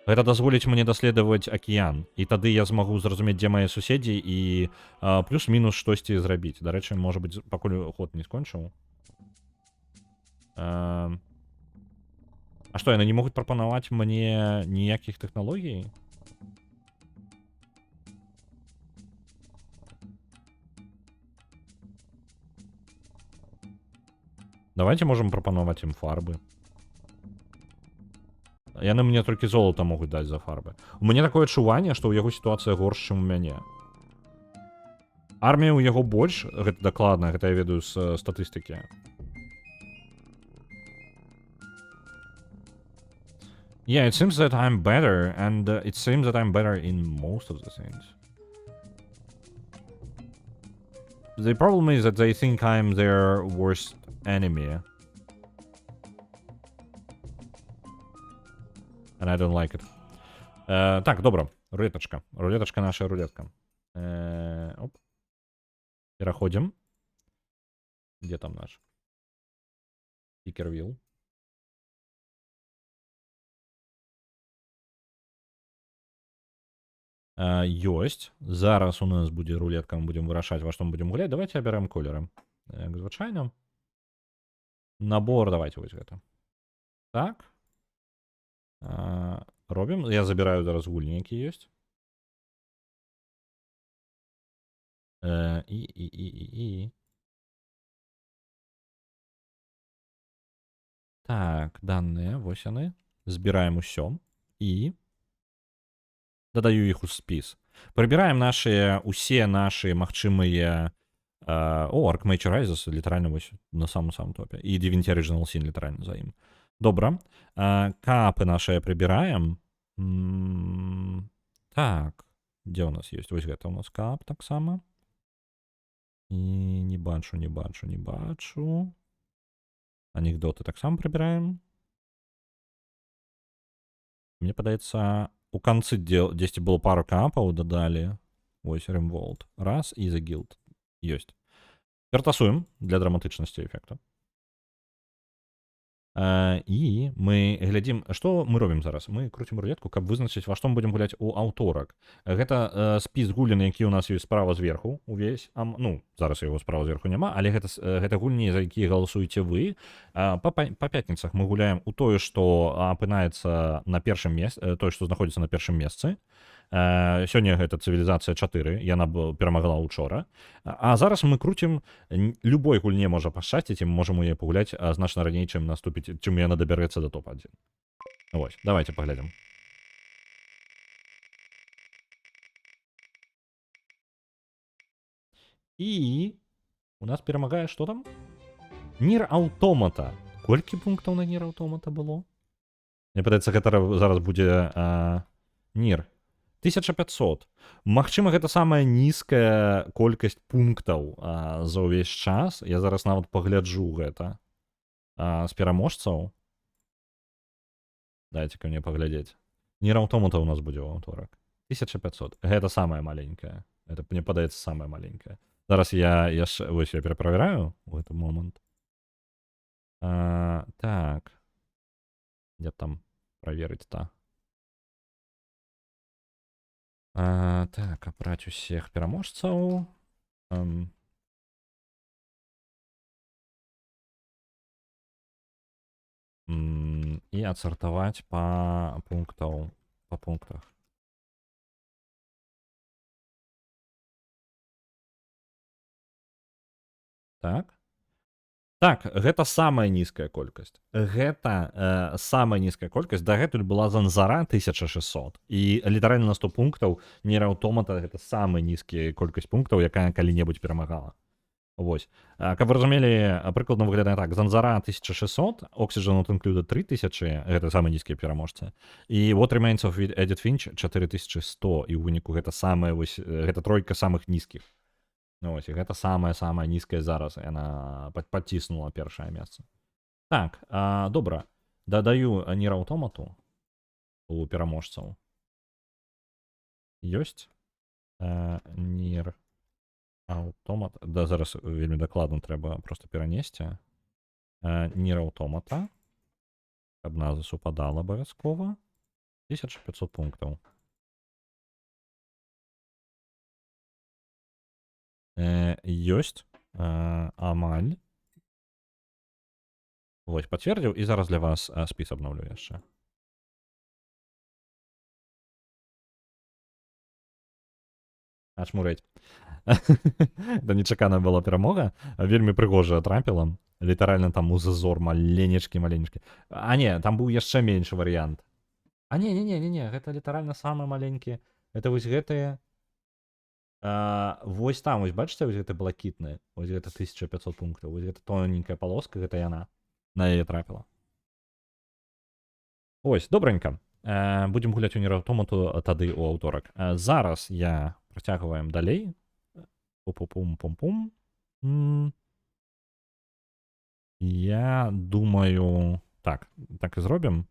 Гэта дазволіць мне даследаваць акіян. І тады я змагу зразумець, дзе мае суседзі, і плюс-мінус штосьці зрабіць. Дарэчы, можа быць, пакуль ход не скончыў. А што, яны не могуць прапанаваць мне ніякіх тэхналогій? Давайте можем прапанаваць ім фарбы. Яны мне толькі золата могуць даць за фарбы. У мяне такое адчуванне, што ў яго сітуацыя горш, чым у мяне. Армія ў яго больш, гэта дакладна, гэта я ведаю з статыстыкі. Yeah, it seems that I'm better, and it seems that I'm better in most of the things. The problem is that they think I'm their worst enemy. And I don't like it. Так, добро. Рулеточка. Рулеточка наша рулетка. Оп. Переходим. Где там наш? Пикервилл. Ёсць. Зараз у нас будзе рулетка, мы будем вырашаць, во што мы будем гуляць. Давайте абярэм колеры. Як звычайна. Набор, давайте вось гэта. Так. Робім. Я забіраю зараз гульні, які ёсць. Так, данные, вось яны. Збіраем усё. І дадаю іх у спіс. Прыбіраем усе нашы магчымыя Archmage Rises, літаральна вось на самым топе. І Divinity Original Sin літаральна за ім. Добра. Капы нашыя прыбіраем. Так. Дзе ў нас ёсць? Вось гэта ў нас кап таксама. І не бачу. Анекдоты таксама прыбіраем. Мне падаецца, у канцы дзесьці было пару капаў, дадалі. Вось Римволд. Раз, і The Guild. Ёсць. Вертасуем для драматычнасці эфекту. І мы глядзім, што мы робім зараз. Мы круцім рулетку, каб вызначыць, во што мы будзем гуляць у аўторак. Гэта спіс гульнян, які ў нас ёсць справа зверху увесь. Ну, зараз яго справа зверху няма, але гэта гульні, за якія галасуеце вы. Па пятніцах мы гуляем у тое, што апынаецца на першым месцы, тое, што знаходзіцца на першым месцы. Сёння гэта цывілізацыя 4, яна перамагала учора. А зараз мы круцім, любой гульне можа пашчасціць, і мы можам у яе пагуляць значна раней, чым наступіць, чым яна дабярэцца да топ-1. Вось, давайте паглядзім. І у нас перамагае што там? Нір Аўтомата. Колькі пунктаў на Нір Аўтомата было? Мне падаецца, гэта зараз будзе Нір. 1500. Магчыма, гэта самая нізкая колькасць пунктаў за ўвесь час. Я зараз нават пагляджу гэта з пераможцаў. Дайце-ка мне паглядзець. Нір Аўтомата ў нас будзе ў аўторак. 1500. Гэта самая маленькая. Это, мне падаецца, самая маленькая. Зараз я яшчэ... Вось, я пераправяраю у гэты момант. Так. Дзе там праверыць-то? Так, абраць усіх пераможцаў. І адсартаваць па пунктах. Так. Так, гэта самая нізкая колькасць. Гэта самая нізкая колькасць. Дагэтуль была Занзара 1600. І літаральна на 100 пунктаў Нір Аўтомата гэта самая нізкая колькасць пунктаў, якая калі-небудзь перамагала. Вось. Каб вы разумелі, прыкладна выглядае так. Занзара 1600, Oxygen Not Included 3000, гэта самыя нізкія пераможцы. І What Remains of Edith Finch 4100. І ў выніку гэта самая, вось, гэта тройка самых нізкіх. Ну, ось, і гэта самая нізкая зараз. Яна паціснула першае месца. Так, добра. Дадаю Нір Аўтомату у пераможцаў. Ёсць. Нір Аўтомат. Да, зараз вельмі дакладна трэба проста перанесці. Нір Аўтомата. Каб назва супадала абавязкова. 1500 пунктаў. Ёсць. Амаль. Вось, пацвердзіў, і зараз для вас спіс абнаўлю яшчэ. Ачмурэць. Да нечакана была перамога. Вельмі прыгожая трапіла. Літаральна там у зазор маленечкі. А не, там быў яшчэ меншы варыянт. А не, гэта літаральна самы маленькі. Это вось гэтыя. Вось там, вось бачыце, вось гэта блакітнае. Вось гэта 1500 пунктаў. Вось гэта тоненькая полоска, гэта яна. На яе трапіла. Ось, добренька. Будзем гуляць у Нір Аўтомату тады ў аўторак. Зараз я працягваем далей. Пум-пум-пум-пум. Я думаю... Так і зробім.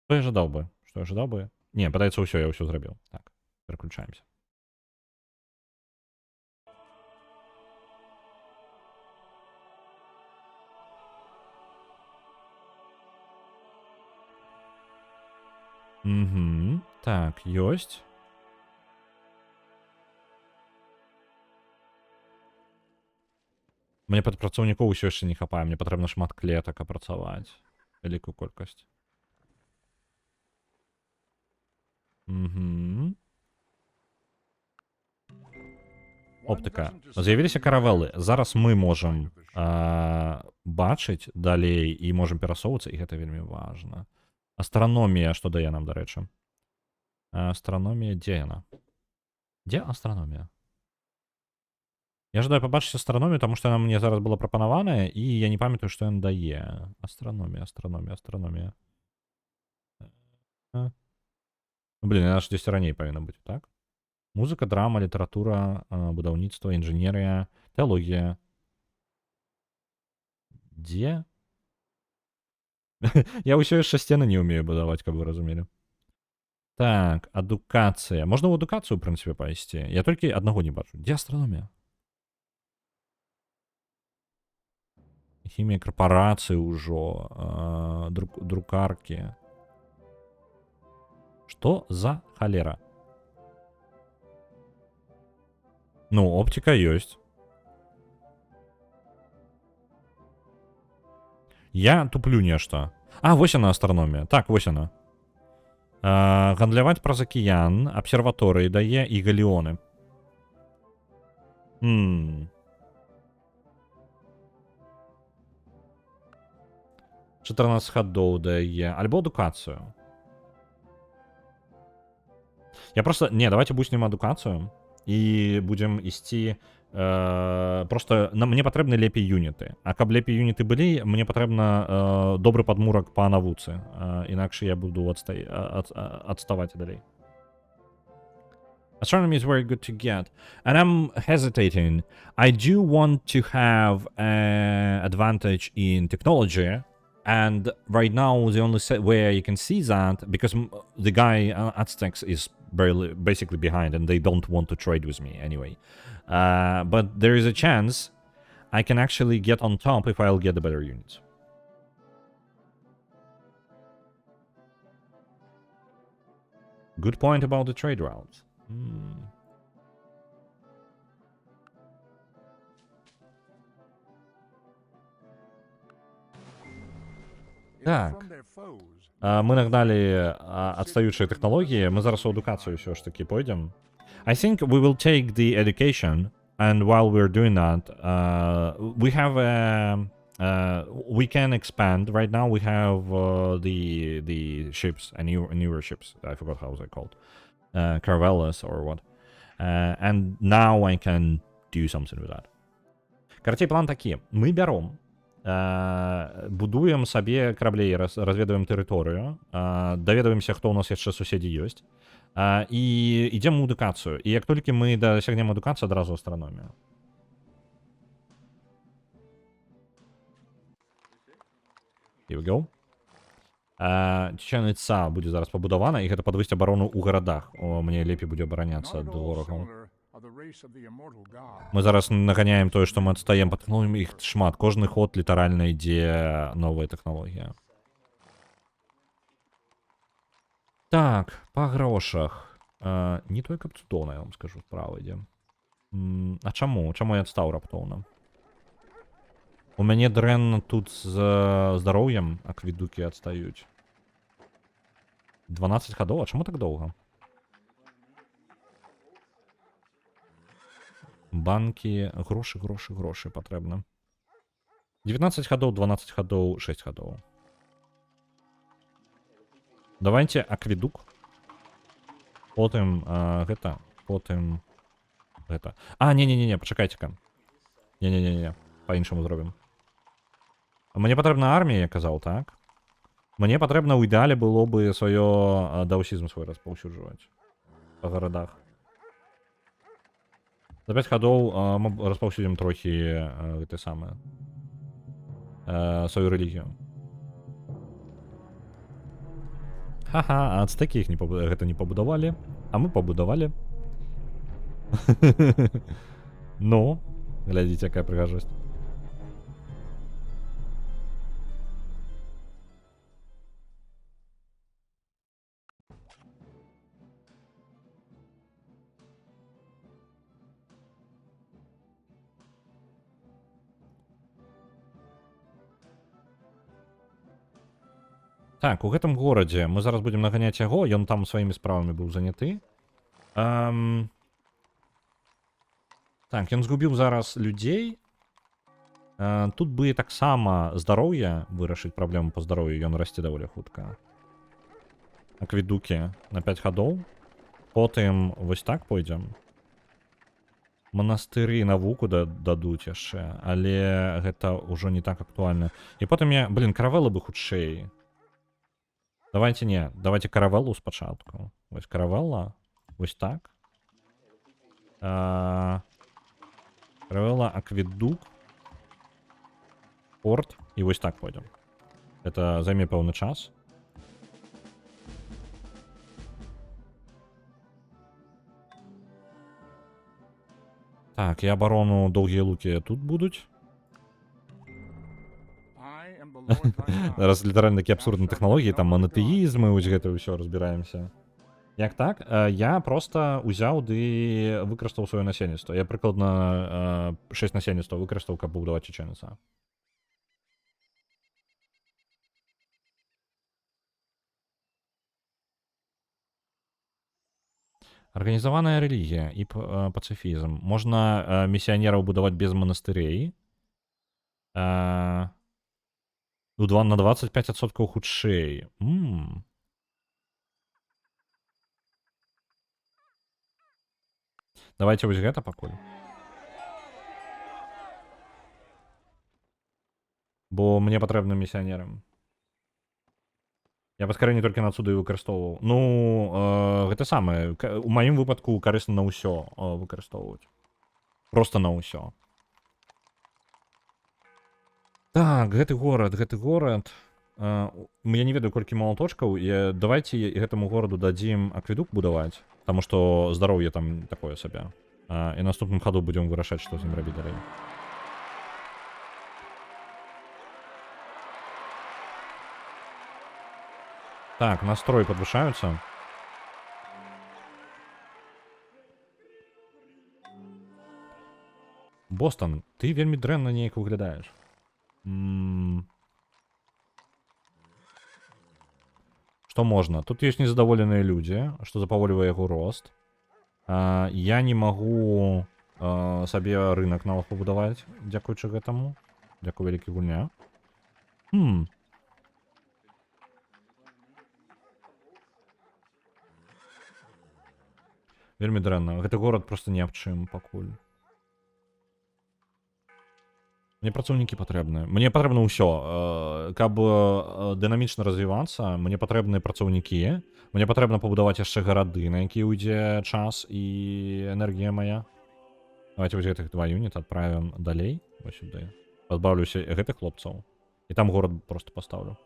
Што я жадаў бы? Не, падаецца, ўсё, я ўсё зрабіў. Так, пераключаемся. Так, ёсць. Мне падпрацоўнікоў усё яшчэ не хапае. Мне патрэбна шмат клетак апрацаваць. Вялікую колькасць. Оптыка. З'явіліся каравелы. Зараз мы можам бачыць далей і можам перасоўвацца, і гэта вельмі важна. Астраномія, што дае нам, дарэчы? Астраномія, дзе яна? Дзе астраномія? Я жадаю пабачыць астраномію, таму што яна мне зараз была прапанаваная, і я не памятаю, што ён дае. Астраномія. Блін, яна ж дзесьці раней павінна быць, так? Музыка, драма, літаратура, будаўніцтва, інжынерыя, тэалогія. Дзе? Я ўсё яшчэ сцены не ўмею будаваць, каб вы разумелі. Так, адукацыя. Можна ў адукацыю, у прынцыпе, пайсці. Я толькі аднаго не бачу. Дзе астраномія? Хімія карпорацыі ўжо. Друкаркі. Што за халера? Ну, оптика ёсць. Я туплю нешта. Вось яна астраномія. Так, вось яна. Гандляваць праз акіян, абсерваторыі дае і галеоны. 14 гадоў дае. Альбо адукацыю. Я просто... Не, давайте буснем адукацыю. І будзем ісці... Просто мне патрэбны лепей юніты. А каб лепей юніты былі, мне патрэбна добры падмурак па навуцы. Інакш я буду адставаць далей. Astronomy is very good to get. And I'm hesitating. I do want to have an advantage in technology. And right now, the only way you can see that, because the guy Aztecs is basically behind, and they don't want to trade with me anyway. But there is a chance I can actually get on top if I'll get the better units. Good point about the trade routes. М. If Так. from their foes, Ми нагнали отстаючие технології. Ми зараз у едукацію все ж таки пойдемо. I think we will take the education, and while we're doing that, we have we can expand. Right now, we have the ships and newer ships. I forgot how they're called, Caravellas or what. And now I can do something with that. Короче, план такі. Ми беремо, будуємо собі кораблі, розвідуємо територію, довідуємося, хто у нас ще сусіди є, і йдемо в едукацію. І як тільки ми досягнемо едукацію, одразу астрономію. Here we go. Чечениця буде зараз побудована, і це підвищить оборону у городах. О, мені ліпше буде оборонятися not до at all ворогів. similar of the race of the immortal god. Ми зараз наганяємо те, що ми відстаємо по технологіям, їх шмат. Кожний ход літерально йде нова технологія. Так, по грошах. Не той капцудовно, я вам скажу, вправо йде. А чому? Чому я відстав раптовно? У мене дрен тут з здоров'ям, акведуки відстають. 12 ходов? А чому так довго? Банки, гроші потрібно. 19 ходов, 12 ходов, 6 ходов. Давайте акведук. Потім гэта, потім гэта. Не, почекайте-ка. Не. По-іншому зробимо. Мені потрібна армія, я казав, так? Мені потрібно в ідеалі було би своє даусизм свій розповсюджувати. По городах. За 5 ходов ми розповсюдимо трохи те саме. Свою релігію. Ха-ха, а ацтеки їх не побудували, а ми побудували. Ну, глядите, яка пригожость. Так, у гэтым горадзе мы зараз будем наганяць яго, ён там сваімі справамі быў заняты. Так, ён згубіў зараз людзей. Тут бы таксама здароўе вырашыць праблему па здароўю, ён расце даволі хутка. Акведукі на 5 ходоў. Потым вось так пойдзем. Манастыры навуку дадуць яшчэ, але гэта ўжо не так актуальна. І потым я, каравелы бы хутчэй. Давайте каравеллу спачатку. Вось каравелла, вось так. Каравелла, акведук, порт, і вось так пойдем. Это займе пэўны час. Так, і абарону доўгія лукі тут будуць. Зараз літаральна такі абсурдныя тэхналогіі, там монотэізмы, вось гэта ўсё разбіраемся. Як так? Я просто узяў ды выкарыстаў сваё насельніцтва. Я прыкладна 6 насельніцтва выкарыстаў, каб будаваць чеченца. Арганізаваная рэлігія і пацыфізм. Можна місіянераў будаваць без манастырей. На 25% хутчэй. Давайте вось гэта пакуль. Бо мне патрэбны місіянерам. Я паскарэнне толькі на цуды выкарыстоўваў. Ну, гэта самае. У маім выпадку карысна на ўсё выкарыстоўваць. Просто на ўсё. Так, гэты горад. Я не ведаю, колькі малаточкаў. Давайте гэтаму гораду дадзім акведук будаваць, таму што здароўе там такое сабе. І наступным хаду будзем вырашаць, што з ім рабіць далей. Так, настрой подвышаются. Бостон, ты вельмі дрэнна неяк выглядаеш. Что можно? Тут есть незадоволенные люди, что запаволівае яго рост. Я не магу сабе рынок нават пабудаваць, дзякуючы гэтаму. Дзякуй вялікі гульня. Вельмі дрэнна. Гэты горад просто ні аб чым пакуль. Мне працоўнікі патрэбныя. Мне патрэбна ўсё. Каб дынамічна развівацца, мне патрэбныя працоўнікі. Мне патрэбна пабудаваць яшчэ гарады, на які ўйдзе час і энергія моя. Давайте вось гэтых 2 юніта адправім далей. Вось сюды. Пазбаўлюся гэтых хлопцаў. І там горад просто пастаўлю.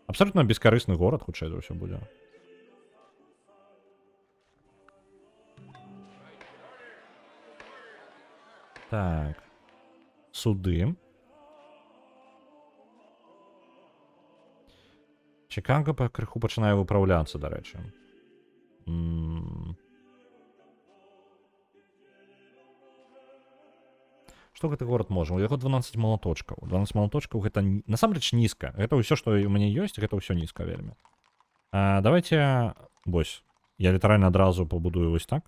Абсолютно бескарысны горад, хутчэй за ўсё будзе. Так. Суды. Чикаго крыху пачынае выпраўляцца, дарэчы. Што гэты горад можа? У яго 12 малаточкаў. 12 малаточкаў гэта насамрэч нізка. Гэта ўсё, што ў мяне ёсць, гэта ўсё нізка вельмі. Давайте вось. Я літаральна адразу пабудую вось так.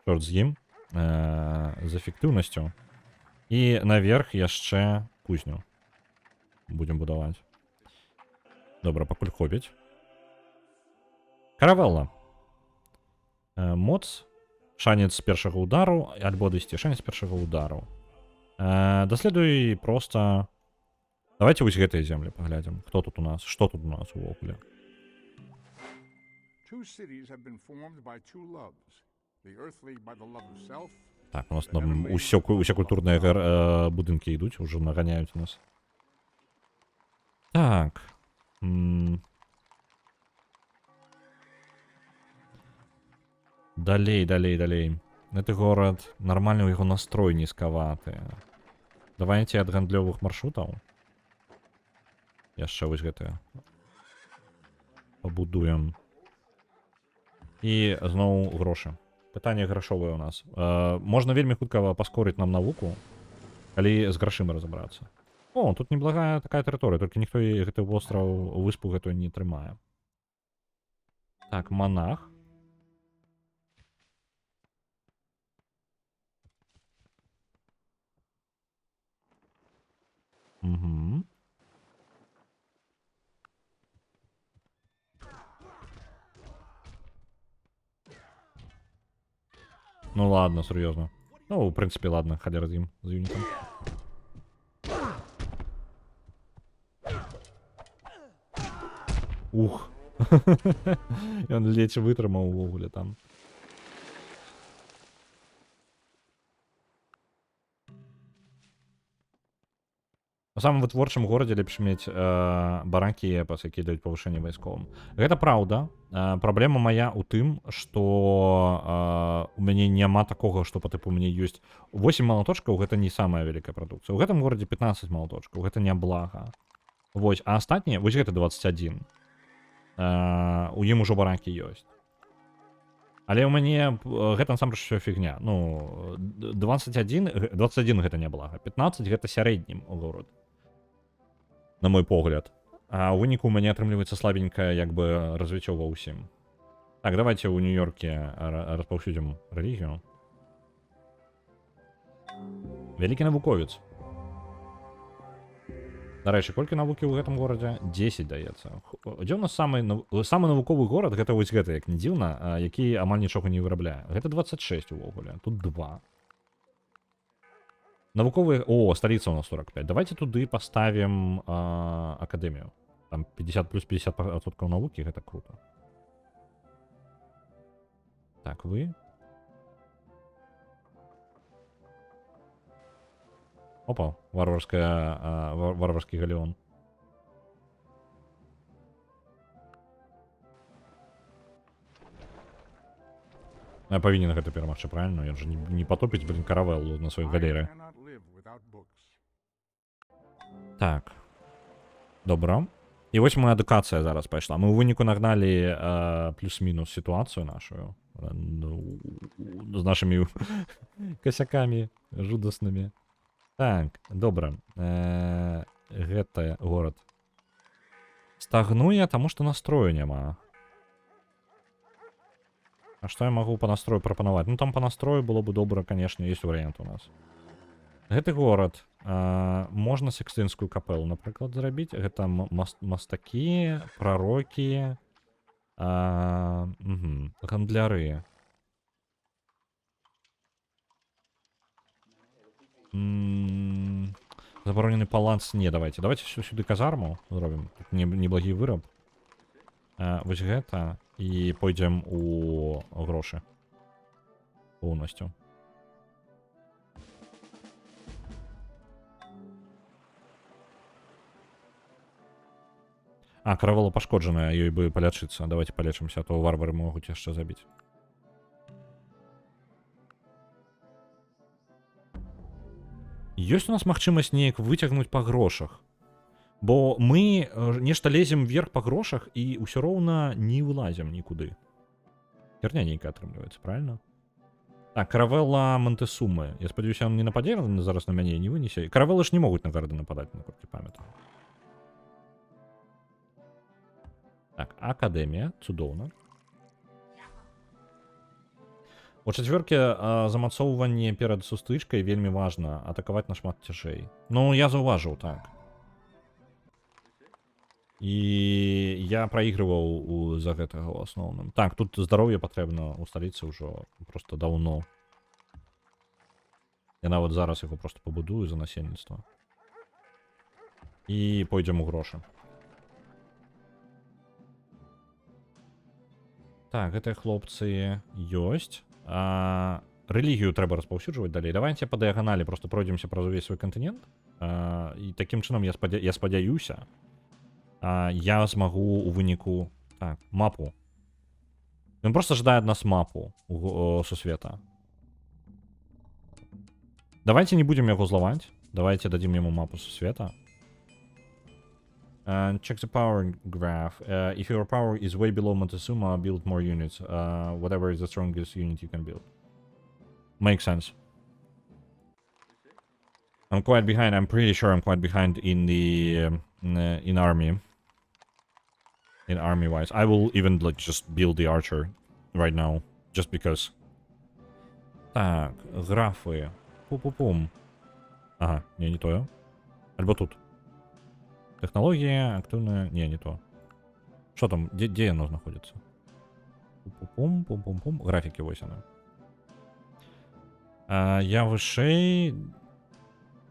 Чорт з ім. З эфектыўнасцю. І наверх яшчэ кузню будзем будаваць. Добра, пакуль хопіць. Каравелла. Моц. Шанец з першага удару, альбо дасці шанец з першага удару. Даследуй проста... Давайте вось гэтыя землі паглядзім. Хто тут у нас? Што тут у нас увогуле? Так, у нас там усе культурныя будынкі ідуць, ужо наганяюць нас. Так. Далей. Гэты горад, нармальны ў яго настрой нізкаваты. Давайте ад гандлёвых маршрутаў. Яшчэ вось гэтыя. Пабудуем. І зноў грошы. Пытанне грашовае ў нас. Можна вельмі хутка паскорыць нам навуку, калі з грашыма разабрацца. О, тут неблагая такая тэрыторыя, толькі ніхто гэты востраў, выспу гэтую не трымае. Так, монах. Угу. Ну ладно, серьезно. Ну, в принципе, ладно, халяр з юнитом. Ух. Ён ледзь вытрымаў увогуле там. У самым вытворчым горадзе лепш мець баракі і эпас, якія даюць павышэнне вайсковым. Гэта праўда. Праблема моя ў тым, што у мяне няма такога, што па тыпу у мяне ёсць 8 малаточкаў, гэта не самая вялікая прадукцыя. У гэтым горадзе 15 малаточкаў, гэта не блага. Вось, а астатнія, вось гэта 21. У ім ужо баракі ёсць. Але ў мяне гэта насамрэч усё фігня. Ну, 21 гэта не блага, 15 гэта сярэднім у горад. На мой погляд. А ў выніку у мяне атрымліваецца слабенькае як бы развіццё ва ўсім. Так, давайте ў Нью-Йорке распаўсюдзім рэлігію. Вялікі навуковец. Дарэчы, колькі навукі ў гэтым горадзе? 10 даецца. Дзе ў нас самы навуковы горад, гэта вось гэта, як не дзіўна, які амаль нічога не вырабляе. Гэта 26 увогуле, тут 2. Навуковыя... О, сталіца у нас 45. Давайте туды паставім акадэмію. Там 50 плюс 50% навукі, гэта круто. Так, вы... Опа, варварскі галеон. Я павінен гэта перамагчы, правильно? Ён жа не патопіць, блин, каравеллу на сваёй галеры. Так. Добра. І вось моя адукацыя зараз пайшла. Мы ў выніку нагналі плюс-мінус сітуацыю нашу. з нашими косяками жудаснымі. Так, добра. Гэта горад стагнуе, таму што настрою няма. А што я магу па настрою прапанаваць? Ну там па настрою было бы добра, канешне, ёсць варыянт у нас. Гэты горад можна секстынскую капелу, напрыклад, зрабіць. Гэта мастакі, прарокі, гандляры. Забаронены палац. Не, давайте сюды казарму зробім. Тут неблагі выраб. Вось гэта. І пойдзем у грошы. Поўнасцю. Каравола пашкоджаная, ёй бы палячыцца. Давайте палечымся, а то варвары могуць яшчэ забіць. Ёсць у нас магчымасць неяк выцягнуць па грошах. Бо мы нешта лезем вверх па грошах і ўсё роўна не вылазім нікуды. Херня нейкая атрымліваецца, правильно? Так, каравелла Монтесумы. Я спадзяюся, он не нападзе зараз на мяне, не вынесе. Каравеллы ж не могуць на гарады нападаць, наколькі памятаю. Так, акадэмія, цудоўна. У чацвёркі замацоўванне перад сустычкай вельмі важна, атакаваць нашмат цяжэй. Ну, я заўважыў, так. І я праігрываў за гэтага ў асноўным. Так, тут здароўе патрэбна ў сталіцы ўжо проста даўно. Я нават зараз яго проста пабудую за насельніцтва. І пойдзем у грошы. Так, гэтыя хлопцы ёсць. Рэлігію трэба распаўсюджваць далей. Давайте па дыяганалі просто пройдземся праз увесь свой кантынент. І такім чынам я спадзяюся, я змагу у выніку... Так, мапу. Ён просто жадае ад нас мапу сусвета. Давайте не будем яго злаваць. Давайте дадзім яму мапу сусвета. Check the power graph. If your power is way below Montezuma, build more units. Whatever is the strongest unit you can build. Makes sense. I'm quite behind. I'm pretty sure I'm quite behind in the in army. In army wise, I will even like just build the archer right now, just because. Так, графы. Пу-пу-пум. Ага, не то. Альбо тут. Технология, активная... Не то. Что там? Где оно находится? Пум-пум, пум-пум-пум. Графики вось она. Я вышэй...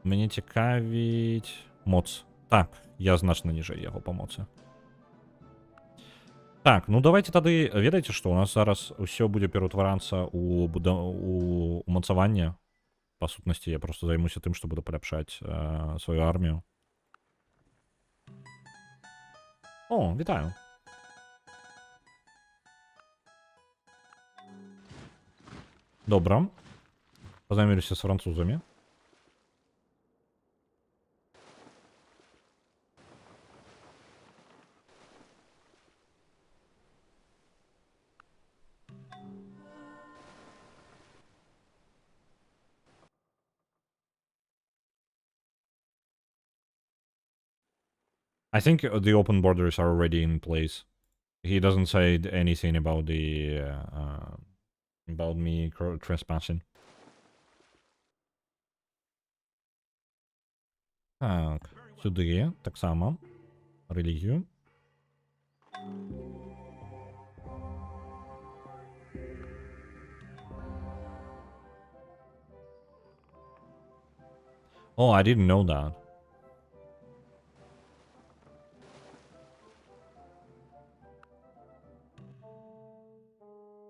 Мне цікавіць... Моц. Так, я значна ніжэй яго па моцы. Так, ну давайте тады... Ведаеце, што у нас зараз ўсё будзе пераўтварацца у умацаванне. Па сутнасці, я просто займуся тым, што буду паляпшаць сваю армію. О, вітаю. Добра. Познаёміліся з французамі. I think the open borders are already in place. He doesn't say anything about the about me trespassing. Так, сюди, так само. Релігію. Oh, I didn't know that.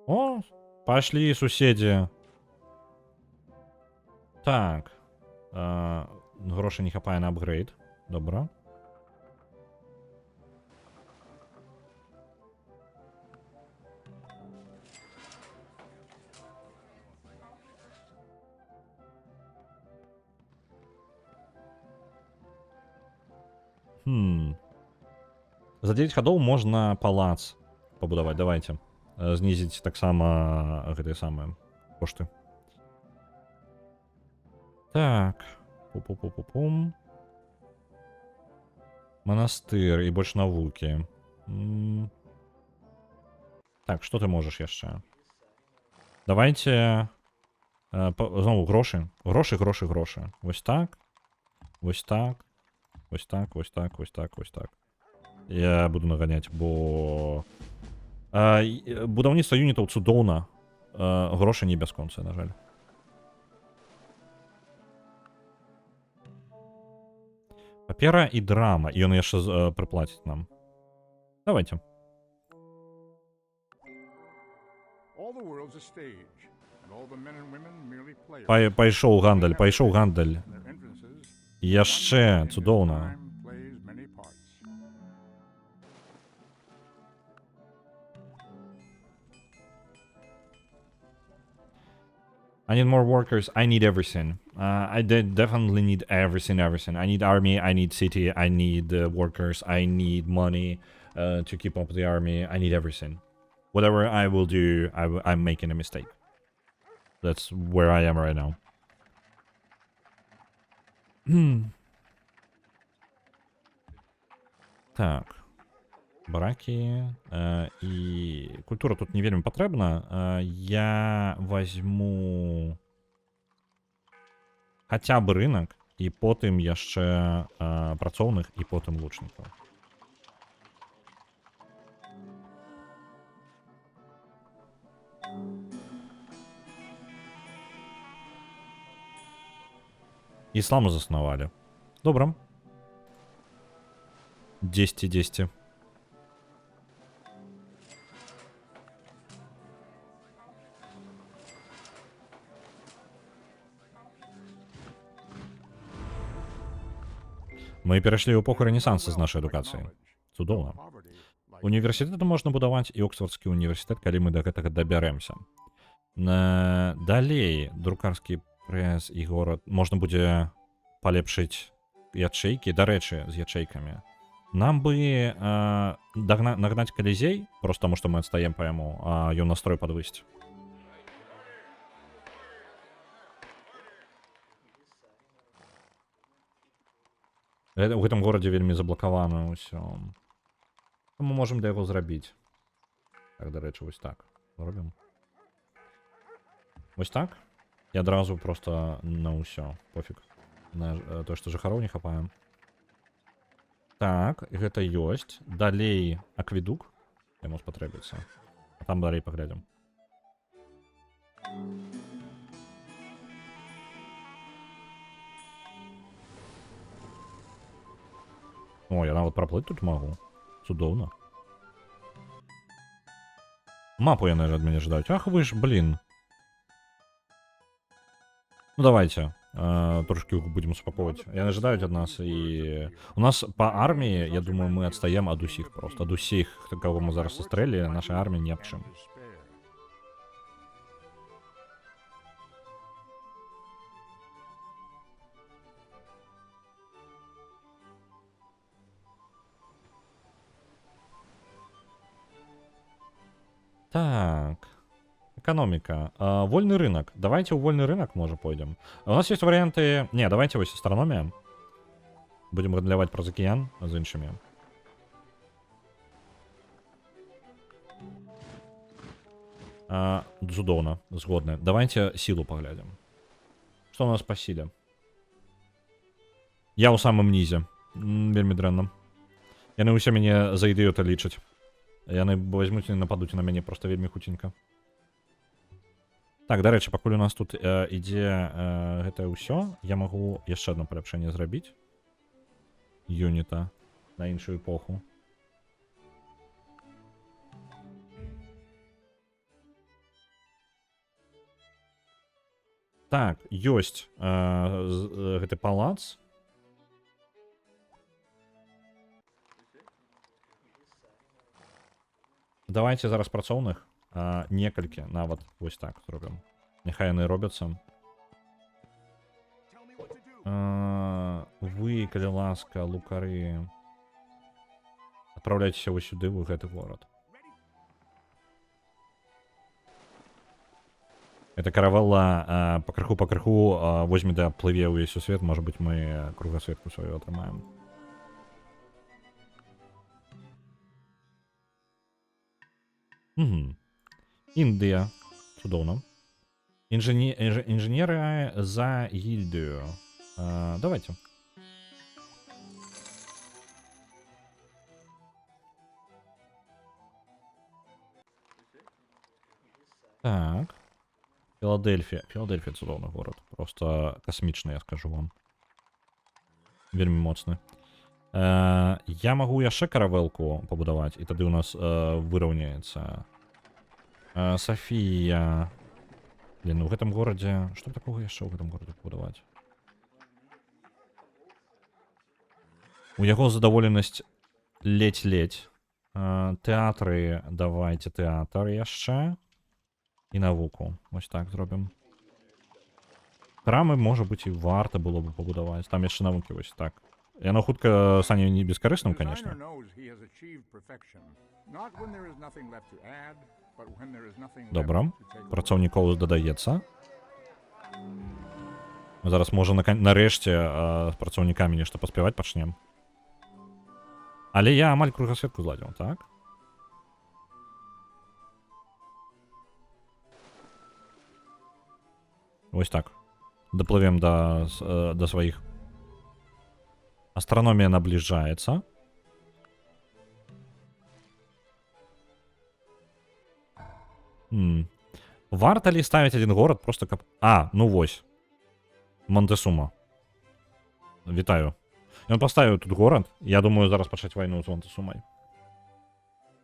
О, пошли суседи. Так. Грошей не хапае на апгрейд. Добра. За 9 ходов можна палац побудовать. Давайте. знізіць таксама гэтыя самыя кошты. Так. Пу-пу-пу-пу-пум. Манастыр і больш навукі. Так, што ты можаш яшчэ? Давайте... Знову грошы. Грошы. Вось так. Вось так. Вось так, вось так, вось так, вось так. Я буду наганяць, бо... Будаўніцтва юнітаў цудоўна. Грошы не бясконцыя, на жаль. Папера і драма. І ён яшчэ прыплаціць нам. Давайте. Пайшоў гандаль. Яшчэ, цудоўна. I need more workers. I need everything. I definitely need everything. I need army. I need city. I need workers. I need money to keep up the army. I need everything. Whatever I will do, I'm making a mistake. That's where I am right now. Так. Браки. І культура тут не вельмі патрэбна. Я возьму хаця б рынок, і потым яшчэ працоўных, і потым лучнікаў. Ісламу заснавалі. Добра. 10-10. Мы перайшлі ў эпоху рэнесанса з нашай адукацыі. Цудоўна. Універсітэты можна будаваць і Оксфордскі універсітэт, калі мы да гэтага дабярэмся. Далей друкарскі прэс і горад. Можна будзе палепшыць ячэйкі, дарэчы, з ячэйкамі. Нам бы нагнаць калізей, просто таму што мы адстаем па яму, а ён настрой падвысіць. У гэтым горадзе вельмі заблакавана ўсё. Мы можам для яго зрабіць. Так, дарэчы, вось так. Робім. Вось так. І адразу просто на ўсё. Пофіг. На то, што жыхароў не хапаем. Так, гэта ёсць. Далей акведук. Яму спатрэбіцца. А там далей паглядзім. О, я нават праплыць тут магу. Цудоўна. Мапу яны ад мяне жадаюць. Ах вы ж, блин. Ну давайте. Трошки будем успокоить. Яны жадаюць ад нас, і... У нас па арміі, я думаю, мы адстаем ад усіх просто. Ад усіх, кого мы зараз састрэлі, наша армія ні аб чым. Так. Экономика. Вольный рынок. Давайте в вольный рынок, может, пойдем. У нас есть варианты... Не, давайте вось астрономия. Будем гандляваць праз акіян з іншымі. Цудоўна, згодны. Давайте силу поглядим. Что у нас по силе? Я у самым низе. Вельмі дрэнна. Яны ўсе мяне за ідыёта лічаць. Яны возьмуць і нападуць на мяне просто вельмі хутенька. Так, дарэчы, пакуль у нас тут ідзе гэтае ўсё, я магу яшчэ одно паляпшэнне зрабіць. Юніта на іншую эпоху. Так, ёсць гэты палац. Давайте зараз працоўных некалькі, нават вось так зробім. Няхай яны робяцца. Вы, калі ласка, лукары, адпраўляйцеся вось сюды, ў гэты горад. Эта каравелла по крыху возьме да плыве ўвесь у свет, можа быць, мы кругасветку сваю атрымаем. Угу. Індыя. Цудоўна. Инженеры за гильдию. Давайте. Так. Филадельфия. Филадельфия цудоўны город. Просто космічны, я скажу вам. Вельмі моцны. Я могу яшчэ каравелку пабудаваць, і тады у нас выраўняецца. София. Блин, ну в этом городе... Что такого яшчэ в этом городе побудаваць? У яго задаволенасць ледь-ледь. Тэатры, давайте тэатр яшчэ. І навуку. Вось так зробім. Храмы, можа быць, і варта было бы пабудаваць. Там яшчэ навукі вось так. Яно хутка стане не бескарысным, конечно. Добра. Працаўнікоў дадаецца. Мы зараз, можа, нарэшце з працаўнікамі нешта паспяваць пачнем. Але я амаль кругасветку зладзіў, так? Вось так. Доплывем до своих. Астрономия наближается. Варто ли ставить один город просто как... ну вось. Монтесума. Вітаю. И он поставил тут город. Я думаю, зараз пачаць войну з Монтесумой.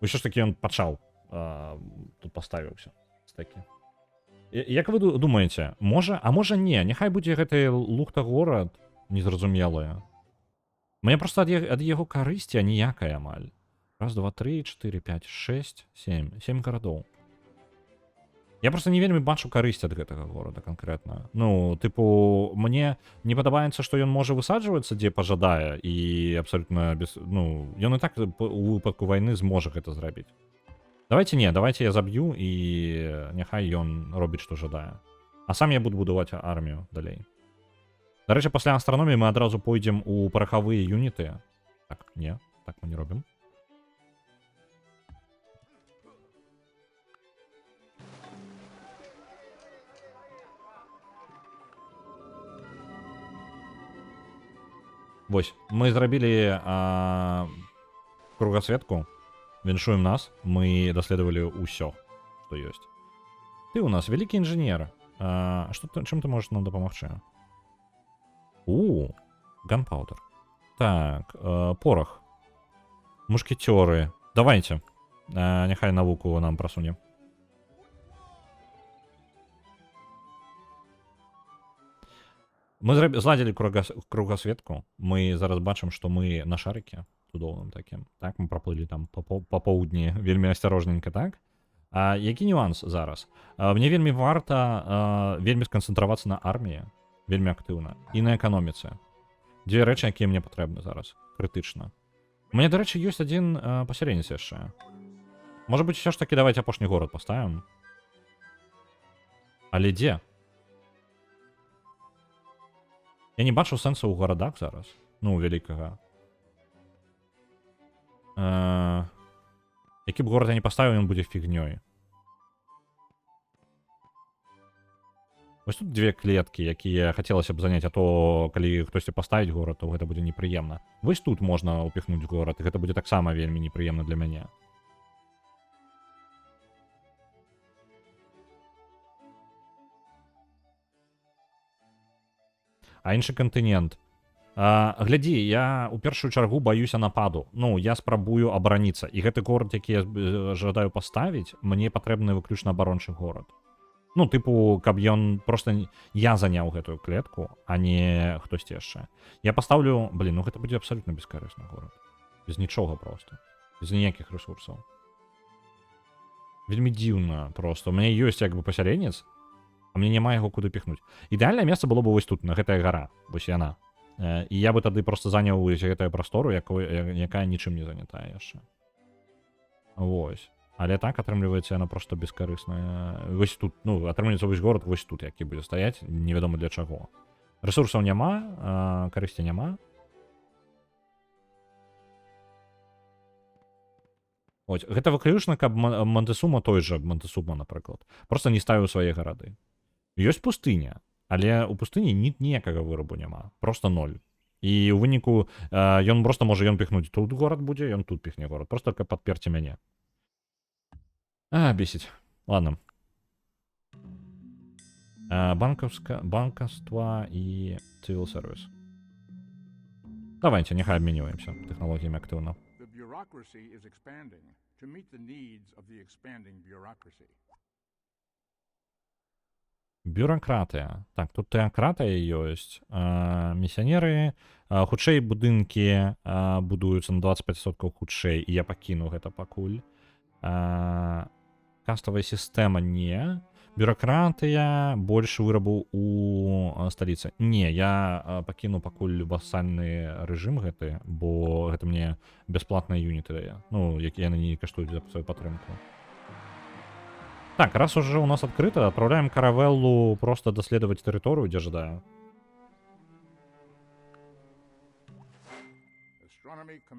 Усё ж таки он пачаў. Тут поставіўся. Стеки. Як вы думаеце, можа, а можа не, няхай будзе гэты лухта горад незразумелая. Мне просто ад яго карысці аніякая амаль. Раз, два, три, 4, 5, 6, 7. 7 гарадоў. Я просто не вельмі бачу карысць ад гэтага горада канкрэтна. Ну, тыпу, мне не падабаецца, што ён можа высаджвацца, дзе пажадае, і абсалютна без... Ну, ён і так у выпадку вайны зможа гэта зрабіць. Давайте не, давайте я заб'ю, і няхай ён робіць, што жадае. А сам я буду будаваць армію далей. Дарэчы, пасля астраноміі мы адразу пойдзем у парахавыя юніты. Так, не, так мы не робім. Вось, мы зрабілі кругасветку. Віншуем нас, мы даследавалі ўсё, што ёсць. Ты у нас вялікі інжынер. Чым ты можаш нам дапамагчы? Ганпаудер. Так, порох. Мушкетёры. Давайте. Няхай навуку нам прасуне. Мы зладзілі кругасветку. Мы зараз бачым, што мы на шарыкі. Цудоўным такім. Так, мы праплылі там па поўдні вельмі асцярожненька, так? Які нюанс зараз? Мне вельмі варта вельмі сканцэнтравацца на арміі, вельмі актыўна, і на эканоміцы. Дзве рэчы, якія мне патрэбны зараз, крытычна. Мне, дарэчы, ёсць адзін пасяленец яшчэ. Можа быць, усё ж такі давайте апошні горад паставім. Але дзе? Я не бачу сэнсу ў гарадах зараз. Ну, вялікага. Які б горад я не паставіў, ён будзе фігнёй. Вось тут две клеткі, якія хацелася б заняць, а то, калі хтосьці паставіць горад, то гэта будзе непрыемна. Вось тут можна ўпіхнуць горад, і гэта будзе таксама вельмі непрыемна для мяне. А іншы кантынент. Глядзі, я ў першую чаргу баюся нападу. Ну, я спрабую абараніцца. І гэты горад, які я жадаю паставіць, мне патрэбны выключна абарончы горад. Ну, тыпу, каб ён просто... Я заняў гэтую клетку, а не хтосьці яшчэ. Я пастаўлю... Блин, ну гэта будзе абсалютна бескарысны горад. Без нічога просто. Без ніякіх ресурсаў. Вельмі дзіўна просто. У мяне ёсць як бы пасяленец, а мне няма яго куды піхнуць. Ідэальнае месца было бы вось тут, на гэтая гара. Вось яна. І я бы тады просто заняў гэтую прастору, якая нічым не занятая яшчэ. Вось. Але так атрымліваецца яна проста бескарысная. Вось тут, ну, атрымліваецца вось горад вось тут, які будзе стаяць, невядома для чаго. Рэсурсаў няма, карысці няма. Ось, гэта выключна, каб Монтэсума той жа, Монтэсума, напрыклад, проста не ставіў свае гарады. Ёсць пустыня, але ў пустыні ніякага вырабу няма, проста 0. І ў выніку ён проста можа ён піхнуць тут горад будзе, ён тут піхне горад, проста каб падперці мяне. Бесіць. Ладно. Банкаўства і civil service. Давайте, няхай абмяніваемся тэхналогіямі актыўна. The bureaucracy is expanding to meet the needs of the expanding bureaucracy. Бюракратыя. Так, тут тэакратыя ёсць. Місіянеры. Хутчэй будынкі будуюцца на 25% хутчэй, і я пакіну гэта пакуль. Каставая сістэма не. Бюракратыя, больш вырабу у сталіцы. Не, я пакіну пакуль васальны рэжым гэты, бо гэта мне бясплатныя юніты дае. Ну, якія яны не каштуюць за сваю падтрымку. Так, раз уже у нас открыто, отправляем каравеллу просто доследовать территорию, где ожидаю.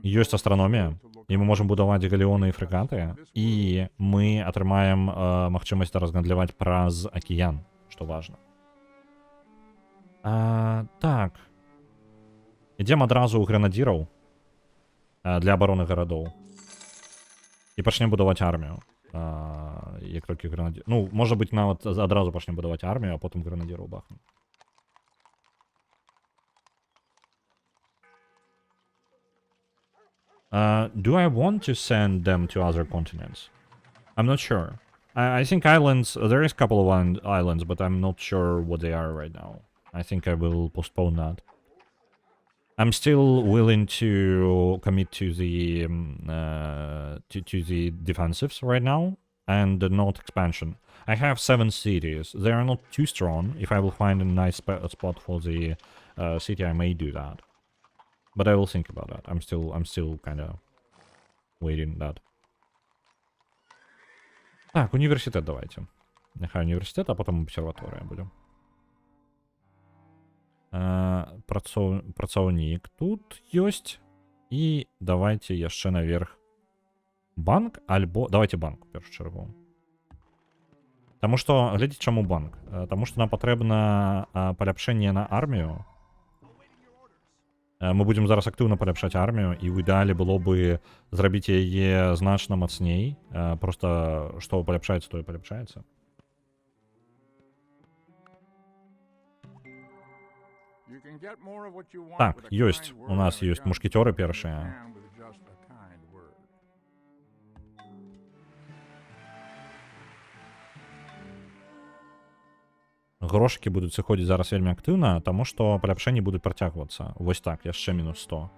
Ёсць астраномія, і мы можам будаваць галеоны і фрегаты, і мы атрымаем магчымасць разгандляваць праз акіян, што важна. Так. Ідзем адразу ў гренадзіраў для абароны гарадоў. І пачнем будаваць армію. Як толькі гренадзір... Ну, можа быць, нават адразу пачнем будаваць армію, а потым гренадзіраў бахнем. Do I want to send them to other continents? I'm not sure. I think islands, there is a couple of islands, but I'm not sure what they are right now. I think I will postpone that. I'm still willing to commit to the defensives right now, and not expansion. I have 7 cities. They are not too strong. If I will find a nice spot for the city, I may do that. But I will think about that. I'm still kind of waiting that. Так, університет давайте. Нехай університет, а потім обсерваторія буде. Працаўнік тут ёсць. І давайте яшчэ наверх. Банк альбо... Давайте банк, в першую чергу. Таму што, глядзіце, чаму банк? Таму што нам патрэбна паляпшэнне на армію. Мы будзем зараз актыўна паляпшаць армію, і ў ідэале было бы зрабіць яе значна мацней. Просто што паляпшаецца, то і паляпшаецца. Так, ёсць. У нас ёсць мушкетёры першыя. Грошыкі будуць сыходзіць зараз вельмі актыўна, таму што паляпшэнні будуць працягвацца. Вось так, яшчэ мінус 100.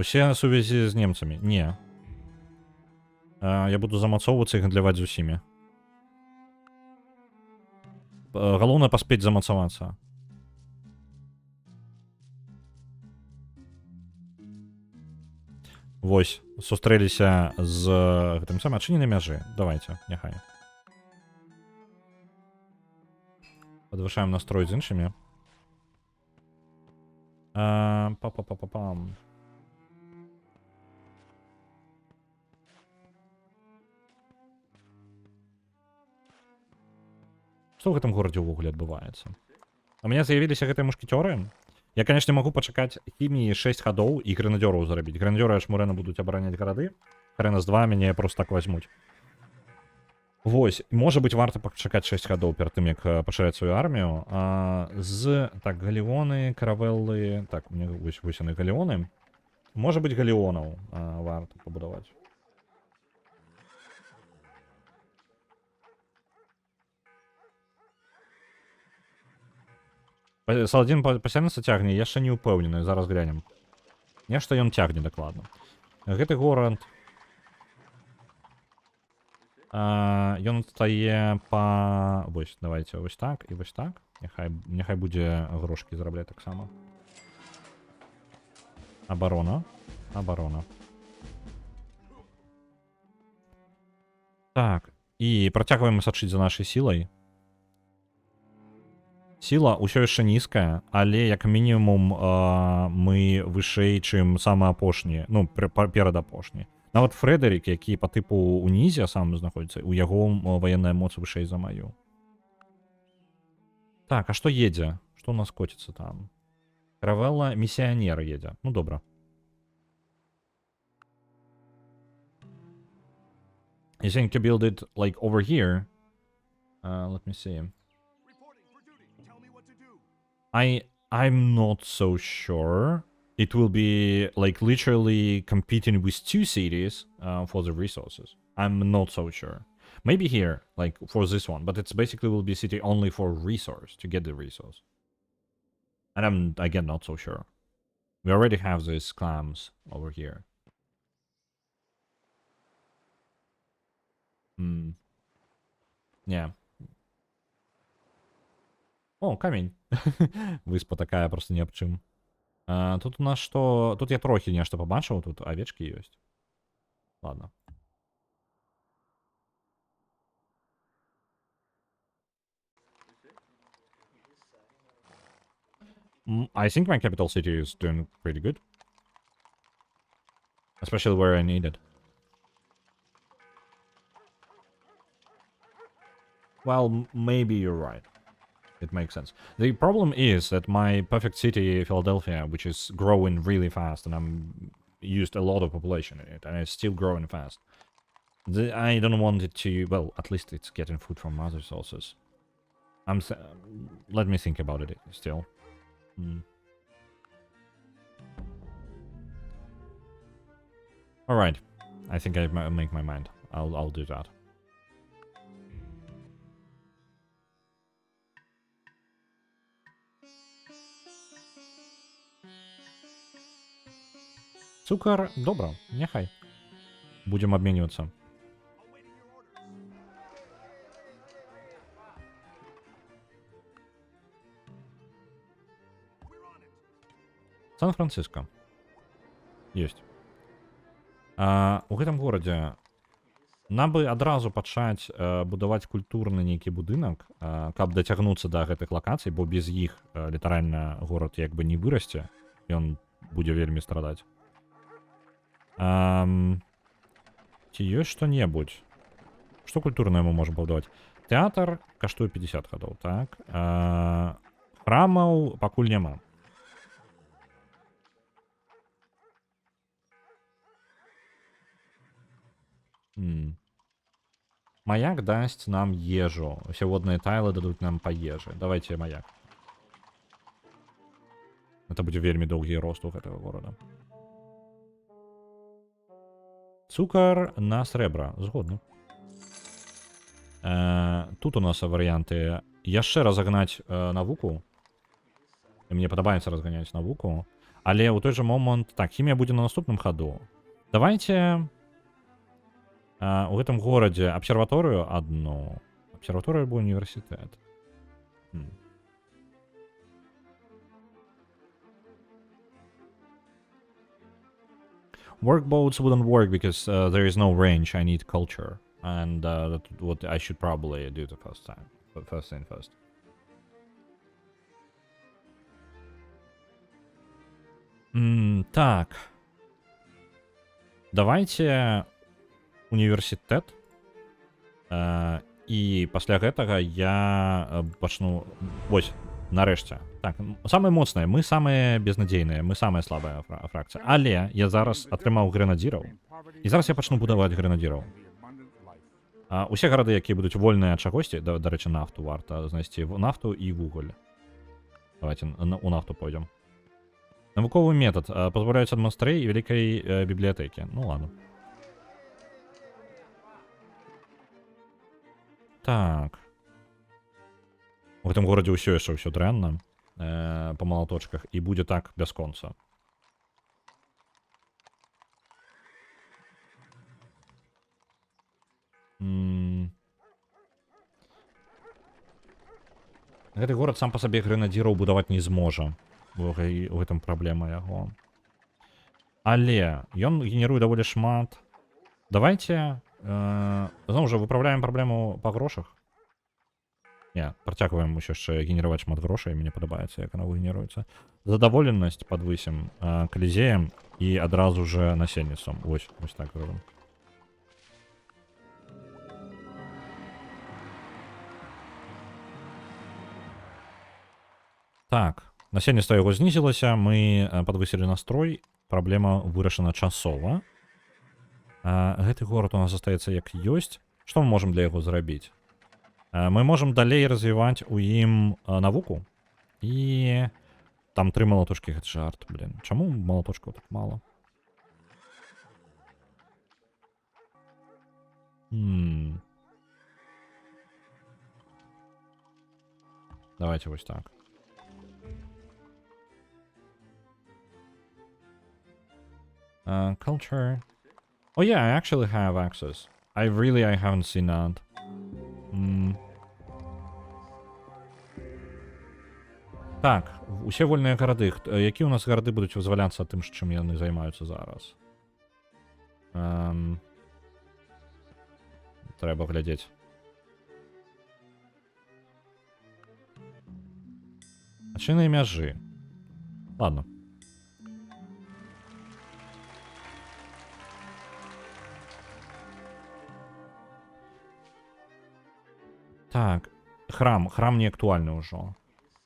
Усе сувязі з немцамі? Не. Я буду замацоўвацца і гандляваць з усімі. Галоўнае паспець замацавацца. Вось, сустрэліся з гэтым самым адчыненай мяжы. Давайте, няхай. Падвышаем настрой з іншымі. Па-па-па-па-пам. Што ў гэтым горадзе ўвогуле адбываецца? У мяне з'явіліся гэтыя мушкетёры. Я, конечно, могу пачакаць хіміі 6 хадоў і гренадзёраў зарабіць. Гренадзёры аж мурена будуць абараняць гарады. Хрена з 2 мяне просто так возьмуць. Вось, можа быць, варта пачакаць 6 хадоў перад тым, як пашыраць сваю армію. Так, галеоны, каравеллы... Так, у меня вось яны галеоны. Можа быць, галеонаў варта пабудаваць. Саладзін пасярніца цягне, яшчэ не ўпэўнены, зараз глянем. Нешта ён цягне дакладна. Гэты горад... Ён стае па... Вось, давайте, вось так і вось так. Няхай будзе грошкі зарабляць таксама. Оборона. Оборона. Так, і працягваем сачыць за нашай сілай. Сіла ўсё яшчэ нізкая, але як мінімум мы вышэй, чым самы апошні, ну, перад апошні. Нават Фрэдэрік, які па тыпу унізе сам знаходзіцца, у яго ваенная моц вышэй за маю. Так, а што едзе? Што ў нас коціцца там? Каравелла місіянер едзе. Ну, добра. You think to build it like over here? Let me see. I'm not so sure. It will be like literally competing with two cities for the resources. I'm not so sure. Maybe here, like for this one, but it's basically will be city only for resource to get the resource. And I'm again not so sure. We already have these clams over here. Yeah. О, камень. Выспа такая, просто ні аб чым. Тут у нас што... Тут я трохі нешта пабачыў, тут авечкі ёсць. Ладно. I think my capital city is doing pretty good. Especially where I need it. Well, maybe you're right. It makes sense. The problem is that my perfect city, Philadelphia, which is growing really fast, and I'm used a lot of population in it, and it's still growing fast. I don't want it to... Well, at least it's getting food from other sources. Let me think about it still. Alright. I think I make my mind. I'll do that. Цукар, добра, няхай. Будем обмениваться. Сан-Франциско. Есть. У гэтым горадзе нам бы адразу пачаць будаваць культурны нейкі будынак, каб дацягнуцца да гэтых лакацый, бо без іх літаральна горад як бы не вырасце, ён будзе вельмі страдаць. Ці ёсць што-небудзь? Што культурнае мы можам пабудаваць? Тэатр каштуе 50 гадоў, так? Храмаў пакуль няма. Маяк дасць нам ежу. Усе водныя тайлы дадуць нам па ежы. Давайте маяк. Это будзе вельмі доўгі рост у гэтага горада. Цукар на срэбра. Згодны. Тут у нас варыянты. Яшчэ разагнаць навуку. Мне падабаецца разганяць навуку. Але ў той жа момант... Так, хімія будзе на наступным хаду. Давайте... У гэтым горадзе абсерваторыю адну. Абсерваторыя бо універсітэт. Workboats wouldn't work because there is no range. I need culture. And that's what I should probably do the first time. First thing first. Так. Давайте універсітэт. І пасля гэтага я пачну... Вось, нарэшце. Так, самыя моцныя, мы самыя безнадзейныя, мы самая слабая фракцыя. Але я зараз атрымаў грэнадзіраў. І зараз я пачну будаваць грэнадзіраў. Усе гарады, якія будуць вольныя ад чагосьці, дарэчы, нафту варта знайсці. Нафту і вуголь. Давайте у нафту пойдзем. Навуковы метад. Пазбаўляюць ад монстрэй і вялікай бібліятэкі. Ну ладно. Так. У гэтым горадзе ўсё яшчэ ўсё дрэнна. Па малаточках. І будзе так бясконца. Гэты горад сам па сабе грэнадзіраў будаваць не зможа. У гэтым праблема яго. Але ён генеруе даволі шмат. Давайте зноў жа выправляем праблему па грошах. Не, працягваем усё яшчэ генераваць шмат грошай, мне падабаецца, як яна генеруецца. Задаволенасць падвысім калізеем і адразу же насельніцтвам. Вось так робім. Так, насельніцтва яго знізілася, мы падвысілі настрой, праблема вырашана часова. Гэты горад у нас застаецца як ёсць. Што мы можам для яго зрабіць? Мы можам далей развіваць у ім навуку. І там 3 малаточкі, гэта жарт, блин. Чаму малаточкаў так мало? Давайте вось так. Culture. Oh yeah, I actually have access. I haven't seen that. Так, усе вольныя гарады. Які у нас гарады будуць вызваляцца тым, чым яны займаюцца зараз? Трэба глядзець. Адчынныя мяжы. Ладно. Так, храм не актуальны ўжо.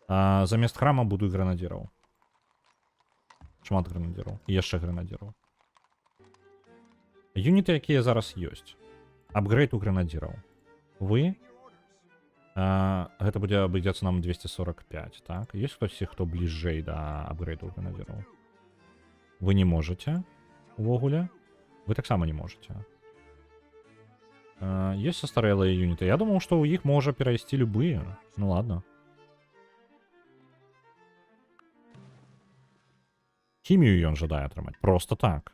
Замест храма будуй гранадзіраў. Шмат гранадзіраў. І яшчэ гранадзіраў. Юніты, якія зараз ёсць. Апгрейд у гранадзіраў. Вы. Гэта будзе абыдзецца нам 245, так? Ёсць хтосьці, хто бліжэй да апгрейду гранадзіраў? Вы не можете увогуле? Вы таксама не можете. Есть састарэлыя юніты. Я думаў, што ў іх можа перайсці любыя. Ну ладно. Хімію ён жадае атрымаць. Просто так.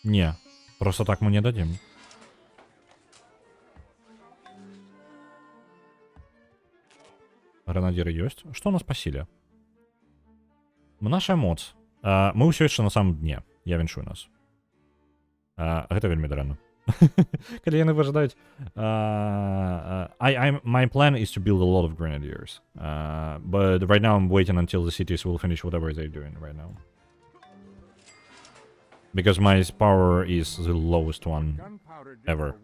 Не. Просто так мы не дадзім. Гранадзіры ёсць. Што у нас па сіле? Наша моц. Мы ўсё яшчэ на самым дне. Я віншую нас. Гэта вельмі дрэнна. Калі яны выжадаюць... My plan is to build a lot of grenadiers. But right now I'm waiting until the cities will finish whatever they're doing right now. Because my power is the lowest one ever.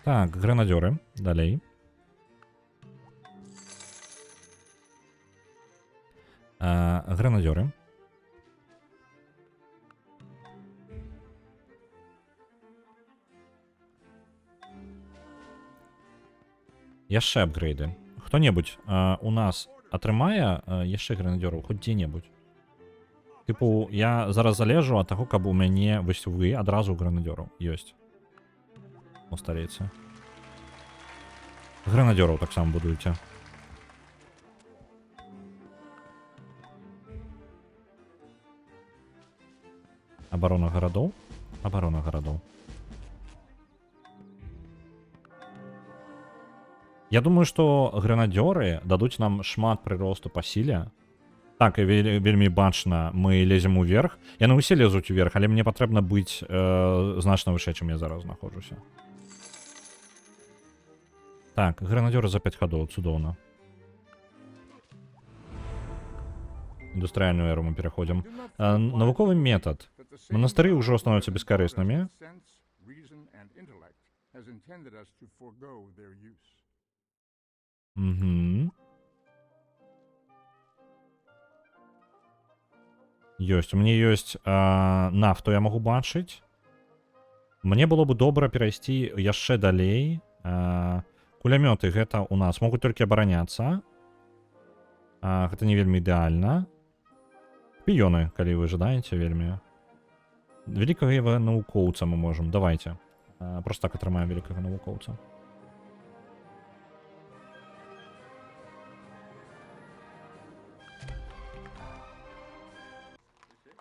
Так, гранадёры. Далей. Гранадёры. Яшчэ апгрейды. Хто-небудзь у нас атрымае яшчэ гранадёраў хоць дзе-небудзь? Тыпу, я зараз залежу ад таго, каб у мяне вось вы адразу гранадёраў ёсць. У сталіцы. Гранадёраў таксама будуеце. Абарона гарадоў. Абарона гарадоў. Я думаю, што гранадёры дадуць нам шмат прыросту па сіле. Так, і вельмі бачна, мы лезем уверх. Яны ўсе лезуць уверх, але мне патрэбна быць значна вышэй, чым я зараз знаходжуся. Так, гранадёры за 5 ходоў, цудоўна. Індустрыяльную эру мы пераходзім. Навуковы метад. Манастыры ўжо становяцца бескарыснымі. Ёсць, у мяне ёсць нафту, я магу бачыць. Мне было бы добра перайсці яшчэ далей. Кулямёты гэта у нас могуць толькі абараняцца. Гэта не вельмі ідэальна. Піёны, калі вы жадаеце вельмі. Великага навукоўца мы можам. Давайте. Просто так атрымаем великага навукоўца.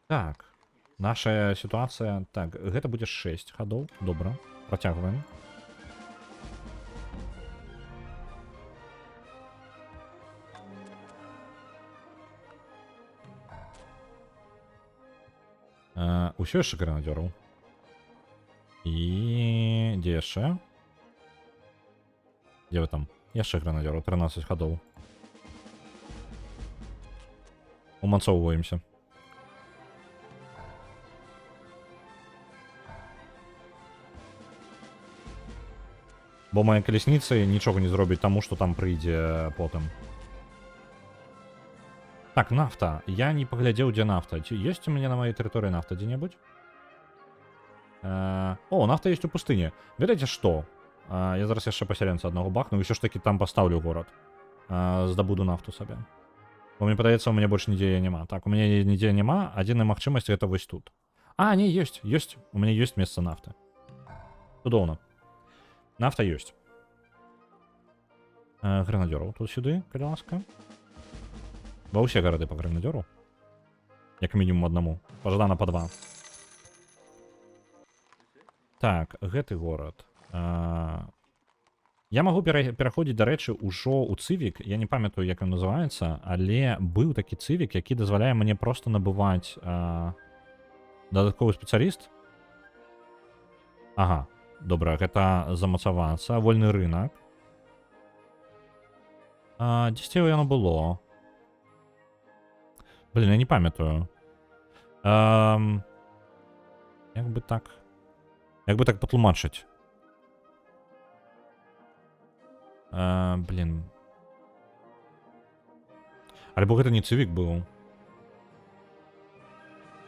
Так. Наша сітуацыя... Так, гэта будзе 6 ходоў. Добра. Працягваем. Усё яшчэ гранадзёраў. І... Дзе яшчэ? Дзе вы там? Яшчэ гранадзёраў, 13 хадоў. Умацоўваемся. Бо мае калясніцы нічога не зробяць таму, што там прыйдзе потым. Так, нафта. Я не паглядзеў, дзе нафта. Ці ёсць у мяне на маёй тэрыторыі нафта дзе-небудзь? О, нафта ёсць у пустыні. Ведаеце што? Я зараз яшчэ пасяленца аднаго бахну, і ўсё ж такі там пастаўлю горад. Здабуду нафту сабе. Бо мне падаецца, у мяне больш нідзе няма. Так, у мяне нідзе няма, адзіная магчымасць гэта вось тут. А, не, ёсць, ёсць. У мяне ёсць месца нафты. Цудоўна. Нафта ёсць. Гранадзёраў тут сюды, калі ласка. Ва ўсе гарады па гранадзёру. Як мінімум аднаму. Пажадана па 2. Так, гэты горад. Я магу пераходзіць, дарэчы, ужо ў цывік. Я не памятаю, як ён называецца, але быў такі цывік, які дазваляе мне проста набываць дадатковы спецыяліст. Ага, добра, гэта замацавацца. Вольны рынок. Дзесьці яно было. Блин, я не памятаю. Як бы так патлумачыць? Блин. Альбо гэта не цывік быў.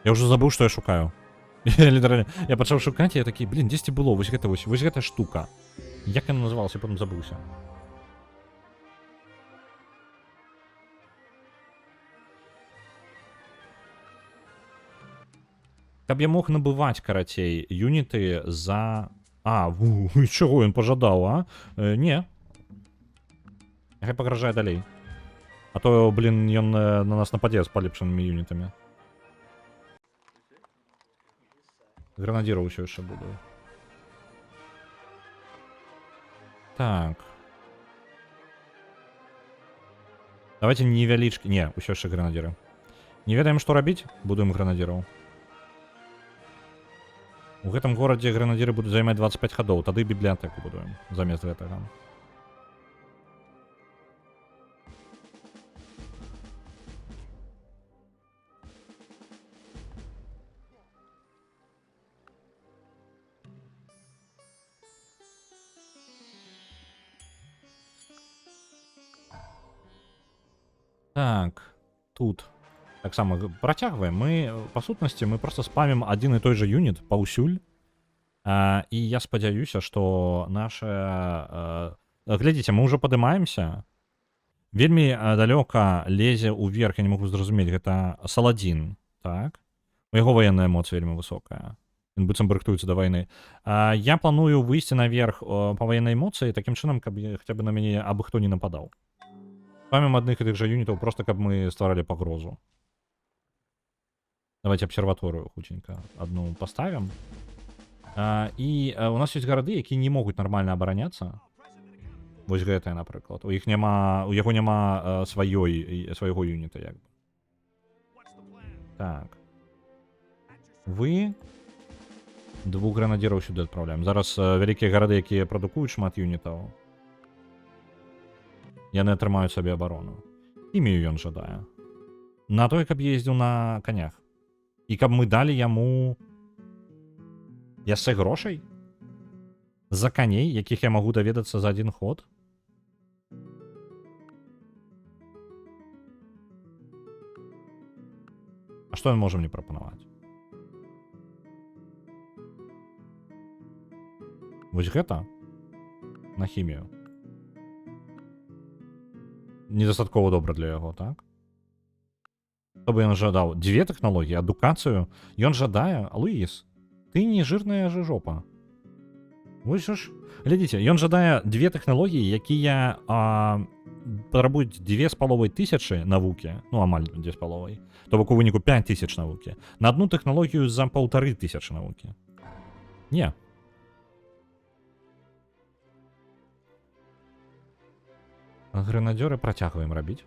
Я ўжо забыў, што я шукаю. Я пачаў шукаць, і я такі, блин, дзесьці было, вось гэта штука. Як яна называлася, потым забыўся. Каб я мог набываць, карацей, юніты за... чаго ён пажадаў, а? Не. Няхай пагражае далей. А то, блин, ён на нас нападзе з палепшанымі юнітамі. Гранадзіраў усё яшчэ буду. Так. Давайте невялічкі... Не, усё яшчэ гранадзіры. Не ведаем, што рабіць? Будуем гранадзіраў. У гэтым горадзе гранадзіры будуць займаць 25 хадоў, тады бібліятэку будуем замест гэтага. Так, тут таксама працягваем. Мы, па сутнасці, мы проста спамім адзін і той жа юніт паўсюль. І я спадзяюся, што наша... Глядзіце, мы ўжо падымаемся. Вельмі далёка лезе ўверх, я не магу зразумець, гэта Саладзін, так? У яго ваенная моц вельмі высокая. Ён быццам рыхтуецца да вайны. Я планую выйсці наверх па ваеннай моцы, такім чынам, каб хаця б на мяне абы хто не нападаў. Спамім адных і тых жа юнітаў, проста каб мы стваралі пагрозу. Давайте абсерваторыю хутенька одну поставим. І у нас ёсць гарады, якія не могуць нармальна абараняцца. Вось гэтая, напрыклад. У яго няма свайго юніта, як бы. Так. Вы 2 гранадзіраў сюды адпраўляем. Зараз вялікія гарады, якія прадукуюць шмат юнітаў, яны атрымаюць сабе абарону. Імію ён жадае. На тое, каб ездзіў на канях. І каб мы далі яму яшчэ грошай? За каней, якіх я магу даведацца за адзін ход? А што ён можа мне прапанаваць? Вось гэта? На хімію. Недастаткова добра для яго, так? Што бы ён жадаў? 2 тэхналогіі, адукацыю. Ён жадае, Луіс, ты не жирная же жопа. Вось ж. Глядзіце, ён жадае 2 тэхналогіі, якія патрабуюць 2500 навукі, ну амаль 2,5. То бок у выніку 5000 навукі. На одну тэхналогію за 1500 навукі. Не. Гренадзёры працягваем рабіць.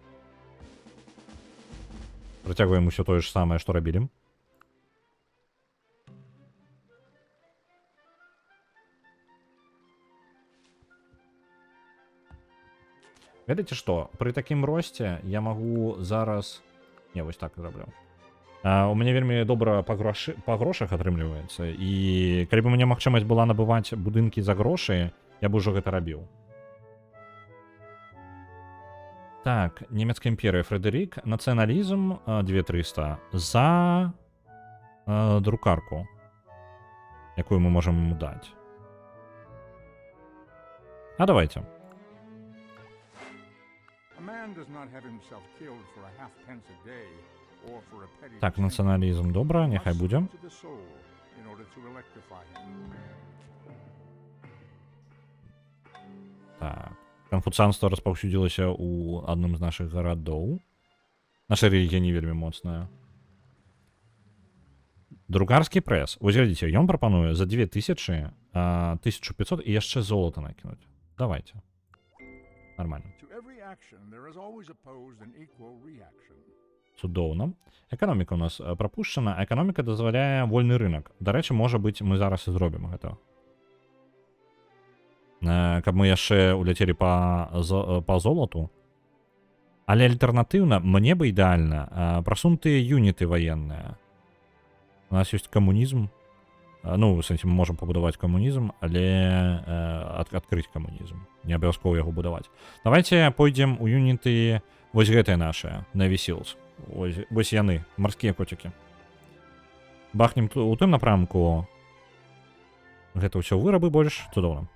Працягваем усё тое ж самае, што рабілі. Ведаеце што, пры такім росце я магу зараз... Не, вось так зраблю. У мяне вельмі добра па грошах атрымліваецца. І калі б у мяне магчымасць была набываць будынкі за грошы, я б ужо гэта рабіў. Так, немецкая імперія, Фредерік, нацыяналізм 2300 за друкарку, якую мы можам ему даць. А давайте. Так, нацыяналізм добра, няхай будзе. Так. Канфуцыянства распаўсюдзілася ў адным з нашых гарадоў. Наша рэлігія не вельмі моцная. Друкарскі прэс. Вось глядзіце, ён прапануе за 2000, 1500 і яшчэ золата накінуць. Давайте. Нормально. Цудоўна. Эканоміка у нас прапушчана. Эканоміка дазваляе вольны рынок. Дарэчы, можа быць, мы зараз і зробім гэта. Каб мы яшчэ уляцелі па золату. Але альтэрнатыўна, мне бы ідэальна прасунутыя юніты ваенныя. У нас ёсць камунізм. Ну, в сэнсе, мы можам пабудаваць камунізм, але адкрыць камунізм. Не абавязкова яго будаваць. Давайте пойдзем у юніты вось гэтыя нашыя, Navy Seals. Вось яны, марскія коцікі. Бахнем у тым напрамку. Гэта ўсё вырабы больш, цудоўна.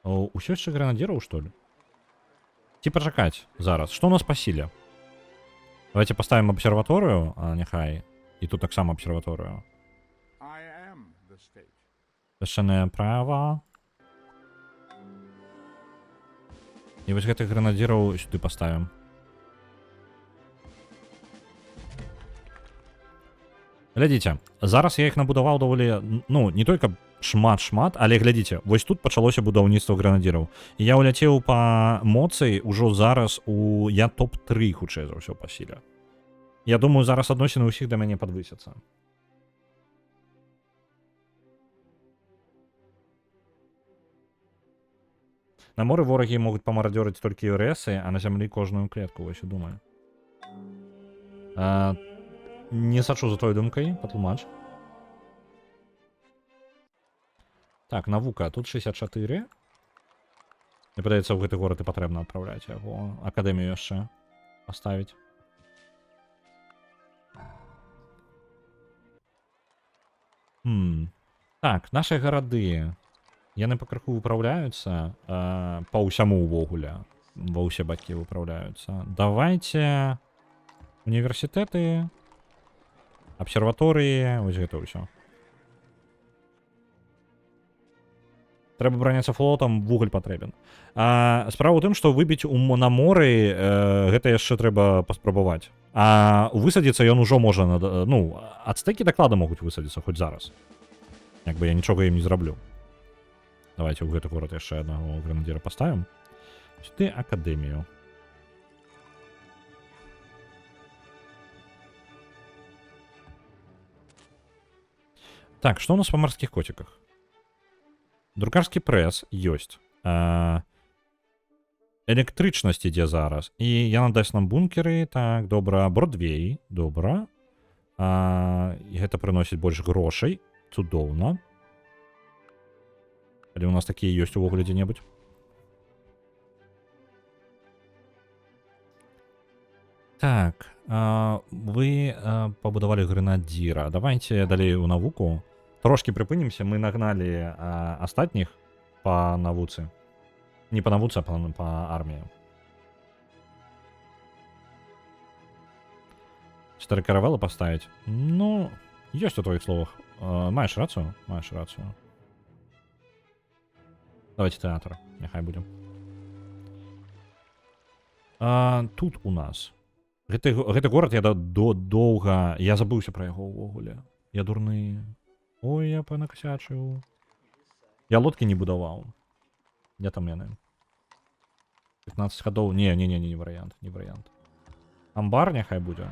Усё яшчэ гранадзераў, што ли? Ці пачакаць зараз. Што ў нас па сіле? Давайте поставім абсерваторыю, няхай. І тут таксама абсерваторыю. Свяшчэннае права. І вось гэтых гранадзераў сюды паставім. Глядзіце, зараз я іх набудаваў даволі, ну, не толькі шмат, але глядзіце, вось тут пачалося будаўніцтва гранадзераў. І я ўляцеў па моцы ўжо зараз я топ-3 хутчэй за ўсё па сіле. Я думаю, зараз адносіны ўсіх да мяне падвысяцца. На моры ворагі могуць памарадзёрыць толькі РСы, а на зямлі кожную клетку, вось і думаю. Не сачу за твоей думкай, патлумач. Так, навука, тут 64. Мне падаецца, ў гэты горад і патрэбна адпраўляць яго. Акадэмію яшчэ паставіць. Так, наши гарады. Яны пакрыху выпраўляюцца па ўсяму ўвогуле. Ва ўсе бакі выпраўляюцца. Давайте універсітэты, абсерваторыі, вось гэта ўсё. Трэба браняцца флотам, вугаль патрэбен. Справа ў тым, што выбіць на моры гэта яшчэ трэба паспрабаваць. А высадзіцца ён ужо можа, ну, ацтэкі даклада могуць высадзіцца хоць зараз. Як бы я нічога ім не зраблю. Давайте ў гэты горад яшчэ аднаго гранадзера паставім. Сюды акадэмію. Так, што у нас па марскіх коціках? Друкарскі прэс ёсць. Электрычнасць ідзе зараз. І яна дасць нам бункеры. Так, добра. Бродвей. Добра. І гэта прыносіць больш грошай. Цудоўна. Калі у нас такія ёсць увогуле дзе-небудзь. Так. Вы пабудавалі гренадзіра. Давайте далей у навуку. Трошки прыпынімся, мы нагналі астатніх па навуцы. Не па навуцы, а па арміі. 4 каравелы паставіць? Ну, ёсць у твоіх словах. Маеш рацыю? Маеш рацыю. Давайте тэатр, няхай будем. Тут у нас. Гэты горад я доўга... Я забыўся пра яго ўвогуле. Я дурны... Ой, я панакасячыў. Я лодкі не будаваў. Де там яны? 15 гадоў. Не варыянт, не варыянт. Амбар няхай будзе.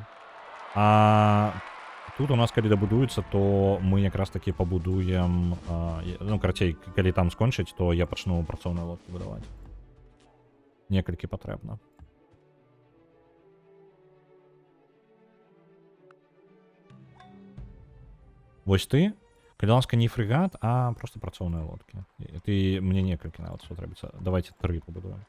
тут у нас, калі дабудуецца, то мы якраз таки пабудуем, ну, карацей, калі там скончыць, то я пачну працоўныя лодкі будаваць. Некалькі патрэбна. Вось ты, калі ласка, не фрегат, а просто працоўныя лодкі. І ты мне некалькі нават спатрэбіцца. Давайте 3 пабудуем.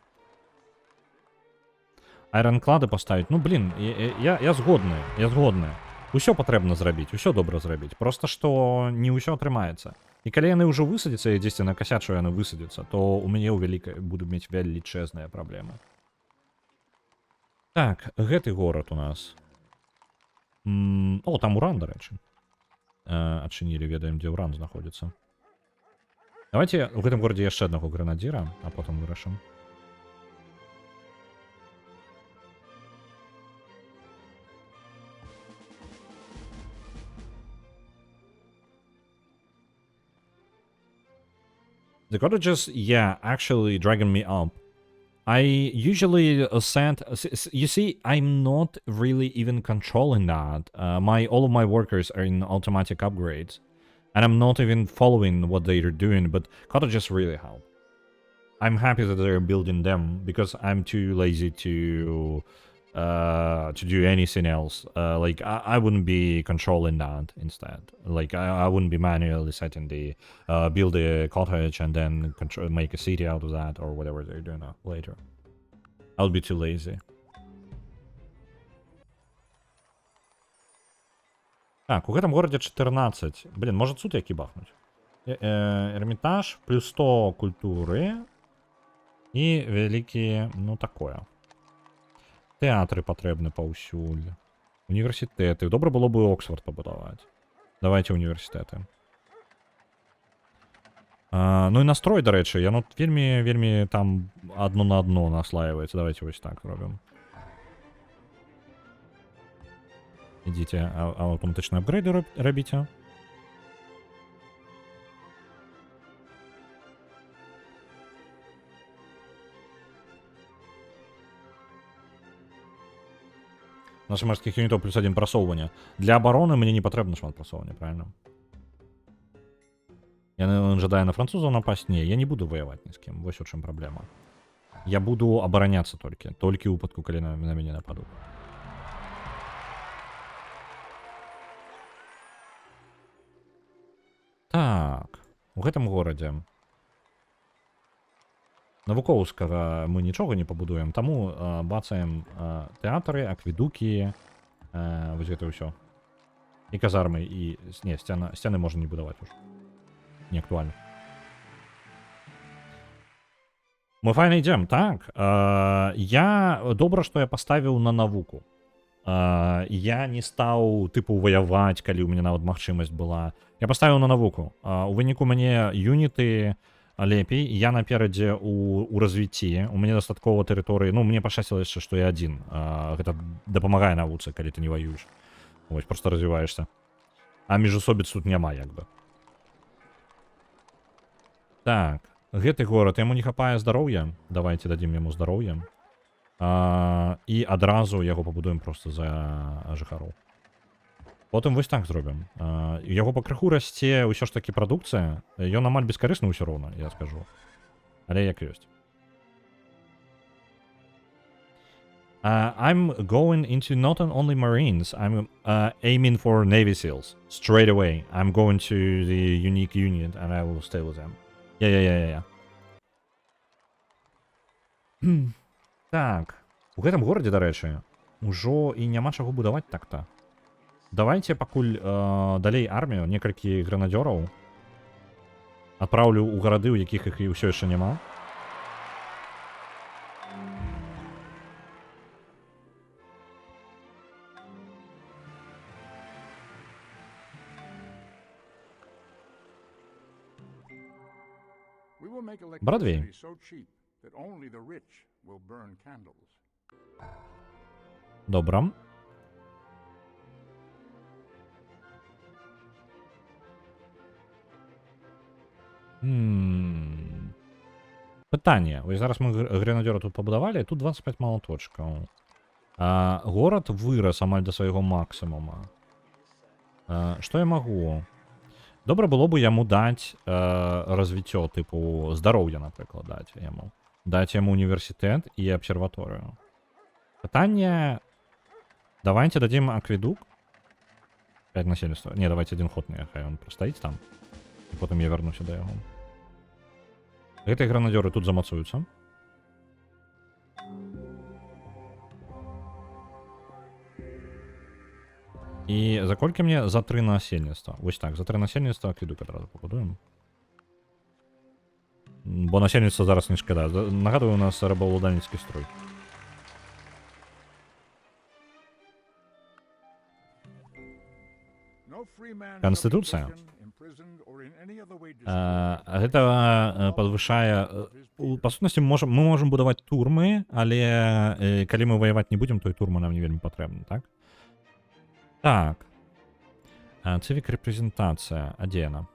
Айронклады паставіць. Ну, блин, я згодны, я згодны. Усё патрэбна зрабіць, усё добра зрабіць. Просто што не ўсё атрымаецца. І калі яны ўжо высадзяцца, і дзесьці накасячу яны высадзяцца, то у мяне буду мець велічэзныя праблемы. Так, гэты горад у нас. О, там уран, дарэчы. Адчынілі, ведаем, дзе уран знаходзіцца. Давайте у гэтым горадзе яшчэ аднаго гранадзіра, а потым вырашым. The cottages, yeah, actually dragging me up. I usually send. You see, I'm not really even controlling that. All of my workers are in automatic upgrades, and I'm not even following what they are doing. But cottages really help. I'm happy that they're building them because I'm too lazy to do anything else. Like I wouldn't be controlling that instead. Like I wouldn't be manually setting the build a cottage and then make a city out of that or whatever they're doing later. I'll be too lazy. Так, у гэтым горадзе 14. Блин, может суд які бахнуть? Эрмітаж плюс 100 культуры і вялікі, ну такое. Тэатры патрэбны паўсюль. Універсітэты. Добра было бы Оксфорд пабудаваць. Давайте універсітэты. Ну і настрой, дарэчы, яно вельмі там адно на адно наслаиваецца. Давайте вось так робім. Ідзіце, аўтаматычныя апгрейды рабіце. Наших морских юнитов плюс 1 просовывания. Для обороны мне не потребно шмат просовывания, правильно? Я ожидаю на французов напасть? Не, я не буду воевать ни с кем. Вот в чем проблема. Я буду обороняться только. Только у упадку, коли на меня нападут. Так. У гэтым горадзе. Навуковскага мы нічога не пабудуем, таму бацаем тэатры, акведукі, вось гэта ўсё. І казармы, і не, сцяны можна не будаваць уж. Не актуальна. Мы файна ідзем, так. Я добра, што я паставіў на навуку. Я не стаў тыпу ваяваць, калі ў мяне нават магчымасць была. Я паставіў на навуку. У выніку мяне юніты лепей, я наперадзе у развіцці, у мяне дастаткова тэрыторыі, ну, мне пашчасціла яшчэ, што я адзін. Гэта дапамагае навуцы, калі ты не ваюеш. Вось, проста развіваешся. А міжусобіц тут няма, як бы. Так, гэты горад, яму не хапае здароўя. Давайте дадзім яму здароўе. І адразу яго пабудуем проста за жыхароў. Потым вось так зробім. Яго пакрыху расце ўсё ж такі прадукцыя. Ён амаль бескарысны ўсё роўна, я скажу. Але як ёсць. I'm going into not only Marines, I'm aiming for Navy SEALs. Straight away. I'm going to the unique unit and I will stay with them. Yeah. Так. У гэтым горадзе, дарэчы, ужо і няма чаго будаваць так-то. Давайте пакуль далей армію, некалькі гранадзёраў адпраўлю ў гарады, у якіх іх і ўсё яшчэ няма. Бродвей. Добра. Пытанне. Вось зараз мы гренадзёра тут пабудавалі, тут 25 малаточкаў. Горад вырас амаль да свайго максімума. Што я магу? Добра было бы яму даць развіццё, тыпу, здароўя, напрыклад, даць яму. Даць яму універсітэт і абсерваторыю. Пытанне... Давайте дадзім акведук. 5 насельніцтва. Не, давайте один ход, няхай он прастаіць там. І потым я вярнуся да яго. Гэтыя гранадзёры тут замацуюцца. І за колькі мне? За 3 насельніцтва. Вось так, за 3 насельніцтва акведук адразу пабудуем. Бо насельніцтва зараз не шкада. Нагадую, у нас рабаўладальніцкі строй. Конституцыя. Гэта падвышае... Па сутнасці, мы можам будаваць турмы, але калі мы ваяваць не будзем, то і турма нам не вельмі патрэбна, так? Так. Цывік рэпрэзентацыя. А дзе яна?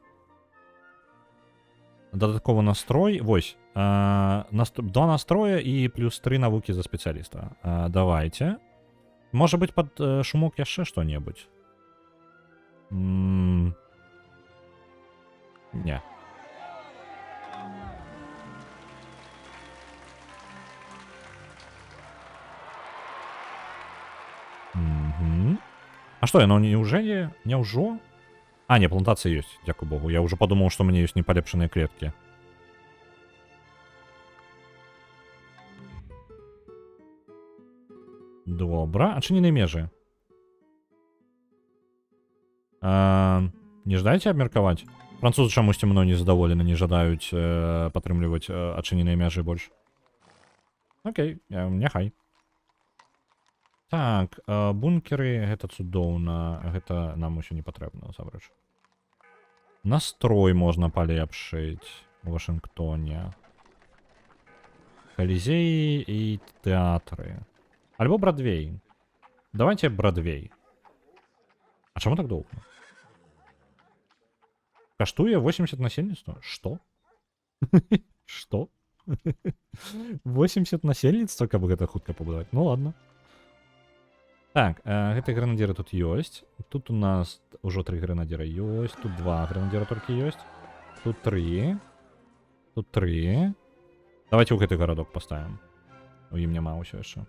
Дадатковы настрой. Вось. 2 настроя і плюс 3 навукі за спецыяліста. Давайте. Можа быць пад шумок яшчэ што-небудзь? Не. А што, яно неужели? Няўжо? А, не, плантацыя ёсць, дзякуй богу. Я ўжо падумаў, што мне ёсць непалепшаныя клеткі. Добра. Адчыненыя межы. Не жадаеце абмеркаваць? Французы чамусьці мной не задаволены, не жадаюць падтрымліваць адчыненыя мяжы больш. Окей, няхай. Так, бункеры, гэта цудоўна, гэта нам усё не патрэбна, насамрэч. Настрой можна палепшыць у Вашынгтоне. Калізеі і тэатры. Альбо Брадвей. Давайте Брадвей. А чаму так доўга? Каштуе 80 насельніцтва? Што? Што? 80 насельніцтва, каб гэта хутка пабудаваць? Ну ладно. Так, гэтыя гранадзеры тут ёсць. Тут у нас ўжо 3 гранадзера ёсць. Тут 2 гранадзера толькі ёсць. Тут 3. Тут 3. Давайте ў гэты гарадок паставім. У ім няма ўсё яшчэ.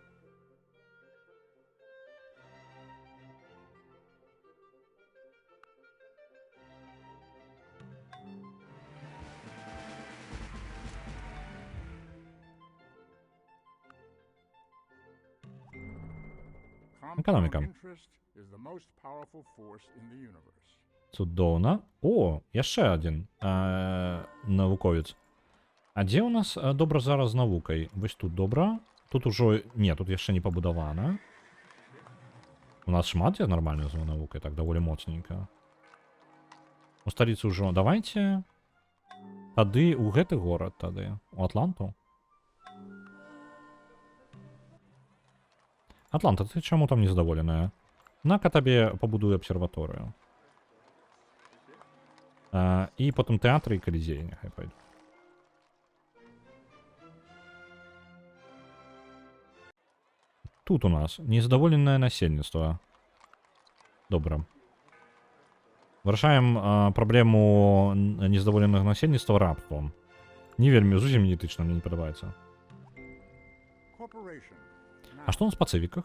Экономіка. Цудоўна. О, яшчэ адзін навуковец. А дзе ў нас добра зараз з навукай? Вось тут добра. Тут ужо... Не, тут яшчэ не пабудавана. У нас шмат дзе нармальна з навукай, так, даволі моцненька. У сталіцы ўжо... Давайте... Тады ў гэты горад, тады. У Атланту. Атланта, ты чаму там незадаволеная? На-ка табе пабудую абсерваторыю. І потым тэатры і калізеі няхай пойдут. Тут у нас незадаволенае насельніцтва. Добра. Вырашаем праблему незадаволенага насельніцтва рабством. Не вельмі, зусім не этычна, мне не падабаецца. А што у нас па цывіках?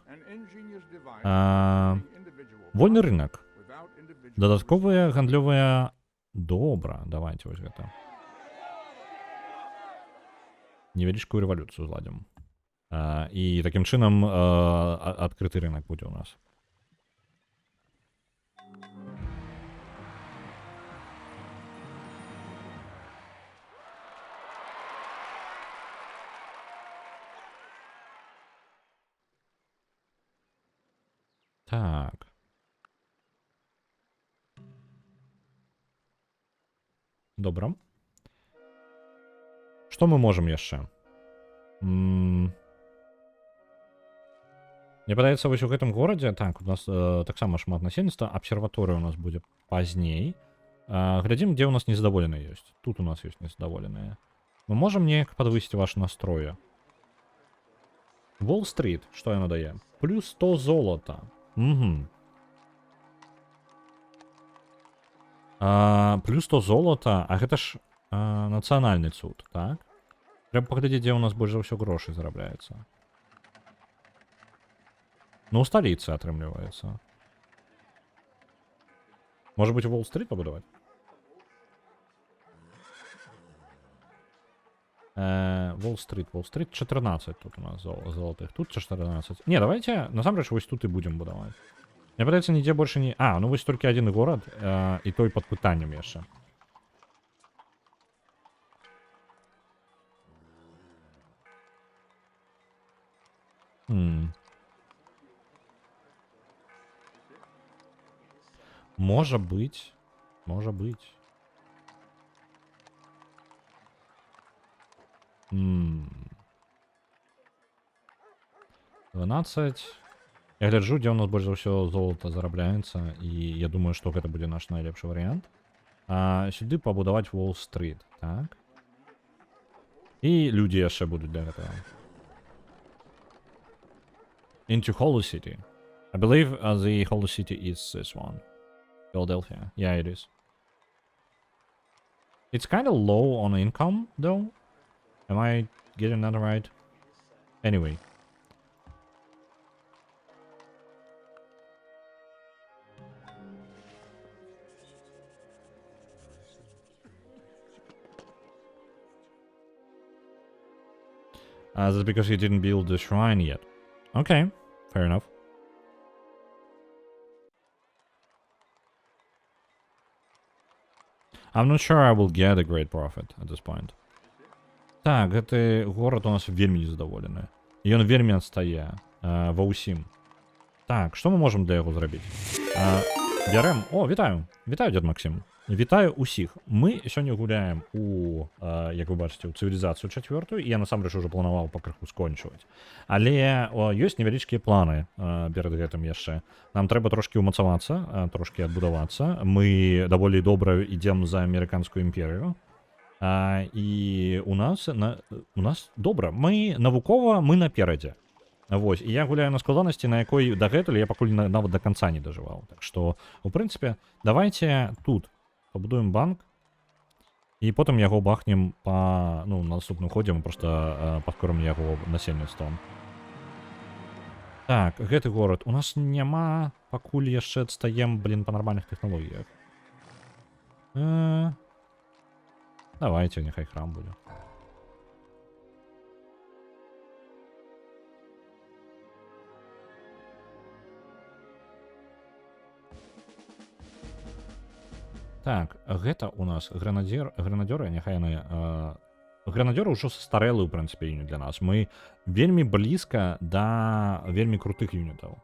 Вольны рынок. Дадатковыя гандлёвыя... Добра, давайте вось гэта. Невялічкую рэвалюцыю зладзім. І такім чынам адкрыты рынок будзе ў нас. Так. Добра. Што мы можам яшчэ? Мне падаецца, вось у гэтым горадзе, так, у нас таксама шмат насельніцтва, абсерваторыя у нас будзе пазней. Глядзім, дзе у нас незадаволеныя ёсць. Тут у нас ёсць незадаволеныя. Мы можам неяк падвысіць ваш настрой. Уолл-стрит, што яно дае? Плюс 100 золота. Угу. Плюс 100 золота, а гэта ж нацыянальны цуд, так? Трэба паглядзець, дзе ў нас больш за ўсё грошай зарабляецца. Ну, у сталіцы атрымліваецца. Можа быць, Уолл-стрит пабудаваць? Уолл-стрит 14 тут у нас золотых. Тут 14. Не, давайте, насамрэч, вось тут і будзем будаваць. Мне падаецца, нідзе больше не... А, ну вось толькі адзін горад, і той пад пытаннем яшчэ. Можа быць. Можа быць. 12. Я гляджу, дзе ў нас больш за ўсё золата зарабляецца, і я думаю, што гэта будзе наш найлепшы варыянт. Сюды пабудаваць Уолл-стрит, так? І людзі яшчэ будуць для гэтага. Into Holy City. I believe the Holy City is this one. Philadelphia. Yeah, it is. It's kind of low on income, though. Am I getting that right? Anyway. That's because you didn't build the shrine yet. Okay, fair enough. I'm not sure I will get a great profit at this point. Так, гэты горад у нас вельмі незадаволены. Ён вельмі адстае ва ўсім. Так, што мы можам для яго зрабіць? Бярем... О, вітаю! Вітаю, дзед Максим. Вітаю ўсіх. Мы сёння гуляем у, як вы бачыце, у цывілізацыю 4-ю, і я насамрэч ужо планаваў пакрыху скончваць. Але ёсць невялічкія планы перад гэтым яшчэ. Нам трэба трошкі ўмацавацца, трошкі адбудавацца. Мы даволі добра ідзем за амерыканскую імперыю. І у нас добра. Мы навукова, мы наперадзе. Вось, і я гуляю на складанасці, на якой дагэтуль я пакуль нават да канца не дажываў. Так што, у прынцыпе, давайте тут пабудуем банк, і потым яго бахнем па... Ну, на наступным ходзе мы проста падкормім яго насельніцтвам. Так, гэты горад. У нас няма, пакуль яшчэ адстаем, па нармальных тэхналогіях. Давайте, няхай храм будзе. Так, гэта у нас гранадзёры, няхай яны... Гранадзёры ўжо састарэлы, у прынцыпе, юніт для нас. Мы вельмі блізка да вельмі крутых юнітаў.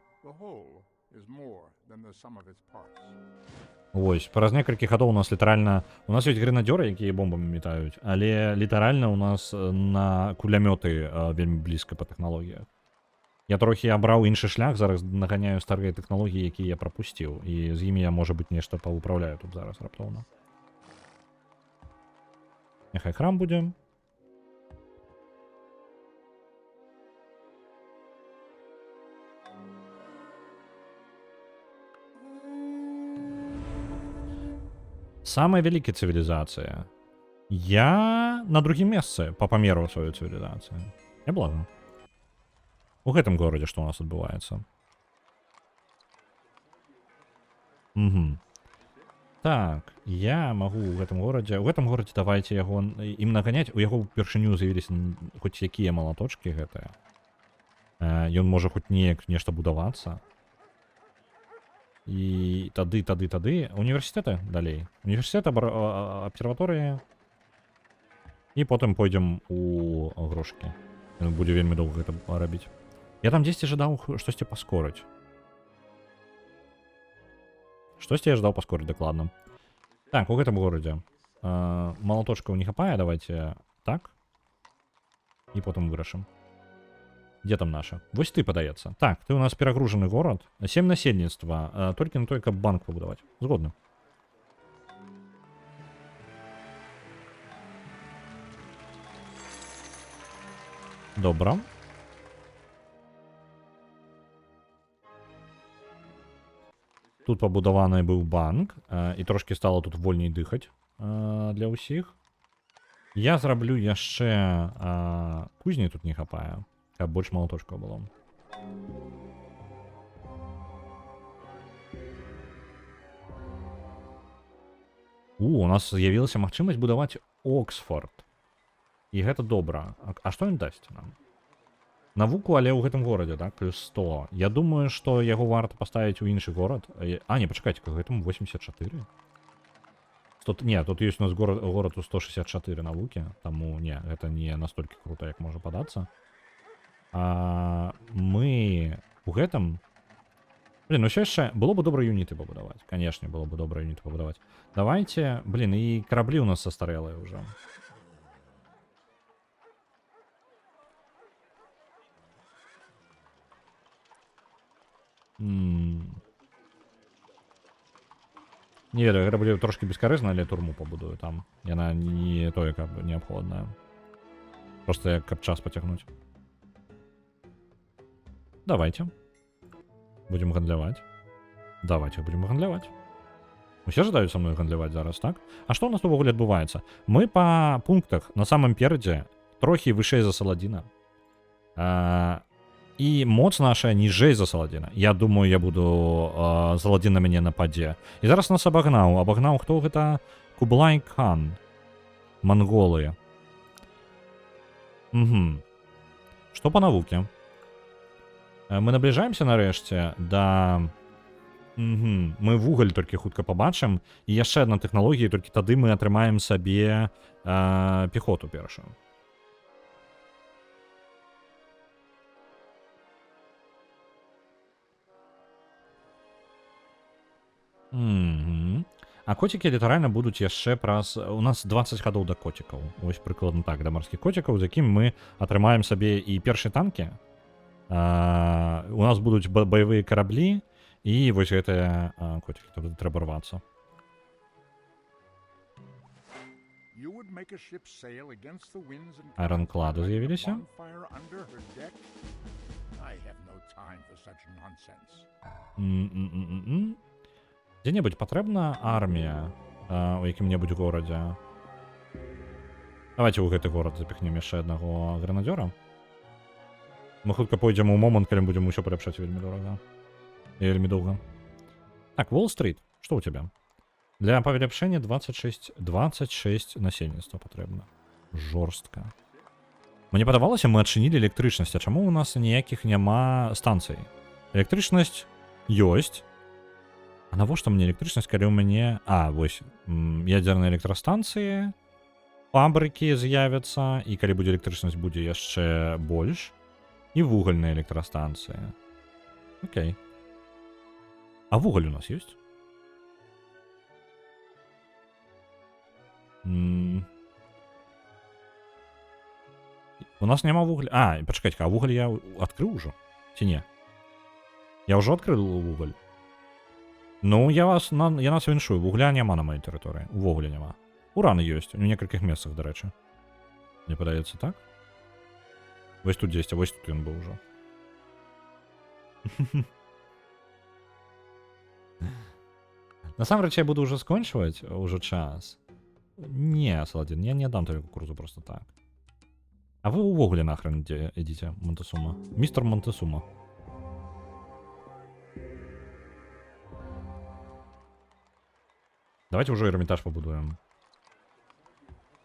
Вось, праз некалькі гадоў у нас літаральна... У нас ёсць гранадзёры, якія бомбамі метаюць, але літаральна у нас на кулямёты вельмі блізка па тэхналогіях. Я трохі абраў іншы шлях, зараз наганяю старыя тэхналогіі, якія я прапусціў, і з імі я, можа быць, нешта паўпраўляю тут зараз раптоўна. Няхай храм будзе. Самая вялікая цывілізацыя. Я на другім месцы па памеру сваёй цывілізацыі. Няблага. У гэтым горадзе што у нас адбываецца? Так, я магу ў гэтым горадзе... У гэтым горадзе давайте яго ім наганяць. У яго ўпершыню з'явіліся хоць якія малаточкі гэтыя. Ён можа хоць неяк нешта будавацца. І тады... Універсітэты далей. Універсітэт, абсерваторыя. І потым пойдзем у грошкі. Ён будзе вельмі доўга гэта рабіць. Я там дзесьці жадаў штосьці паскорыць. Штосьці я жадаў паскорыць дакладна. Так, у гэтым горадзе малаточкаў не хапае, давайте так. І потым вырашым. Дзе там наша? Вось ты, падаецца. Так, ты у нас перагружаны горад. 7 насельніцтва, толькі на той, каб банк пабудаваць. Згодны. Добра. Тут пабудаваны быў банк, і трошки стало тут вольней дыхаць для ўсіх. Я зраблю яшчэ кузні тут не хапае, каб больш малаточкаў было. У нас з'явілася магчымасць будаваць Оксфорд. І гэта добра. А што ён дасць нам? Навуку, але ў гэтым горадзе, так? Плюс 100. Я думаю, што яго варта паставіць у іншы горад. А, не, пачакайце, гэтаму 84? Не, тут ёсць у нас горад у 164 навукі. Таму, не, гэта не настолькі круто, як можа падацца. Мы у гэтым... Блин, ну ўсё яшчэ было бы добра юніты пабудаваць. Канешне, было бы добра юніты пабудаваць. Давайте, блин, і караблі у нас састарэлыя ўжо. Не ведаю, гэта будзе трошки бескарысна, але турму пабудую там. Яна не тое, каб неабходная. Просто каб час пацягнуць. Давайте. Будем гандляваць. Давайте будем гандляваць. Усе жадаюць са мной гандляваць зараз, так? А што ў нас увогуле адбываецца? Мы па пунктах на самым перадзе трохі вышэй за Саладзіна. І моц наша ніжэй за Саладзіна. Я думаю, я буду Саладзін на мяне нападзе. І зараз нас абагнаў. Абагнаў хто гэта? Кублай Хан. Манголы. Што па навуке? Мы набліжаемся нарэшце да... Мы вугаль толькі хутка пабачым. І яшчэ адна тэхналогія, толькі тады мы атрымаем сабе пехоту першую. А коцікі літаральна будуць яшчэ праз... У нас 20 гадоў да коцікаў. Вось прыкладна так, да марскіх коцікаў, з якім мы атрымаем сабе і першыя танкі. У нас будуць баявыя караблі, і вось гэтыя коцікі, тут трэба рвацца. Айронклады з'явіліся. Дзе-небудзь патрэбна армія у якім-небудзь горадзе. Давайте ў гэты горад запіхнем яшчэ аднаго гранадзёра. Мы хутка пойдзем у момант, калі будзем усё паляпшаць вельмі дорага. І вельмі доўга. Так, Уолл-стрит, што ў цябе? Для павелепшэння 26 насельніцтва патрэбна. Жорстка. Мне падавалася, мы адчынілі электрычнасць, а чаму ў нас ніякіх няма станцый? Электрычнасць ёсць. А навошта мне электрычнасць, калі ў мяне... Вось, ядзерныя электрастанцыі, фабрыкі з'явяцца, і калі будзе электрычнасць, будзе яшчэ больш. І вугальная электрастанцыя. Окей. А вугаль у нас ёсць? У нас няма вугаля... пачакайце, а вугаль я адкрыў ужо? Ці не? Я ўжо адкрыў вугаль. Ну, я нас віншую. Вугля няма на маёй тэрыторыі. Увогуле няма. Уран ёсць. У некалькіх месцах, дарэчы. Мне падаецца, так? Вось тут 10, а вось тут ён быў ужо. Насамрэч, я буду ўжо скончваць, ужо час. Не, Саладзін, я не дам табе кукурузу просто так. А вы увогуле нахрен ідзіце, Монтесума. Містер Монтесума. Давайте ўжо эрмітаж пабудуем.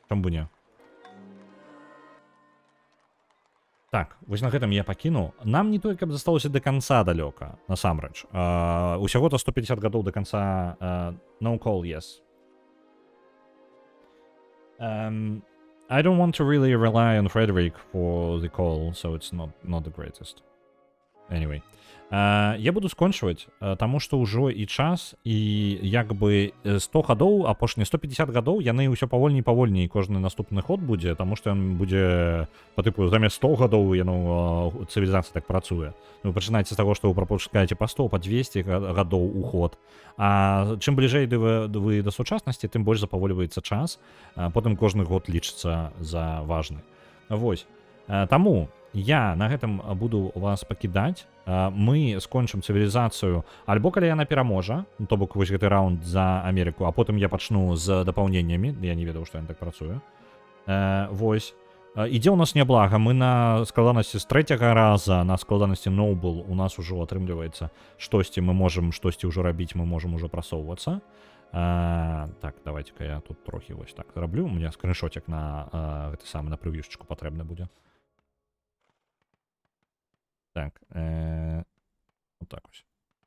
Чаму бы не? Так, вось на гэтым я пакіну. Нам не тое, каб засталося да канца далёка, насамрэч. Усяго-то 150 гадоў да канца no call, yes. I don't want to really rely on Frederick for the call, so it's not the greatest. Anyway. Я буду скончваць, таму што ўжо і час, і як бы 100 гадоў, апошнія 150 гадоў, яны ўсё павольней і павольней, кожны наступны ход будзе, таму што ён будзе, па тыпу, замест 100 гадоў, цывілізацыя так працуе. Вы пачынаеце з таго, што вы прапускаеце па 100, па 200 гадоў у ход, а чым бліжэй вы да сучаснасці, тым больш запавольваецца час, потым кожны год лічыцца за важны. Вось. Таму я на гэтым буду вас пакідаць. Мы скончым цывілізацыю альбо калі яна пераможа, ну, то бок вось гэты раунд за Амерыку, а потым я пачну з дапаўненнямі. Я не ведаў, што ён так працуе. Вось. Ідзе ў нас няблага. Мы на складанасці з 3-го раза, на складанасці Noble у нас ужо атрымліваецца штосьці, мы можам штосьці ўжо рабіць, мы можам ужо прасоўвацца. Так, давайте-ка я тут трохі вось так зраблю. У меня скриншотик на гэты самы на превьюшечку патрэбны будзе. Так, вот так вось.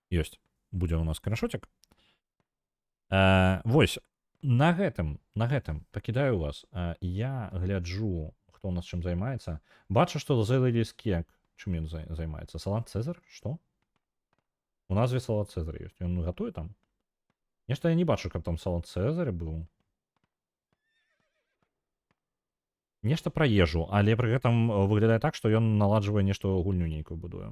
Ёсць. Будзе у нас скриншотик. Вось, на гэтым пакідаю вас. Я гляджу, хто у нас чым займаецца. Бачу, што The Ladies Cake. Чым ён займаецца? Салат Цезар? Што? У назве салат Цезар ёсць. Ён гатуе там? Нешта я не бачу, каб там салат Цезарь быў. Нешта пра ежу, але пры гэтым выглядае так, што ён наладжвае нешта гульню нейкую будуе.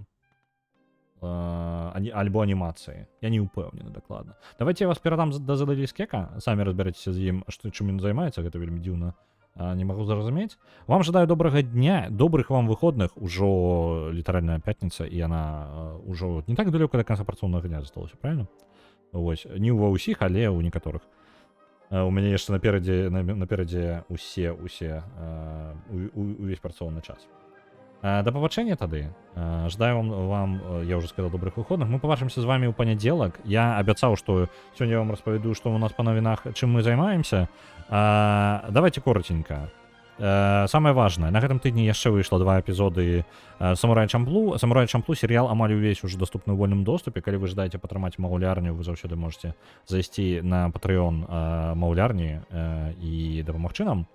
Альбо анімацыі. Я не ўпэўнены дакладна. Давайте я вас перадам да The Ladies Cake. Самі разберэцеся з ім, чым ён займаецца, гэта вельмі дзіўна. Не магу зразумець. Вам жадаю добрага дня, добрых вам выходных. Ужо літаральная пятніца, і яна ўжо не так далёка да канца працоўнага дня засталася, правильно? Вось, не ва ўсіх, але ў некаторых. У мяне яшчэ наперадзе увесь працоўны час. Да пабачэння тады. Жадаю вам, я ўжо сказаў, добрых выходных. Мы пабачымся з вамі ў панядзелак. Я абяцаў, што сёння я вам распавяду, што ў нас па навінах, чым мы займаемся. Давайте коротенько. Самое важное, на гэтым тыдні яшчэ выйшла 2 эпізоды Самурай Чамплу. Самурай Чамплу серіал амаль увесь уже доступны ў вольным доступе. Калі вы жадаеце патрымаць маўлярню, вы заўсёды можете зайсці на Patreon маўлярні і дапамагчы нам.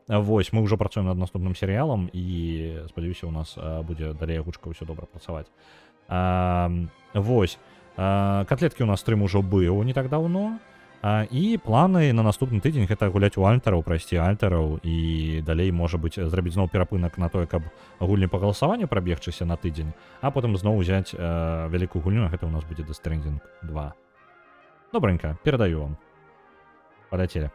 Вось, мы ўжо працуем над наступным серыялам і спадзяюся, у нас будзе далей гучка ўсё добра працаваць. Вось, котлеткі у нас стрым ужо быў не так даўно. І планы на наступны тыдзень гэта гуляць у альтараў, прайсці альтараў і далей, можа быць, зрабіць зноў перапынак на тое, каб гульні па галасаванню прабегчыся на тыдзень, а потым зноў узяць вялікую гульню, а гэта ў нас будзе Death Stranding 2. Добренька, перадаю вам. Паляцелі.